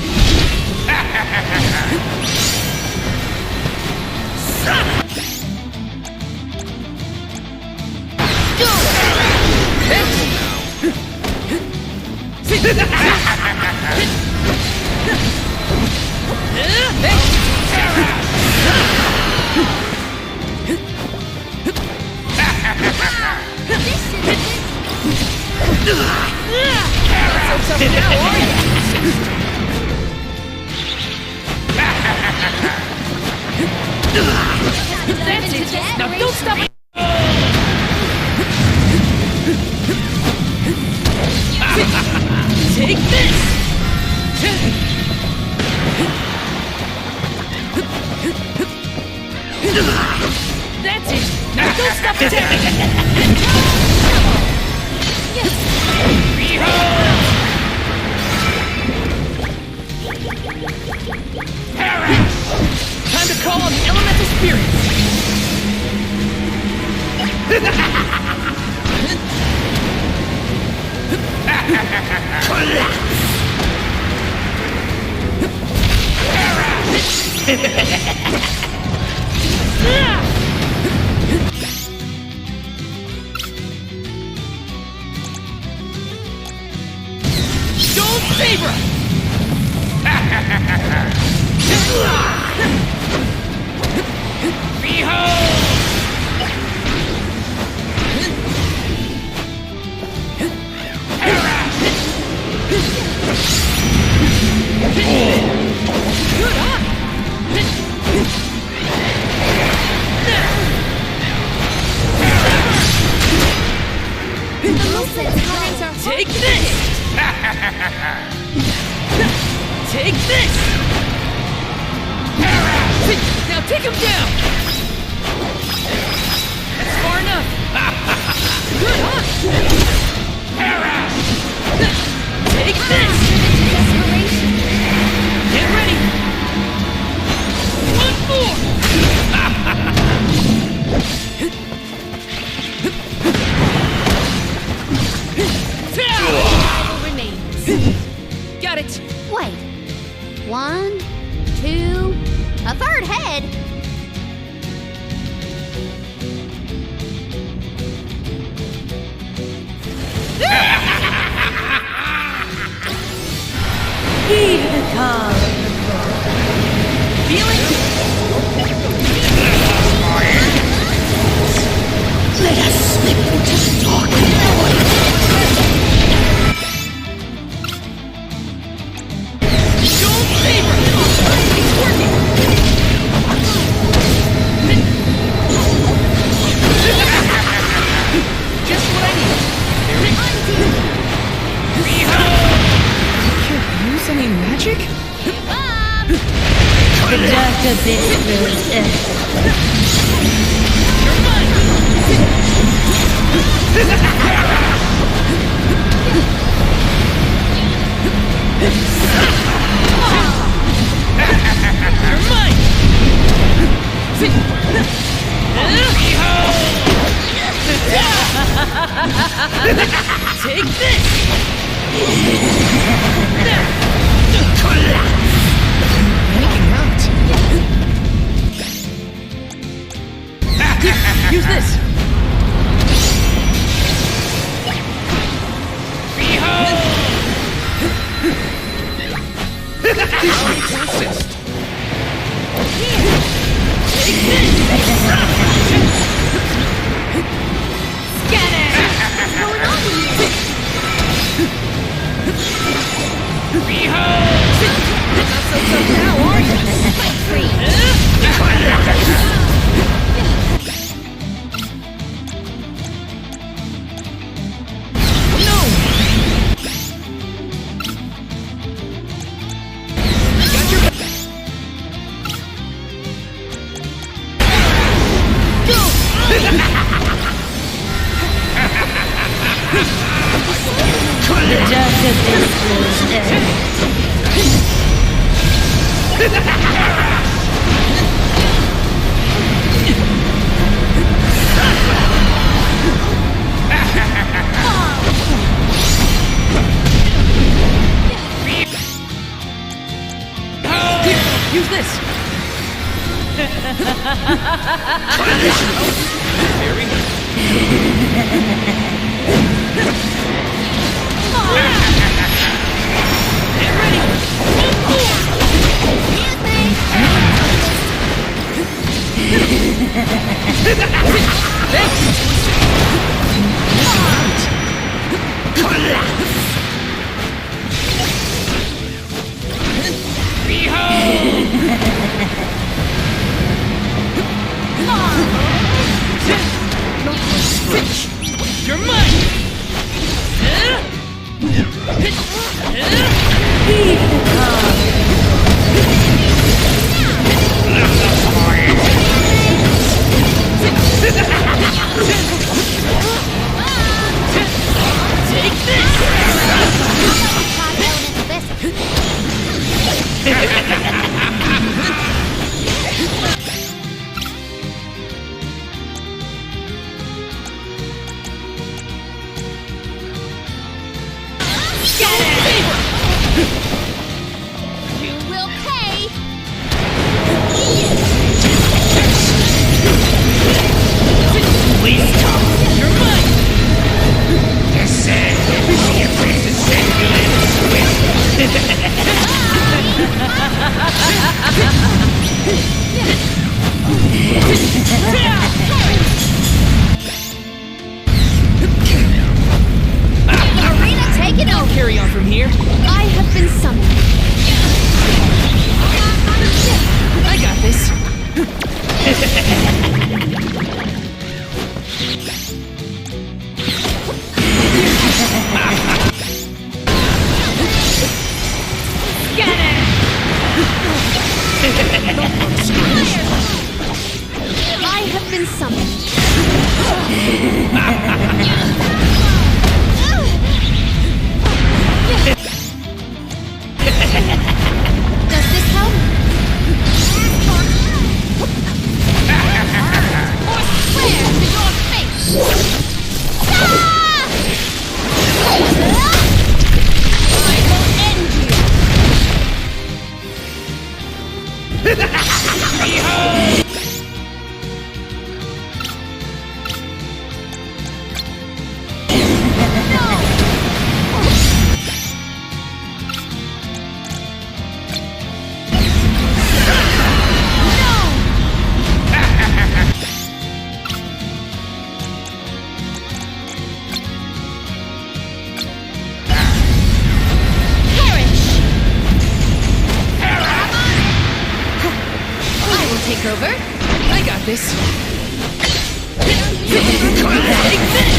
That's it! Now don't stop it! Take this! That's it! Now don't stop attacking! Time to call on the elemental spirits! Stone Saber! Behold! Good on! Take this! Take this! Now take him down! That's far enough! Good on! Take this! Get ready! One more! Got it! Wait. 1, 2, a third head? Heed the call. Feeling? Let us slip into the dark void. Gold Saber! It's working! Just what I need. Use any magic? The dark abyss grows earth. You're mine! You're mine! Take this! Making out. Use this! Assist. Not so tough now, are you? Fight free. Use this! Very nice. Get ready! You're mine! Take this! You will pay! Please stop. You're mine! Arena taken over. Carry on from here. I have been summoned. I got this. I have been summoned. Does this help? Or swear to your face! Ah! I will end you! Take over. I got this. Take this!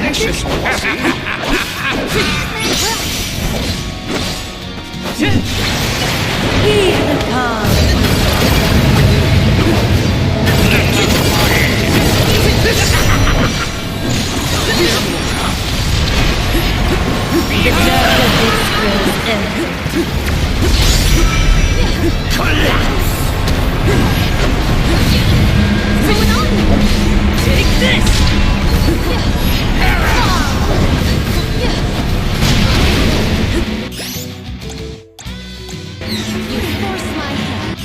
Precious pussy. Here the calm. The dark of this grows empty. Collapse! Take this! You forced my hand.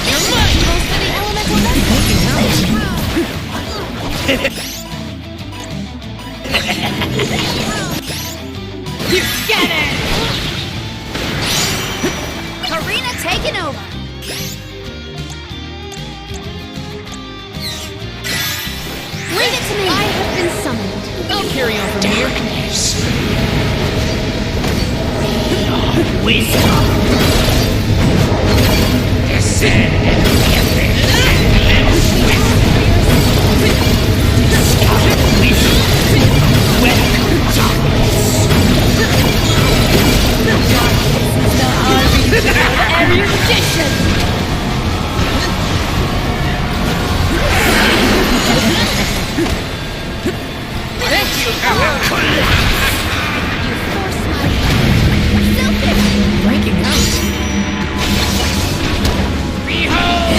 You're mine! Most of the elemental You get it! Karina taking over. Leave it to me. I have been summoned. I'll carry on from here. Wisdom. Descend into the abyss. Welcome, darkness. The darkness is the harbinger of erudition. Thank you, You forced my hand. Still breaking out. Behold!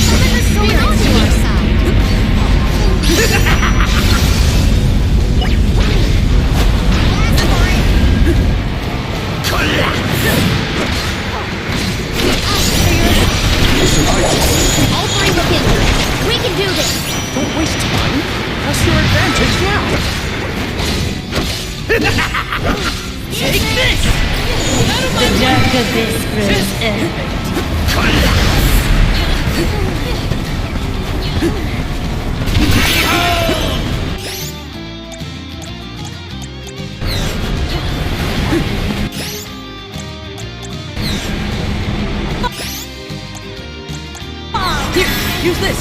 Summon the spirits to our side. I'll bring the kindred. We can do this. Don't waste time. That's your advantage now. Take this! The dark abyss grows ever. Here, use this.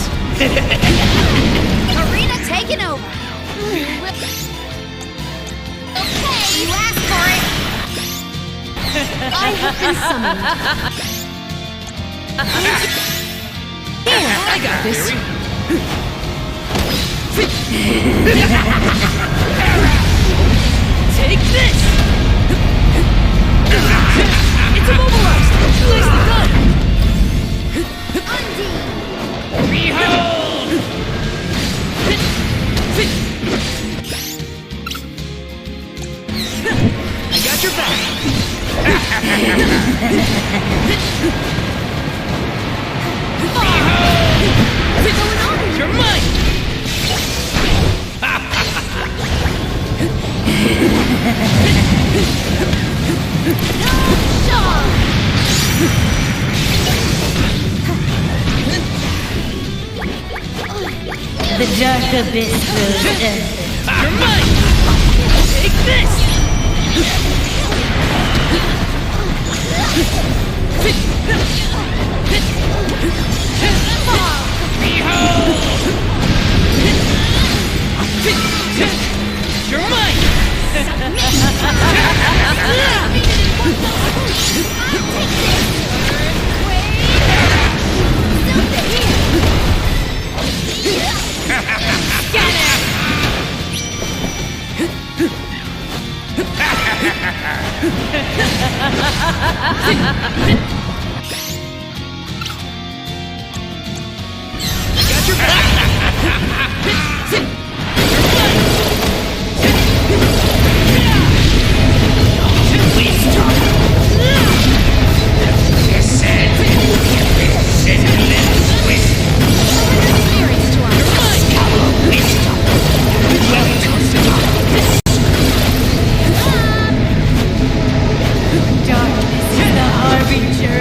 Karina taking over. Okay, you asked for it. I have been summoned. Here, I got this. Take this! It's immobilized! Place the gun! Behold! I got your back. What's going on? You're mine! The dark abyss grows ever. You're mine! Take this! You're mine! Darkness is the harbinger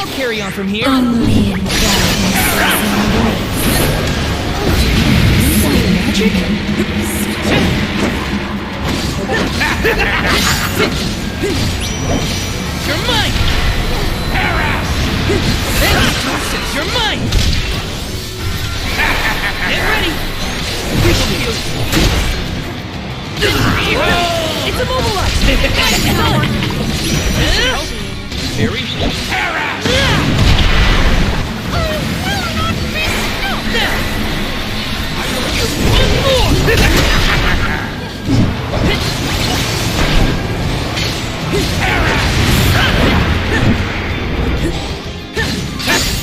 I'll carry on from here. Only in Magic? You're mine! You're mine! Get ready! It's immobilized! Very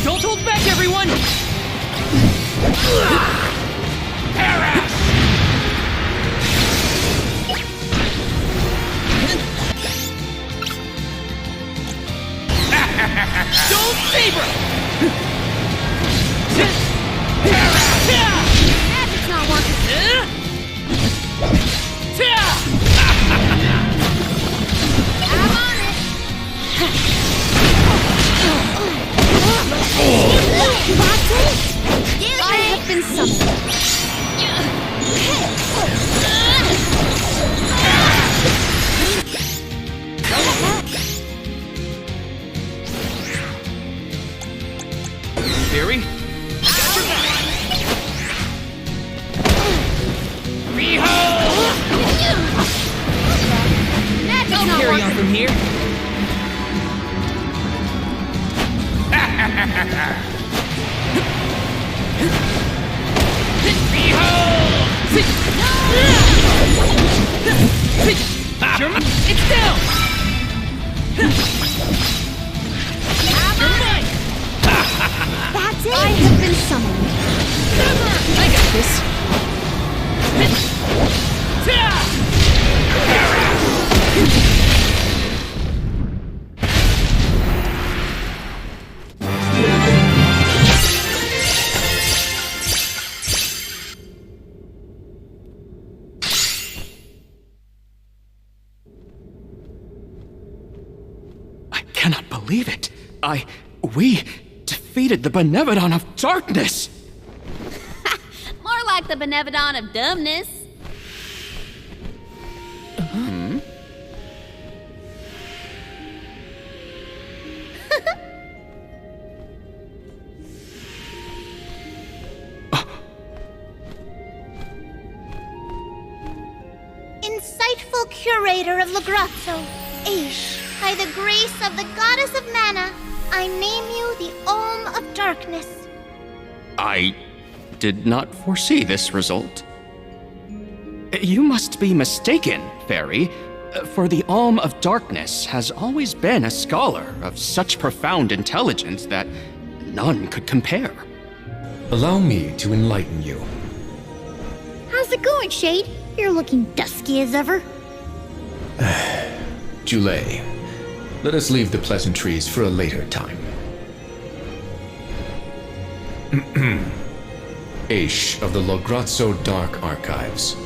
Don't hold back, everyone! Gold Saber! Magic's not working. I'm on it. I have been summoned. Barry? I'll carry on from here. It's down! You're mine! That's it! I have been summoned. I got this. I cannot believe it. We defeated the Benevodon of Darkness! More like the Benevodon of dumbness. Hmm? Insightful curator of Lagrazzo, Aish, by the grace of the goddess of mana, I name you the Olm of Darkness. I did not foresee this result. You must be mistaken, Fairy, for the Olm of Darkness has always been a scholar of such profound intelligence that none could compare. Allow me to enlighten you. How's it going, Shade? You're looking dusky as ever. Jule, let us leave the pleasantries for a later time. Aish of the Lograzzo Dark Archives.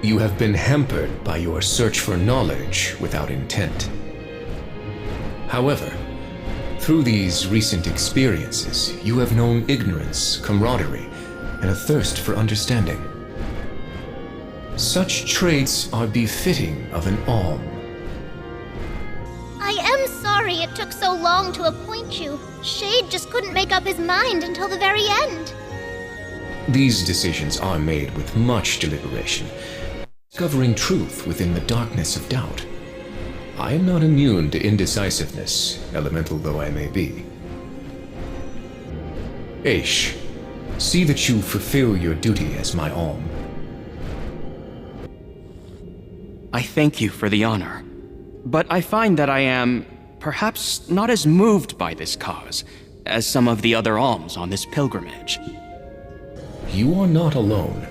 You have been hampered by your search for knowledge without intent. However, through these recent experiences, you have known ignorance, camaraderie, and a thirst for understanding. Such traits are befitting of an Olm. I am sorry it took so long to appoint you. Shade just couldn't make up his mind until the very end. These decisions are made with much deliberation, discovering truth within the darkness of doubt. I am not immune to indecisiveness, elemental though I may be. Aish, see that you fulfill your duty as my Olm. I thank you for the honor, but I find that I am perhaps not as moved by this cause as some of the other alms on this pilgrimage. You are not alone.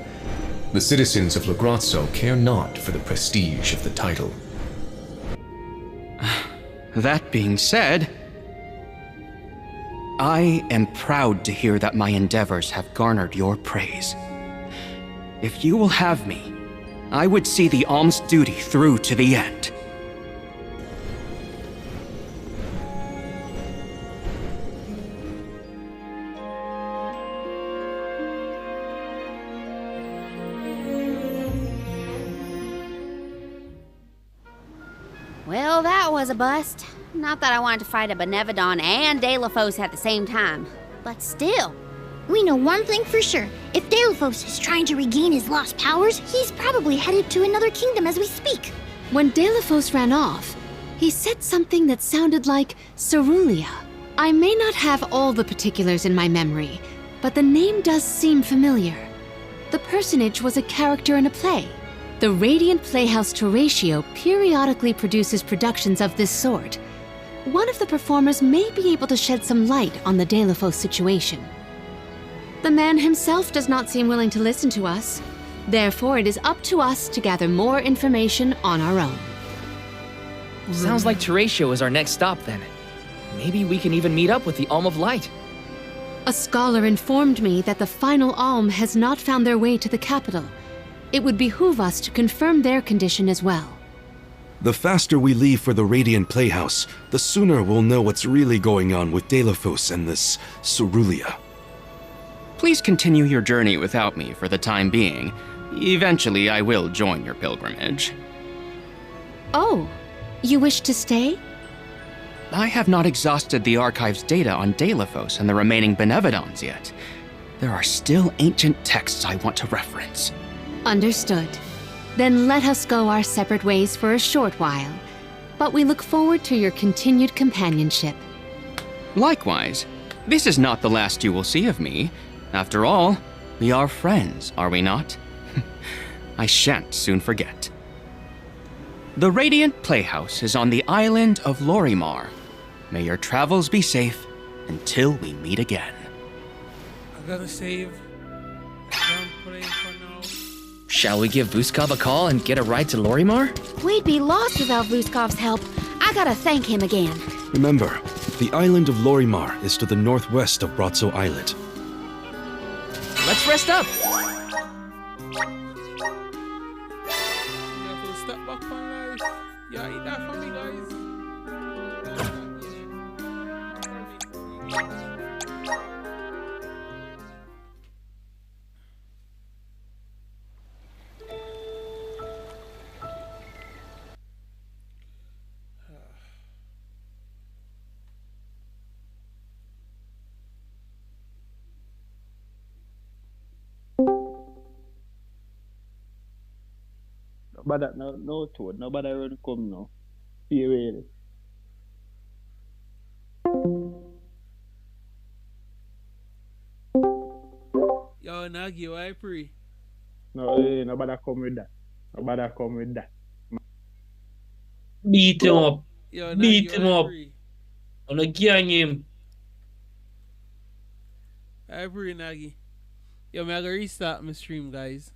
The citizens of Lagrazzo care not for the prestige of the title. That being said, I am proud to hear that my endeavors have garnered your praise. If you will have me, I would see the alms duty through to the end. was a bust. Not that I wanted to fight a Benevodon and Delafos at the same time, but still. We know one thing for sure. If Delafos is trying to regain his lost powers, he's probably headed to another kingdom as we speak. When Delafos ran off, he said something that sounded like Cerulia. I may not have all the particulars in my memory, but the name does seem familiar. The personage was a character in a play. The Radiant Playhouse Toratio periodically produces productions of this sort. One of the performers may be able to shed some light on the Delafos situation. The man himself does not seem willing to listen to us. Therefore, it is up to us to gather more information on our own. Sounds like Toratio is our next stop then. Maybe we can even meet up with the Alm of Light. A scholar informed me that the final Alm has not found their way to the capital. It would behoove us to confirm their condition as well. The faster we leave for the Radiant Playhouse, the sooner we'll know what's really going on with Delafos and this Cerulia. Please continue your journey without me for the time being. Eventually, I will join your pilgrimage. Oh, you wish to stay? I have not exhausted the archive's data on Delafos and the remaining Benevodons yet. There are still ancient texts I want to reference. Understood. Then let us go our separate ways for a short while. But we look forward to your continued companionship. Likewise, this is not the last you will see of me. After all, we are friends, are we not? I shan't soon forget. The Radiant Playhouse is on the island of Lorimar. May your travels be safe until we meet again. I gotta save. I'm playing for now. Shall we give Vuskov a call and get a ride to Lorimar? We'd be lost without Vuskov's help. I gotta thank him again. Remember, the island of Lorimar is to the northwest of Brazzo Islet. Let's rest up! Step back for life. Yeah, eat that for me, guys. Nobody, no toad, nobody will come now. See away. Yo, Nagi, why pre? No, nobody come with that. Nobody come with that. Beat him up. Yo, Beat Nagi, him why up. pre? On a gang him. I pre, Nagi. Yo, I'm gonna restart my stream, guys.